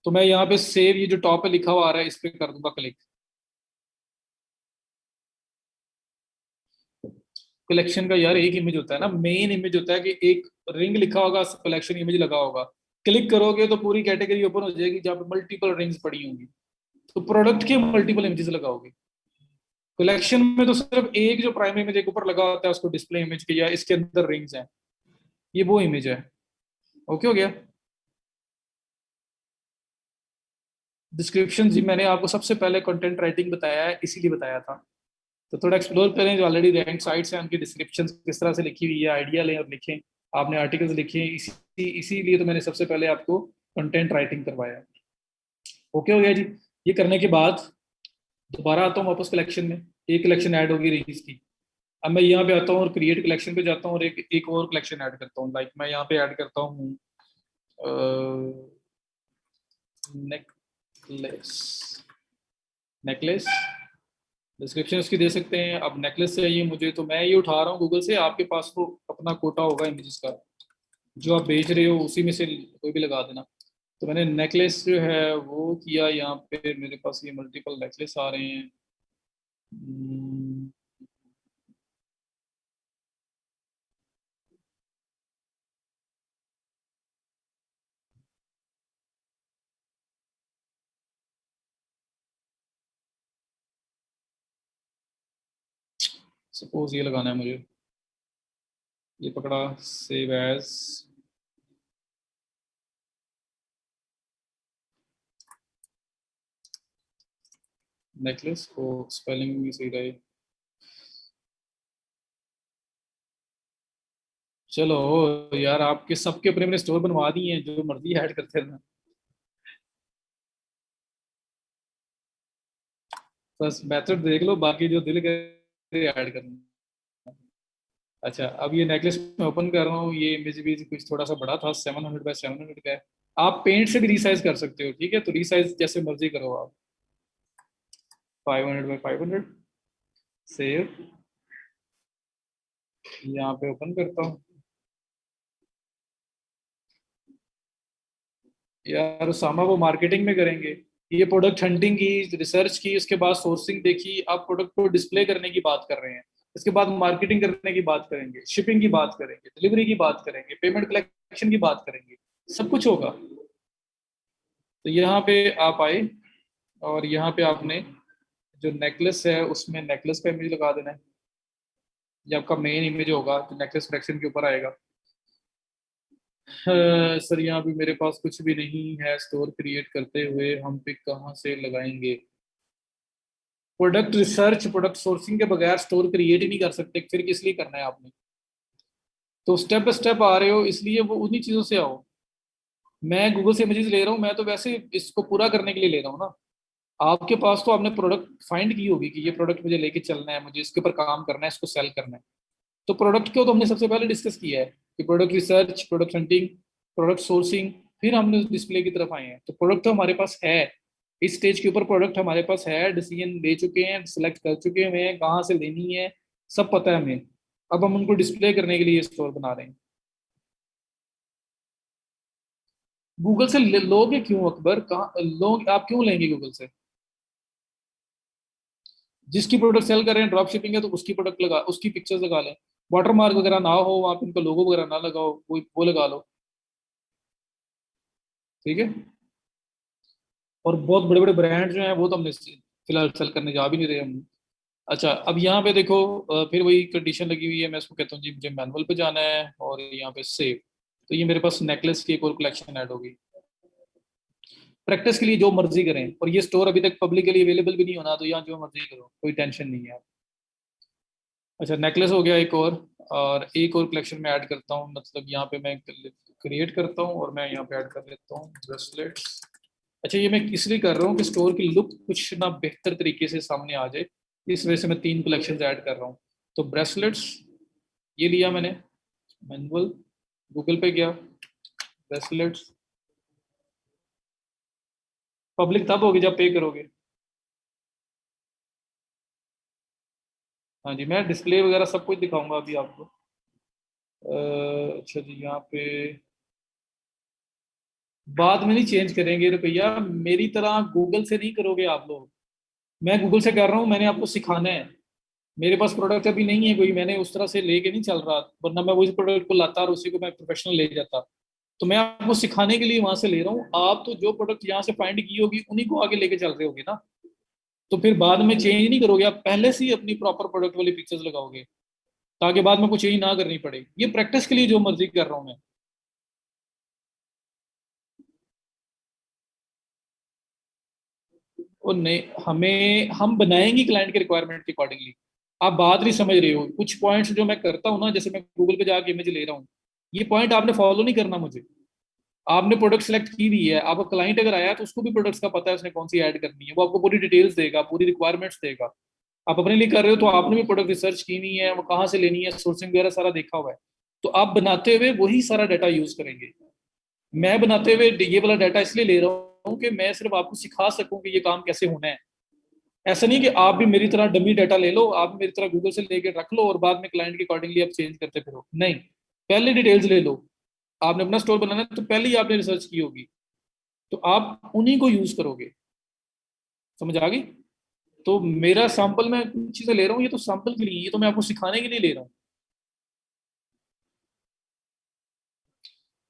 तो मैं यहाँ पे सेव, ये जो टॉप पे लिखा हुआ आ रहा है इस पे कर दूंगा क्लिक। कलेक्शन का यार एक इमेज होता है ना, मेन इमेज होता है कि एक रिंग लिखा होगा, कलेक्शन इमेज लगा होगा। क्लिक करोगे तो पूरी कैटेगरी ओपन हो जाएगी जहाँ पे मल्टीपल रिंग्स पड़ी होंगी। तो प्रोडक्ट के मल्टीपल इमेजेस लगाओगे। कलेक्शन में तो सिर्फ एक जो प्राइमरी इमेज एक ऊपर लगा होता है, उसको डिस्प्ले इमेज के, या इसके अंदर रिंग्स हैं, ये वो इमेज है। ओके हो गया। डिस्क्रिप्शन जी मैंने आपको सबसे पहले कंटेंट राइटिंग बताया है, इसीलिए बताया था। तो थोड़ा एक्सप्लोर करें, जो ऑलरेडी रैंक साइट्स हैं उनकी डिस्क्रिप्शन किस तरह से लिखी हुई है, आइडिया लें और लिखें। आपने आर्टिकल्स लिखे हैं, इसीलिए तो मैंने सबसे पहले आपको कंटेंट राइटिंग करवाया है। ओके हो गया जी। ये करने के बाद दोबारा आता हूँ वापस कलेक्शन में। एक कलेक्शन ऐड होगी रील्स की। अब मैं यहाँ पे आता हूँ और क्रिएट कलेक्शन पे जाता हूँ और एक एक और कलेक्शन ऐड करता हूँ। लाइक मैं यहाँ पे ऐड करता हूँ नेक नेकलेस डिस्क्रिप्शन उसकी दे सकते हैं। अब नेकलेस चाहिए मुझे, तो मैं ये उठा रहा हूँ गूगल से। आपके पास तो अपना कोटा होगा इमेजेस का, जो आप बेच रहे हो उसी में से कोई भी लगा देना। तो मैंने नेकलेस जो है वो किया, यहाँ पे मेरे पास ये मल्टीपल नेकलेस आ रहे हैं। सपोज ये लगाना है मुझे, ये पकड़ा, सेव एज। नेकलेस को स्पेलिंग भी सही रहे। चलो यार, आपके सबके अपने अपने स्टोर बनवा दिए हैं, जो मर्जी ऐड करते रहना। बस मेथड देख लो, बाकी जो दिल करे ऐड करना। अच्छा, अब ये नेकलेस मैं ओपन कर रहा हूँ। ये इमेज भी कुछ थोड़ा सा बड़ा था, 700 बाय 700 का है। आप पेंट से भी रिसाइज कर सकते हो, ठीक है? तो रिसाइज जैसे मर्जी करो आप। 500 बाय 500, सेव। यहाँ पे ओपन करता हूँ। यार उसामा, वो मार्केटिंग में करेंगे। ये प्रोडक्ट हंटिंग की, रिसर्च की, उसके बाद सोर्सिंग देखी, आप प्रोडक्ट को डिस्प्ले करने की बात कर रहे हैं। इसके बाद मार्केटिंग करने की बात करेंगे, शिपिंग की बात करेंगे, डिलीवरी की बात करेंगे, पेमेंट कलेक्शन की बात करेंगे। सब कुछ होगा। तो यहाँ पे आप आए, और यहाँ पे आपने जो नेकलेस है उसमें नेकलेस का इमेज लगा देना है। ये आपका मेन इमेज होगा जो नेकलेस कलेक्शन के ऊपर आएगा। सर यहाँ भी मेरे पास कुछ भी नहीं है स्टोर क्रिएट करते हुए, हम पिक कहाँ से लगाएंगे? प्रोडक्ट रिसर्च, प्रोडक्ट सोर्सिंग के बगैर स्टोर क्रिएट ही नहीं कर सकते, फिर किस लिए करना है आपने? तो स्टेप बाय स्टेप आ रहे हो, इसलिए वो उन्हीं चीजों से आओ। मैं गूगल से इमेजेस ले रहा हूँ, मैं तो वैसे इसको पूरा करने के लिए ले रहा हूँ ना। आपके पास तो आपने प्रोडक्ट फाइंड की होगी कि ये प्रोडक्ट मुझे लेके चलना है, मुझे इसके ऊपर काम करना है, इसको सेल करना है। तो प्रोडक्ट को तो हमने सबसे पहले डिस्कस किया है कि product research, product hunting, product sourcing, फिर हमने उस डिस्प्ले की तरफ आए हैं। तो प्रोडक्ट तो हमारे पास है, इस स्टेज के ऊपर प्रोडक्ट हमारे पास है, डिसीजन ले चुके हैं, सिलेक्ट कर चुके हुए हैं कहाँ से लेनी है, सब पता है हमें। अब हम उनको डिस्प्ले करने के लिए स्टोर बना रहे हैं। गूगल से लोगे क्यों अकबर? कहाँ लोग, आप क्यों लेंगे गूगल से? जिसकी प्रोडक्ट सेल कर रहे हैं, ड्रॉप शिपिंग है, तो उसकी प्रोडक्ट लगा, उसकी पिक्चर्स लगा लें। वाटरमार्क वगैरह ना हो वहाँ पे, उनका लोगो वगैरह ना लगाओ, वो लगा लो। ठीक है। और बहुत बड़े बड़े ब्रांड जो हैं वो तो हमने फिलहाल सेल करने जा भी नहीं रहे हम। अच्छा, अब यहाँ पे देखो, फिर वही कंडीशन लगी हुई है। मैं इसको कहता हूँ जी मुझे मैनुअल पे जाना है, और यहाँ पे सेव। तो ये मेरे पास नेकलेस की एक और कलेक्शन ऐड होगी। प्रैक्टिस के लिए जो मर्जी करें, और ये स्टोर अभी तक पब्लिकली अवेलेबल भी नहीं होना, तो यहाँ जो मर्जी करो, कोई टेंशन नहीं है। अच्छा, नेकलेस हो गया एक और एक और कलेक्शन में ऐड करता हूँ। मतलब यहाँ पे मैं क्रिएट करता हूँ, और मैं यहाँ पे ऐड कर लेता हूँ ब्रेसलेट्स। अच्छा, ये मैं इसलिए कर रहा हूँ कि स्टोर की लुक कुछ ना बेहतर तरीके से सामने आ जाए, इस वजह से मैं 3 कलेक्शन ऐड कर रहा हूँ। तो ब्रेसलेट्स ये लिया मैंने, मैनुअल, गूगल पे गया, ब्रेसलेट्स। पब्लिक तब होगी जब पे करोगे। हाँ जी, मैं डिस्प्ले वगैरह सब कुछ दिखाऊंगा अभी आपको। अच्छा जी, यहाँ पे बाद में नहीं चेंज करेंगे रुपया, मेरी तरह गूगल से नहीं करोगे आप लोग। मैं गूगल से कर रहा हूँ, मैंने आपको सिखाना है। मेरे पास प्रोडक्ट अभी नहीं है कोई, मैंने उस तरह से लेके नहीं चल रहा, वरना मैं वही प्रोडक्ट को लाता और उसी को मैं प्रोफेशनल ले जाता। तो मैं आपको सिखाने के लिए वहां से ले रहा हूँ। आप तो जो प्रोडक्ट यहाँ से फाइंड की होगी उन्हीं को आगे लेके चल रहे होगे ना। तो फिर बाद में चेंज नहीं करोगे, आप पहले से ही अपनी प्रॉपर प्रोडक्ट वाली पिक्चर्स लगाओगे, ताकि बाद में कुछ चेंज ना करनी पड़े। ये प्रैक्टिस के लिए जो मर्जी कर रहा हूँ मैं। और नहीं, हमें हम बनाएंगे क्लाइंट के रिक्वायरमेंट के अकॉर्डिंगली। आप बात नहीं समझ रहे हो, कुछ पॉइंट्स जो मैं करता हूँ ना, जैसे मैं गूगल पे जाके इमेज ले रहा हूँ, ये पॉइंट आपने फॉलो नहीं करना मुझे। आपने प्रोडक्ट सेलेक्ट की हुई है, आपका क्लाइंट अगर आया तो उसको भी प्रोडक्ट्स का पता है उसने कौन सी ऐड करनी है, वो आपको पूरी डिटेल्स देगा, पूरी रिक्वायरमेंट्स देगा। आप अपने लिए कर रहे हो तो आपने भी प्रोडक्ट रिसर्च की हुई है, वो कहाँ से लेनी है, सोर्सिंग वगैरह सारा देखा हुआ है। तो आप बनाते हुए वही सारा डाटा यूज करेंगे। मैं बनाते हुए ये वाला डाटा इसलिए ले रहा हूँ कि मैं सिर्फ आपको सिखा सकूँ कि ये काम कैसे होना है। ऐसा नहीं कि आप भी मेरी तरह डमी डाटा ले लो, आप भी मेरी तरह गूगल से लेके रख लो और बाद में क्लाइंट के अकॉर्डिंगली आप चेंज करते फिरो। नहीं, पहले डिटेल्स ले लो। आपने अपना स्टोर बनाना है तो पहले ही आपने रिसर्च की होगी, तो आप उन्हीं को यूज करोगे। समझ आ गई? तो मेरा सैंपल, मैं कुछ चीजें ले रहा हूँ, ये तो सैंपल के लिए, ये तो मैं आपको सिखाने के लिए ले रहा हूँ।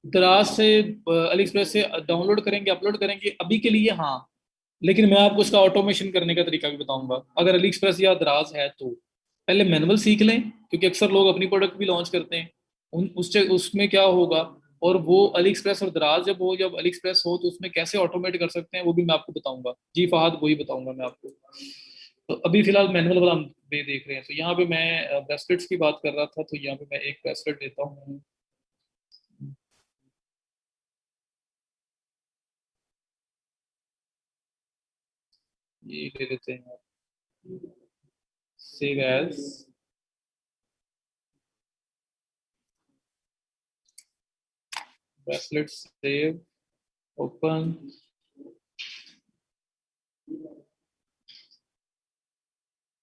दराज से, अली एक्सप्रेस से डाउनलोड करेंगे, अपलोड करेंगे अभी के लिए, हाँ। लेकिन मैं आपको उसका ऑटोमेशन करने का तरीका भी बताऊंगा अगर अली एक्सप्रेस या दराज है तो। पहले मैनुअल सीख लें, क्योंकि अक्सर लोग अपनी प्रोडक्ट भी लॉन्च करते हैं। उससे उसमें क्या होगा, और वो अली एक्सप्रेस और दराज जब अली एक्सप्रेस हो तो उसमें कैसे ऑटोमेट कर सकते हैं वो भी मैं आपको बताऊंगा। जी फहद, वही बताऊंगा मैं आपको। तो अभी फिलहाल मैनुअल वाला हम वे देख रहे हैं। तो यहाँ पे मैं ब्रेसलेट्स की बात कर रहा था, तो यहाँ पे मैं एक ब्रेसलेट देता हूँ। ये ले लेते हैं, save as, bracelet save, open.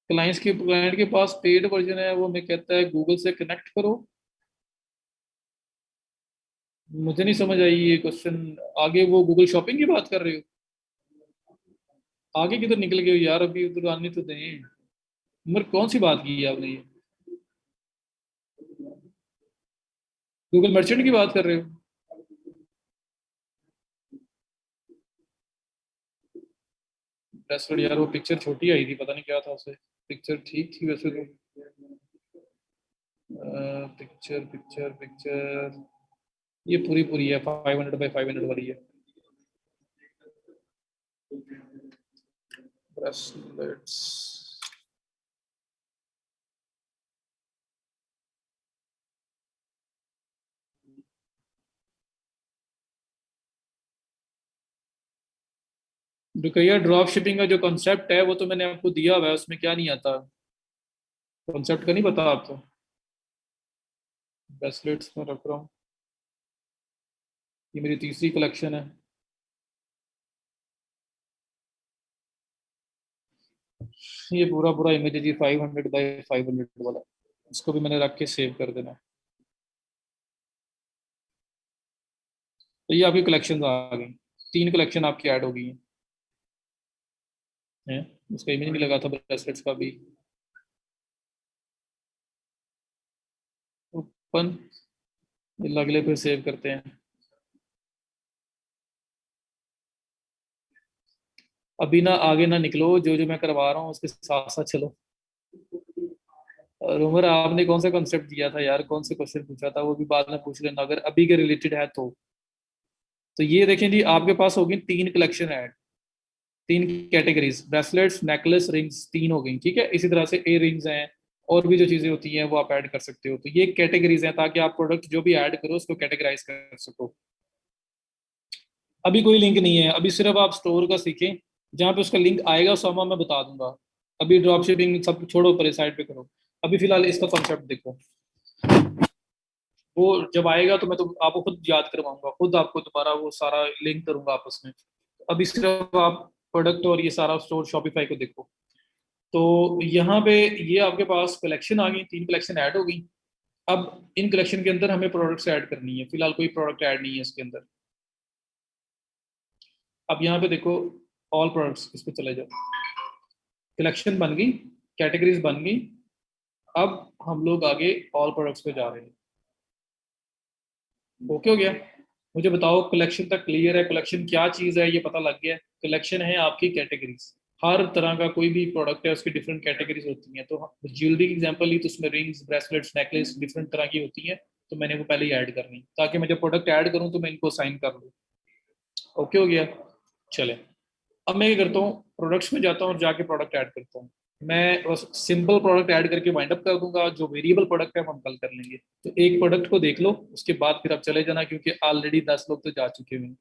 Client के पास पेड वर्जन है, वो मैं कहता है गूगल से कनेक्ट करो। मुझे नहीं समझ आई ये क्वेश्चन। आगे वो गूगल शॉपिंग की बात कर रहे हो? आगे किधर निकल गए हो यार, अभी उधर आने तो दें। मगर कौन सी बात की है आपने ये? गूगल मर्चेंट की बात कर रहे हो? रेस्टोरेंट यार, वो पिक्चर छोटी आई थी, पता नहीं क्या था उसे। पिक्चर ठीक थी वैसे तो। पिक्चर पिक्चर पिक्चर, ये पूरी पूरी है, 500 बाई 500 वाली है। ब्रेसलेट्स, रुकैया, ड्रॉप शिपिंग का जो कॉन्सेप्ट है वो तो मैंने आपको दिया हुआ है, उसमें क्या नहीं आता। कॉन्सेप्ट का नहीं पता आपको? ब्रेसलेट्स में रख रहा हूँ, ये मेरी तीसरी कलेक्शन है। ये पूरा पूरा इमेज है जी, 500 बाई 500 वाला। इसको भी मैंने रख के सेव कर देना। तो ये आपकी कलेक्शन आ गई, 3 कलेक्शन आपकी ऐड हो गई हैं। उसका इमेज नहीं लगा था ब्रेसलेट्स का भी। ओपन, अगले पे सेव करते हैं। अभी ना आगे ना निकलो, जो जो मैं करवा रहा हूँ उसके साथ साथ चलो। और उमर, आपने कौन सा कॉन्सेप्ट दिया था यार, कौन से क्वेश्चन पूछा था, वो भी बाद में पूछ लेना अगर अभी के रिलेटेड है तो। तो ये देखें जी, आपके पास होगी 3 collection add, 3 categories, bracelets, necklace, rings, 3 हो गई। ठीक है, इसी तरह से ए रिंग्स हैं, और भी जो चीजें होती हैं वो आप ऐड कर सकते हो। तो ये कैटेगरीज हैं, ताकि आप प्रोडक्ट जो भी ऐड करो उसको कैटेगराइज कर सको। अभी कोई लिंक नहीं है, अभी सिर्फ आप स्टोर का सीखें। जहाँ पे उसका लिंक आएगा सामा मैं बता दूंगा। अभी ड्रॉप शिपिंग सब छोड़ो, परे साइड पे करो। अभी फिलहाल इसका कॉन्सेप्ट देखो। वो जब आएगा तो मैं तो आपको खुद याद करवाऊंगा, खुद आपको दोबारा वो सारा लिंक करूंगा आपस में। अभी सिर्फ आप प्रोडक्ट और ये सारा स्टोर शॉपिफाई को देखो। तो यहाँ पे ये आपके पास कलेक्शन आ गई, 3 कलेक्शन ऐड हो गई। अब इन कलेक्शन के अंदर हमें प्रोडक्ट्स ऐड करनी है, फिलहाल कोई प्रोडक्ट ऐड नहीं है इसके अंदर। अब यहाँ पे देखो, ऑल प्रोडक्ट्स, इस पे चले जाओ। कलेक्शन बन गई, कैटेगरीज बन गई। अब हम लोग आगे ऑल प्रोडक्ट्स पे जा रहे हैं। ओके हो गया? मुझे बताओ, कलेक्शन तक क्लियर है? कलेक्शन क्या चीज़ है ये पता लग गया है। कलेक्शन है आपकी कैटेगरीज। हर तरह का कोई भी प्रोडक्ट है उसकी डिफरेंट कैटेगरीज होती हैं। तो ज्वेलरी की एग्जांपल ली तो उसमें रिंग्स, ब्रेसलेट्स, नेकलेस डिफरेंट तरह की होती हैं। तो मैंने वो पहले ही ऐड करनी, ताकि मैं जब प्रोडक्ट ऐड करूँ तो मैं इनको साइन कर लूँ। ओके हो गया? चले, अब मैं क्या करता हूँ, प्रोडक्ट्स में जाता हूँ और जाके प्रोडक्ट ऐड करता हूँ। मैं बस सिंपल प्रोडक्ट ऐड करके वाइंड अप कर दूंगा, जो वेरिएबल प्रोडक्ट है वो हम कल कर लेंगे। तो एक प्रोडक्ट को देख लो, उसके बाद फिर आप चले जाना, क्योंकि ऑलरेडी 10 लोग तो जा चुके हैं।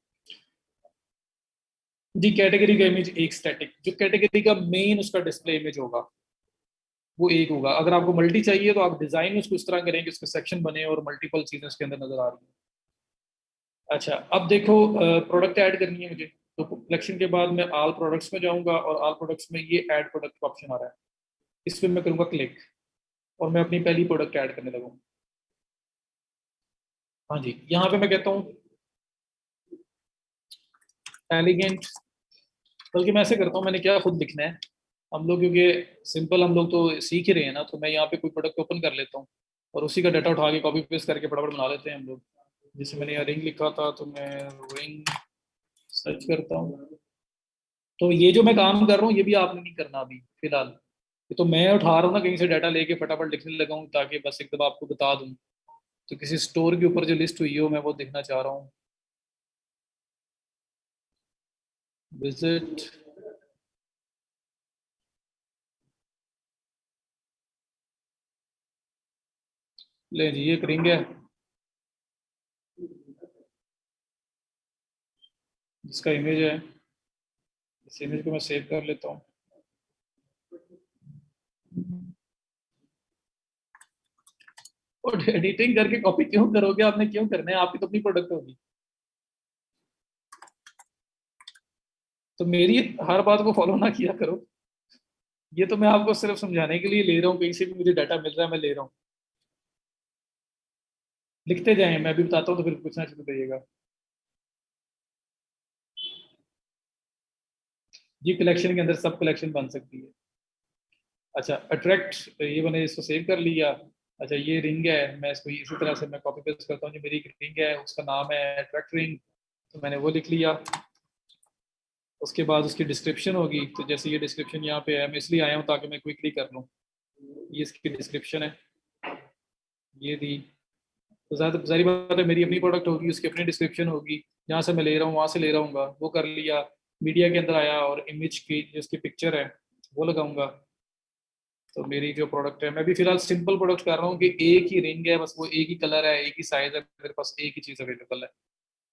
जी, कैटेगरी का इमेज एक स्टैटिक, जो कैटेगरी का मेन उसका डिस्प्ले इमेज होगा वो एक होगा। अगर आपको मल्टी चाहिए तो आप डिजाइन उसको इस तरह करें कि उसके सेक्शन बने और मल्टीपल चीजें उसके अंदर नजर आ रही हैं। अच्छा, अब देखो, प्रोडक्ट ऐड करनी है मुझे। तो कलेक्शन के बाद मैं ऑल प्रोडक्ट्स में जाऊंगा और ऑल प्रोडक्ट्स में ये ऐड प्रोडक्ट का ऑप्शन आ रहा है, इस पर मैं करूंगा क्लिक और मैं अपनी पहली प्रोडक्ट ऐड करने लगूंगा। हाँ जी, यहाँ पे मैं कहता हूँ एलिगेंट, बल्कि मैं ऐसे करता हूँ, मैंने क्या खुद लिखना है, हम लोग क्योंकि सिंपल हम लोग तो सीख ही रहे हैं ना, तो मैं यहाँ पे कोई प्रोडक्ट ओपन कर लेता हूँ और उसी का डाटा उठा के कॉपी पेस्ट करके फटाफट बना लेते हैं हम लोग। जैसे मैंने यहाँ रिंग लिखा था तो मैं रिंग सर्च करता हूँ। तो ये जो मैं काम कर रहा हूँ ये भी आपने नहीं करना अभी फिलहाल, ये तो मैं उठा रहा हूँ ना कहीं से डाटा लेके फटाफट लिखने लगा हूँ, ताकि बस एक दफा आपको बता दूँ। तो किसी स्टोर के ऊपर जो लिस्ट हुई हो मैं वो देखना चाह रहा हूँ। विजिट, ले जी ये एक रिंग है जिसका इमेज है, इस इमेज को मैं सेव कर लेता हूँ। और एडिटिंग करके कॉपी क्यों करोगे, आपने क्यों करना है, आपकी तो अपनी प्रोडक्ट होगी। तो मेरी हर बात को फॉलो ना किया करो, ये तो मैं आपको सिर्फ समझाने के लिए ले रहा हूँ, कहीं से भी मुझे डाटा मिल रहा है मैं ले रहा हूँ। लिखते जाएं, मैं भी बताता हूँ तो फिर पूछना शुरू करिएगा। ये कलेक्शन के अंदर सब कलेक्शन बन सकती है। अच्छा अट्रैक्ट, ये मैंने इसको सेव कर लिया। अच्छा ये रिंग है, मैं इसको इसी तरह से मैं कॉपी पेस्ट करता हूँ, जो मेरी रिंग है उसका नाम है अट्रैक्ट रिंग, तो मैंने वो लिख लिया। उसके बाद उसकी डिस्क्रिप्शन होगी, तो जैसे ये डिस्क्रिप्शन यहाँ पे है, मैं इसलिए आया हूँ ताकि मैं क्विकली कर लूँ। ये इसकी डिस्क्रिप्शन है, ये दी। तो ज़्यादा सारी बात है, मेरी अपनी प्रोडक्ट होगी, उसकी अपनी डिस्क्रिप्शन होगी, जहाँ से मैं ले रहा हूँ वहाँ से ले रहा हूँ, वो कर लिया। मीडिया के अंदर आया और इमेज की जो उसकी पिक्चर है वो लगाऊंगा। तो मेरी जो प्रोडक्ट है, मैं भी फिलहाल सिंपल प्रोडक्ट कर रहा हूँ कि एक ही रिंग है बस, वो एक ही कलर है, एक ही साइज है, मेरे पास एक ही चीज़ अवेलेबल है।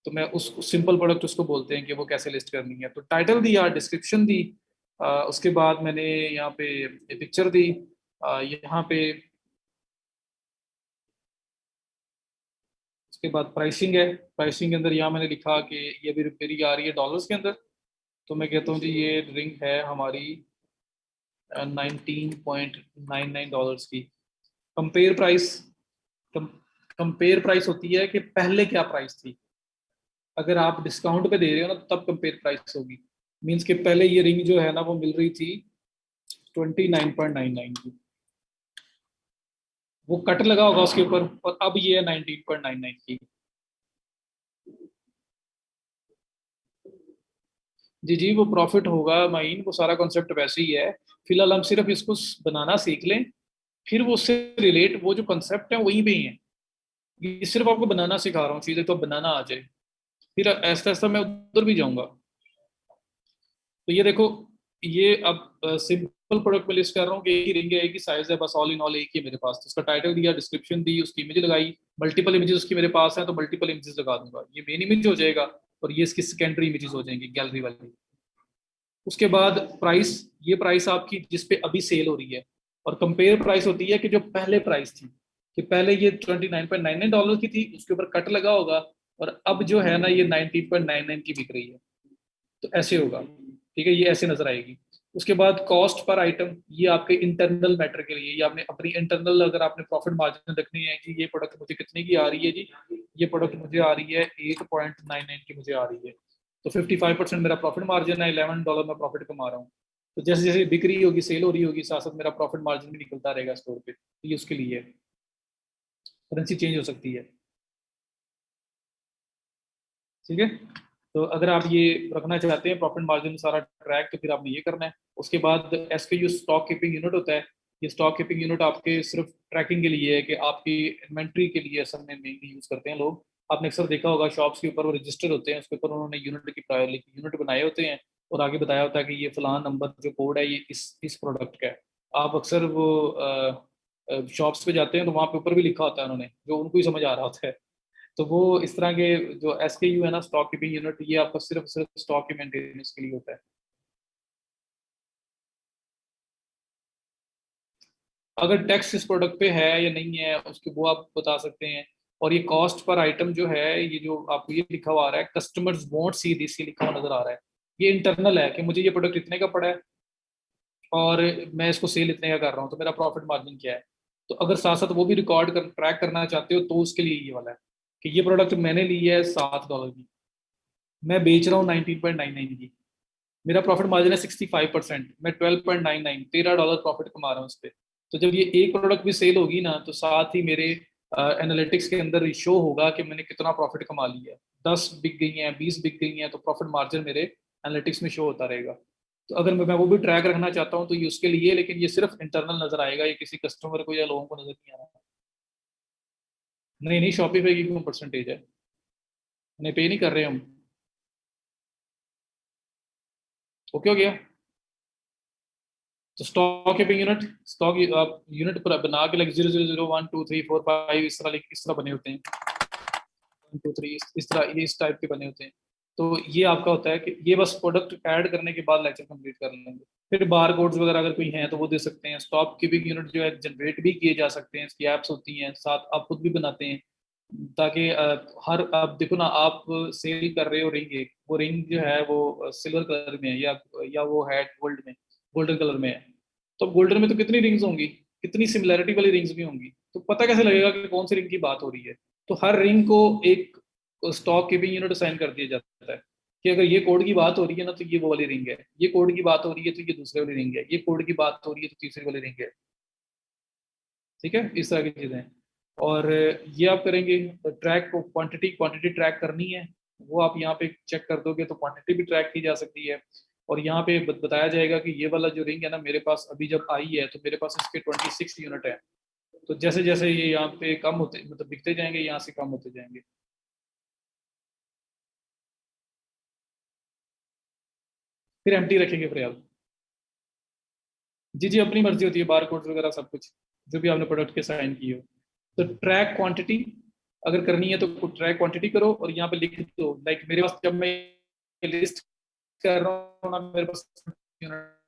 तो मैं उस सिंपल प्रोडक्ट उसको बोलते हैं कि वो कैसे लिस्ट करनी है। तो टाइटल दिया, डिस्क्रिप्शन दी, उसके बाद मैंने यहाँ पे पिक्चर दी, यहाँ पे उसके बाद प्राइसिंग है। प्राइसिंग के अंदर यहाँ मैंने लिखा कि ये भी मेरी आ रही है डॉलर्स के अंदर, तो मैं कहता हूँ जी ये रिंग है हमारी 19.99 की। कंपेयर प्राइस, कंपेयर प्राइस होती है कि पहले क्या प्राइस थी, अगर आप डिस्काउंट पे दे रहे हो ना तब कंपेयर प्राइस होगी। मीन्स कि पहले ये रिंग जो है ना वो मिल रही थी 29.99 की, वो कट लगा होगा उसके ऊपर, और अब ये है 19.99 की। जी जी वो प्रॉफिट होगा माइन, वो सारा कॉन्सेप्ट वैसे ही है। फिलहाल हम सिर्फ इसको बनाना सीख लें, फिर वो उससे रिलेट वो जो कॉन्सेप्ट है वहीं पे ही है। ये सिर्फ आपको बनाना सिखा रहा हूँ, चीजें तो बनाना आ जाए, फिर ऐसा ऐसा मैं उधर भी जाऊंगा। तो ये देखो, ये अब सिंपल प्रोडक्ट में लिस्ट कर रहा हूँ कि एक ही रिंग है, एक ही साइज है, बस ऑल इन ऑल एक ही है मेरे पास। तो उसका टाइटल दिया, डिस्क्रिप्शन दी, उसकी इमेज लगाई, मल्टीपल इमेजेस उसकी मेरे पास है तो मल्टीपल इमेजेस लगा दूंगा। ये मेन इमेज हो जाएगा और ये इसकी सेकेंडरी इमेजेस हो जाएंगी गैलरी वाली। उसके बाद प्राइस, ये प्राइस आपकी जिस पे अभी सेल हो रही है, और कंपेयर प्राइस होती है कि जो पहले प्राइस थी, कि पहले ये $29.99 की थी, उसके ऊपर कट लगा होगा, और अब जो है ना ये 19.99 की बिक रही है। तो ऐसे होगा, ठीक है, ये ऐसे नजर आएगी। उसके बाद कॉस्ट पर आइटम, ये आपके इंटरनल मैटर के लिए, ये आपने अपनी इंटरनल, अगर आपने प्रॉफिट मार्जिन रखनी है कि ये प्रोडक्ट मुझे कितने की आ रही है जी, ये प्रोडक्ट मुझे आ रही है 8.99 की मुझे आ रही है, तो 55% मेरा प्रॉफिट मार्जिन है, $11 में प्रॉफिट कमा रहा हूँ। तो जैसे जैसे बिक्री होगी, सेल हो रही होगी, साथ साथ मेरा प्रॉफिट मार्जिन भी निकलता रहेगा स्टोर पे, तो ये उसके लिए करेंसी चेंज हो सकती है। ठीक है, तो अगर आप ये रखना चाहते हैं प्रॉफिट मार्जिन सारा ट्रैक, तो फिर आपने ये करना है। उसके बाद एसकेयू स्टॉक कीपिंग यूनिट होता है। ये स्टॉक कीपिंग यूनिट आपके सिर्फ ट्रैकिंग के लिए है, कि आपकी इन्वेंट्री के लिए असल में मेनली यूज करते हैं लोग। आपने अक्सर देखा होगा शॉप्स के ऊपर वो रजिस्टर होते हैं, उसके ऊपर उन्होंने यूनिट की यूनिट बनाए होते हैं, और आगे बताया होता है कि ये फलान नंबर जो कोड है ये इस प्रोडक्ट का है। आप अक्सर वो शॉप्स पे जाते हैं तो वहाँ पे ऊपर भी लिखा होता है उन्होंने, जो उनको ही समझ आ रहा होता है। तो वो इस तरह के जो एसकेयू है ना, स्टॉक कीपिंग यूनिट, ये आपका सिर्फ सिर्फ स्टॉक की मेंटेनेंस के लिए होता है। अगर टैक्स इस प्रोडक्ट पे है या नहीं है उसके वो आप बता सकते हैं। और ये कॉस्ट पर आइटम जो है, ये जो आपको ये लिखा हुआ आ रहा है, कस्टमर्स वोंट सी दिस, ये लिखा हुआ नजर आ रहा है, ये इंटरनल है कि मुझे ये प्रोडक्ट इतने का पड़ा है और मैं इसको सेल इतने का कर रहा हूँ, तो मेरा प्रॉफिट मार्जिन क्या है। तो अगर साथ साथ वो भी रिकॉर्ड कर ट्रैक करना चाहते हो तो उसके लिए ये वाला है कि ये प्रोडक्ट मैंने ली है $7 की, मैं बेच रहा हूँ 19.99 की, मेरा प्रॉफिट मार्जिन है 65%, मैं 12.99 $13 प्रॉफिट कमा रहा हूँ उस पर। तो जब ये एक प्रोडक्ट भी सेल होगी ना, तो साथ ही मेरे एनालिटिक्स के अंदर शो होगा कि मैंने कितना प्रॉफिट कमा लिया है। 10 बिक गई हैं, 20 बिक गई हैं, तो प्रॉफिट मार्जिन मेरे एनालिटिक्स में शो होता रहेगा। तो अगर मैं वो भी ट्रैक रखना चाहता हूँ तो ये उसके लिए, लेकिन ये सिर्फ इंटरनल नजर आएगा, ये किसी कस्टमर को या लोगों को नजर नहीं आना। नहीं नहीं, शॉपिफाई की क्यों परसेंटेज है, नहीं पे नहीं कर रहे हम। ओके हो गया। तो स्टॉक कीपिंग यूनिट, स्टॉक आप यूनिट पर बना के लाइक 0 0 0 1 2 3 4 5 इस तरह बने होते हैं, 1 2 3 इस तरह, ये इस टाइप के बने होते हैं। तो ये आपका होता है कि ये बस प्रोडक्ट ऐड करने के बाद लेक्चर कंप्लीट कर लेंगे। फिर बार कोड्स वगैरह अगर कोई हैं तो वो दे सकते हैं। स्टॉक कीपिंग यूनिट जो है जनरेट भी किए जा सकते हैं, इसकी एप्स होती हैं, साथ आप खुद भी बनाते हैं, ताकि हर, आप देखो ना, आप सेल कर रहे हो रिंग, एक वो रिंग जो है वो सिल्वर कलर में है या वो है गोल्ड में, गोल्डन कलर में है। तो गोल्डन में तो कितनी रिंग्स होंगी, कितनी सिमिलैरिटी वाली रिंग्स भी होंगी, तो पता कैसे लगेगा कि कौन सी रिंग की बात हो रही है। तो हर रिंग को एक स्टॉक कीपिंग यूनिट असाइन कर दिया जाता है कि अगर ये कोड की बात हो रही है ना, तो ये वो वाली रिंग है, ये कोड की बात हो रही है तो ये दूसरे वाली रिंग है, ये कोड की बात हो रही है तो तीसरी वाली रिंग है। ठीक है, इस तरह की चीजें। और ये आप करेंगे तो ट्रैक को, क्वांटिटी क्वांटिटी ट्रैक करनी है, वो आप यहाँ पे चेक कर दोगे तो क्वांटिटी भी ट्रैक की जा सकती है। और यहाँ पे बताया जाएगा कि ये वाला जो रिंग है ना मेरे पास अभी जब आई है, तो मेरे पास इसके 26 यूनिट है। तो जैसे जैसे ये यहाँ पे कम होते, मतलब बिकते जाएंगे, यहाँ से कम होते जाएंगे। फिर एम्प्टी रखेंगे फिर आप। जी जी, अपनी मर्जी होती है, बार कोड वगैरह सब कुछ जो भी आपने प्रोडक्ट के साइन किए हो। तो ट्रैक क्वांटिटी अगर करनी है तो ट्रैक क्वांटिटी करो और यहाँ पे लिख दो, लाइक मेरे पास जब मैं लिस्ट कर रहा हूँ ना, मेरे पास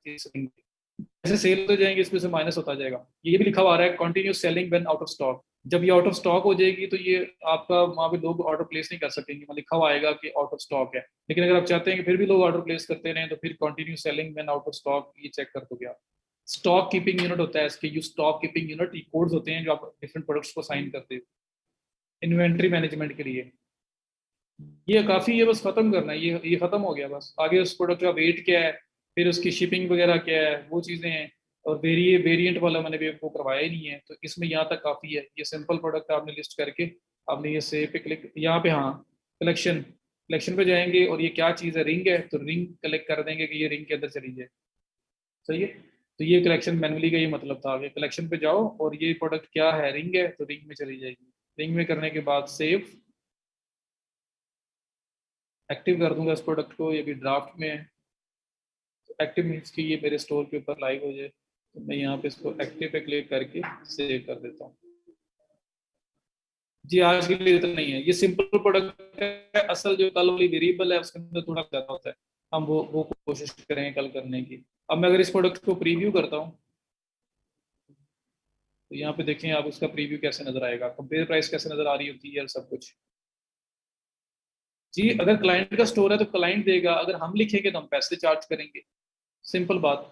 जैसे सेल हो जाएंगे इसमें से माइनस होता जाएगा। ये भी लिखा हुआ आ रहा है continue selling when out of stock. जब ये आउट ऑफ स्टॉक हो जाएगी तो ये आपका वहाँ पे लोग ऑर्डर प्लेस नहीं कर सकेंगे, वहाँ लिखा हुआ आएगा कि आउट ऑफ स्टॉक है। लेकिन अगर आप चाहते हैं कि फिर भी लोग ऑर्डर प्लेस करते रहें, तो फिर continue selling when out of stock ये चेक कर दोगे आप। स्टॉक कीपिंग यूनिट होता है इसके, यू स्टॉक कीपिंग यूनिट, ये कोड्स होते हैं जो आप डिफरेंट प्रोडक्ट्स को साइन करते हो इन्वेंट्री मैनेजमेंट के लिए। ये काफी, ये बस खत्म करना है, ये खत्म हो गया बस। आगे उस प्रोडक्ट का वेट क्या है, फिर उसकी शिपिंग वगैरह क्या है, वो चीजें हैं। और वेरिएंट वाला मैंने भी आपको करवाया ही नहीं है, तो इसमें यहाँ तक काफी है। ये सिंपल प्रोडक्ट आपने लिस्ट करके, आपने ये सेव पे क्लिक, यहाँ पे हाँ, कलेक्शन, कलेक्शन पे जाएंगे और ये क्या चीज़ है, रिंग है, तो रिंग कलेक्ट कर देंगे कि ये रिंग के अंदर चली जाए। सही है। तो ये कलेक्शन मैनुअली का ये मतलब था कि कलेक्शन पे जाओ और ये प्रोडक्ट क्या है, रिंग है, तो रिंग में चली जाएगी। रिंग में करने के बाद सेव, एक्टिव कर दूंगा इस प्रोडक्ट को, ये भी ड्राफ्ट में है। तो एक्टिव मीन्स कि ये मेरे स्टोर के ऊपर लाइव हो जाए, तो मैं यहाँ पे इसको एक्टिव पे क्लिक करके सेव कर देता हूँ। जी, आज के लिए इतना नहीं है, ये सिंपल प्रोडक्ट है। असल जो कल वाली वेरिएबल है उसके अंदर थोड़ा ज़्यादा होता है, हम वो कोशिश करेंगे कल करने की। अब मैं अगर इस प्रोडक्ट को प्रीव्यू करता हूँ, तो यहाँ पे देखें आप उसका प्रीव्यू कैसे नजर आएगा, कंपेयर प्राइस कैसे नजर आ रही होती है और सब कुछ। जी, अगर क्लाइंट का स्टोर है तो क्लाइंट देगा, अगर हम लिखेंगे तो हम पैसे चार्ज करेंगे, सिंपल बात।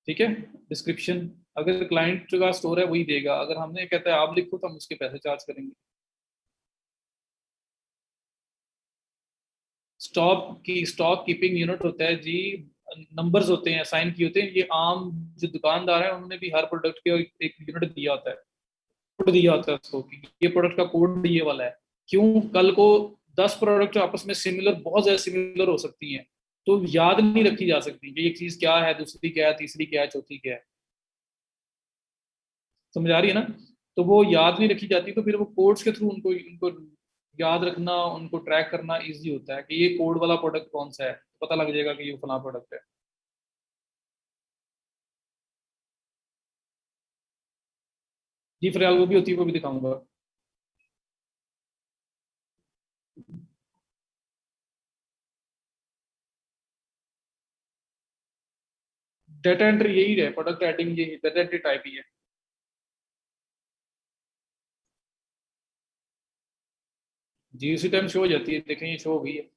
ठीक है, डिस्क्रिप्शन अगर क्लाइंट का स्टोर है वही देगा, अगर हमने कहता है आप लिखो तो हम उसके पैसे चार्ज करेंगे। स्टॉक कीपिंग यूनिट होता है जी, नंबर्स होते हैं असाइन किए होते हैं। ये आम जो दुकानदार है उन्होंने भी हर प्रोडक्ट के एक यूनिट दिया होता है, कोड दिया होता है उसको कि ये प्रोडक्ट का कोड ये वाला है। क्यों, कल को 10 प्रोडक्ट आपस में सिमिलर, बहुत ज्यादा सिमिलर हो सकती हैं, तो याद नहीं रखी जा सकती कि एक चीज क्या है, दूसरी क्या है, तीसरी क्या है, चौथी क्या है। समझ आ रही है ना। तो वो याद नहीं रखी जाती, तो फिर वो कोड्स के थ्रू उनको उनको याद रखना, उनको ट्रैक करना इजी होता है कि ये कोड वाला प्रोडक्ट कौन सा है, तो पता लग जाएगा कि ये फला प्रोडक्ट है। जी, फिलहाल वो भी होती है, वो भी दिखाऊंगा। डाटा एंट्री यही है, प्रोडक्ट एडिंग यही डाटा एंट्री टाइप ही है। जी, उसी टाइम शो हो जाती है, देखें ये शो हो गई है।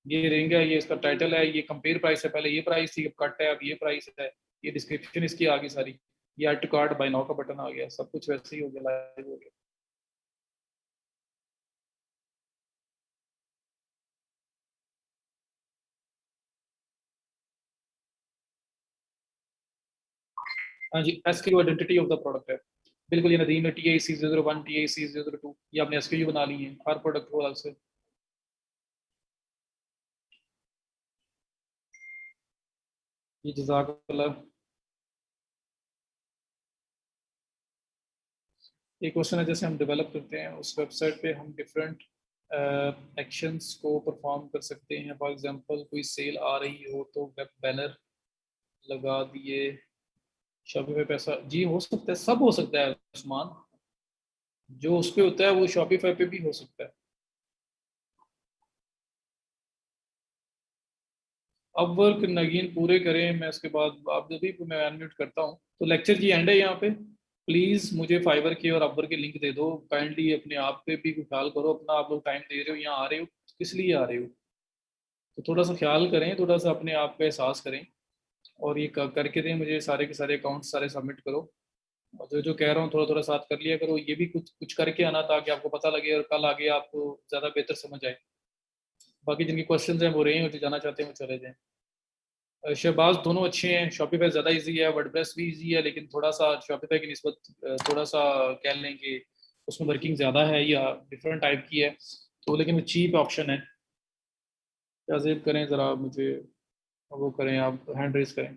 ये रिंग है, ये इसका टाइटल है, ये कंपेयर प्राइस है, पहले ये प्राइस थी, अब कट है, अब ये प्राइस है, ये डिस्क्रिप्शन इसकी आ गई सारी, ये add to cart buy now का बटन आ गया, सब कुछ वैसे ही हो गया, लाइव हो गया। हाँ जी, SKU identity of the product है, बिल्कुल। ये नदीम है TAC01 TAC02, ये आपने एसक्यू बना ली है हर प्रोडक्ट को अलग से। ये जज़ाकल्लाह। एक क्वेश्चन है, जैसे हम डेवलप करते हैं उस वेबसाइट पे हम डिफरेंट एक्शंस को परफॉर्म कर सकते हैं। फॉर एग्जांपल कोई सेल आ रही हो तो वेब बैनर लगा दिए, शॉपी पे पैसा, जी हो सकता है, सब हो सकता है उस्मान, जो उस पे होता है वो शॉपिफाई पे भी हो सकता है। अब वर्क नगीन पूरे करें, मैं इसके बाद आप जब भी मैं अनम्यूट करता हूँ तो लेक्चर की एंड है यहाँ पे। प्लीज़ मुझे फाइबर के और अपवर के लिंक दे दो, काइंडली अपने आप पे भी ख्याल करो अपना, आप लोग टाइम दे रहे हो यहाँ आ रहे हो, किस लिए आ रहे हो, तो थोड़ा सा ख्याल करें, थोड़ा सा अपने आप का एहसास करें, और ये करके दें मुझे, सारे के सारे अकाउंट सारे सबमिट करो, और जो जो कह रहा हूँ थोड़ा थोड़ा साथ कर लिया करो, ये भी कुछ कुछ करके आना ताकि आपको पता लगे और कल आगे आपको ज़्यादा बेहतर समझ आए। बाकी जिनके क्वेश्चन हैं वो रहे हैं, जो जाना चाहते हैं वो चले जाएँ। शहबाज दोनों अच्छे हैं, शॉपिफाई ज़्यादा इजी है, वर्डप्रेस भी इजी है, लेकिन थोड़ा सा शॉपिफाई की निस्बत थोड़ा सा कह लें कि उसमें वर्किंग ज़्यादा है या डिफरेंट टाइप की है, तो लेकिन वो चीप ऑप्शन है। क्या करें ज़रा मुझे वो करें, आप हैंड रेस करें।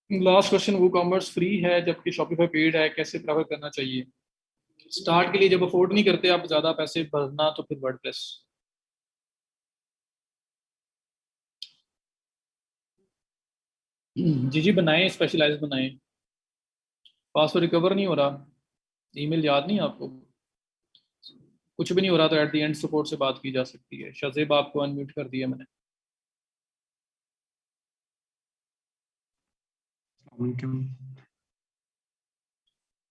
लास्ट क्वेश्चन, वो कॉमर्स फ्री है जबकि शॉपिफाई पेड है, कैसे प्रेफर करना चाहिए? स्टार्ट के लिए जब अफोर्ड नहीं करते आप ज़्यादा पैसे भरना, तो फिर वर्डप्रेस। जी जी बनाएं, स्पेशलाइज बनाएं। पासवर्ड रिकवर नहीं हो रहा, ईमेल याद नहीं है आपको? कुछ भी नहीं हो रहा तो एट द एंड सपोर्ट से बात की जा सकती है। शाजिब आपको अनम्यूट कर दिया मैंने। वालेकुम।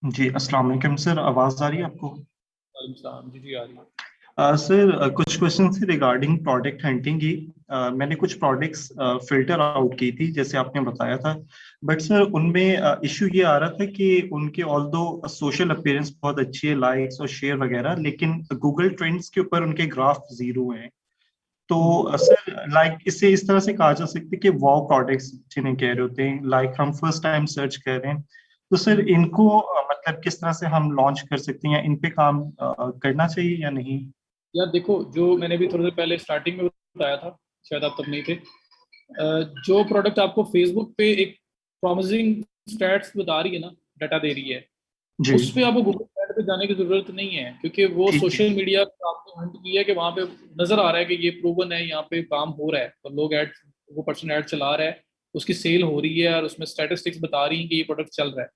जी अस्सलाम वालेकुम सर, आवाज आ रही है आपको? वालेकुम सलाम, जी जी आ रही है। सर कुछ क्वेश्चन थे रिगार्डिंग प्रोडक्ट हंटिंग की। मैंने कुछ प्रोडक्ट्स फिल्टर आउट की थी जैसे आपने बताया था, बट सर उनमें इशू ये आ रहा था कि उनके ऑल्दो सोशल अपीयरेंस बहुत अच्छी है, लाइक्स और शेयर वगैरह, लेकिन गूगल ट्रेंड्स के ऊपर उनके ग्राफ जीरो हैं। तो सर लाइक इसे इस तरह से कहा जा सकता है कि वाव प्रोडक्ट्स जिन्हें कह रहे होते हैं, लाइक हम फर्स्ट टाइम सर्च कर रहे हैं, तो सर इनको मतलब किस तरह से हम लॉन्च कर सकते हैं या इन पे काम करना चाहिए या नहीं? यार देखो, जो मैंने भी थोड़ी देर पहले स्टार्टिंग में बताया था, शायद आप तब नहीं थे, जो प्रोडक्ट आपको फेसबुक पे एक प्रॉमिसिंग स्टैट्स बता रही है ना, डाटा दे रही है, जी उस पे आपको गूगल एड पे जाने की जरूरत नहीं है, क्योंकि वो ठीक है। सोशल मीडिया पे आपने हंट किया है कि वहां पे नजर आ रहा है कि ये प्रूवन है, यहाँ पे काम हो रहा है, और लोग ऐड, वो पर्सन ऐड चला रहा है, उसकी सेल हो रही है और उसमें स्टैटिस्टिक्स बता रही हैं कि ये प्रोडक्ट चल रहा है,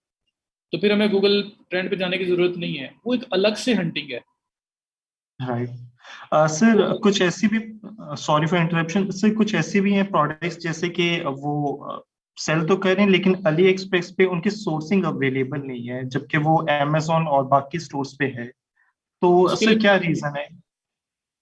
तो फिर हमें गूगल ट्रेंड पे जाने की जरूरत नहीं है, वो एक अलग से हंटिंग है। राइट। वो सर कुछ ऐसी भी, सॉरी फॉर इंटरप्शन सर, कुछ ऐसी भी हैं प्रोडक्ट्स जैसे कि वो सेल तो कर रहे हैं लेकिन अली एक्सप्रेस पे उनकी सोर्सिंग अवेलेबल नहीं है जबकि वो अमेजोन और बाकी स्टोर्स पे है, तो उसके सर लिए क्या रीजन है?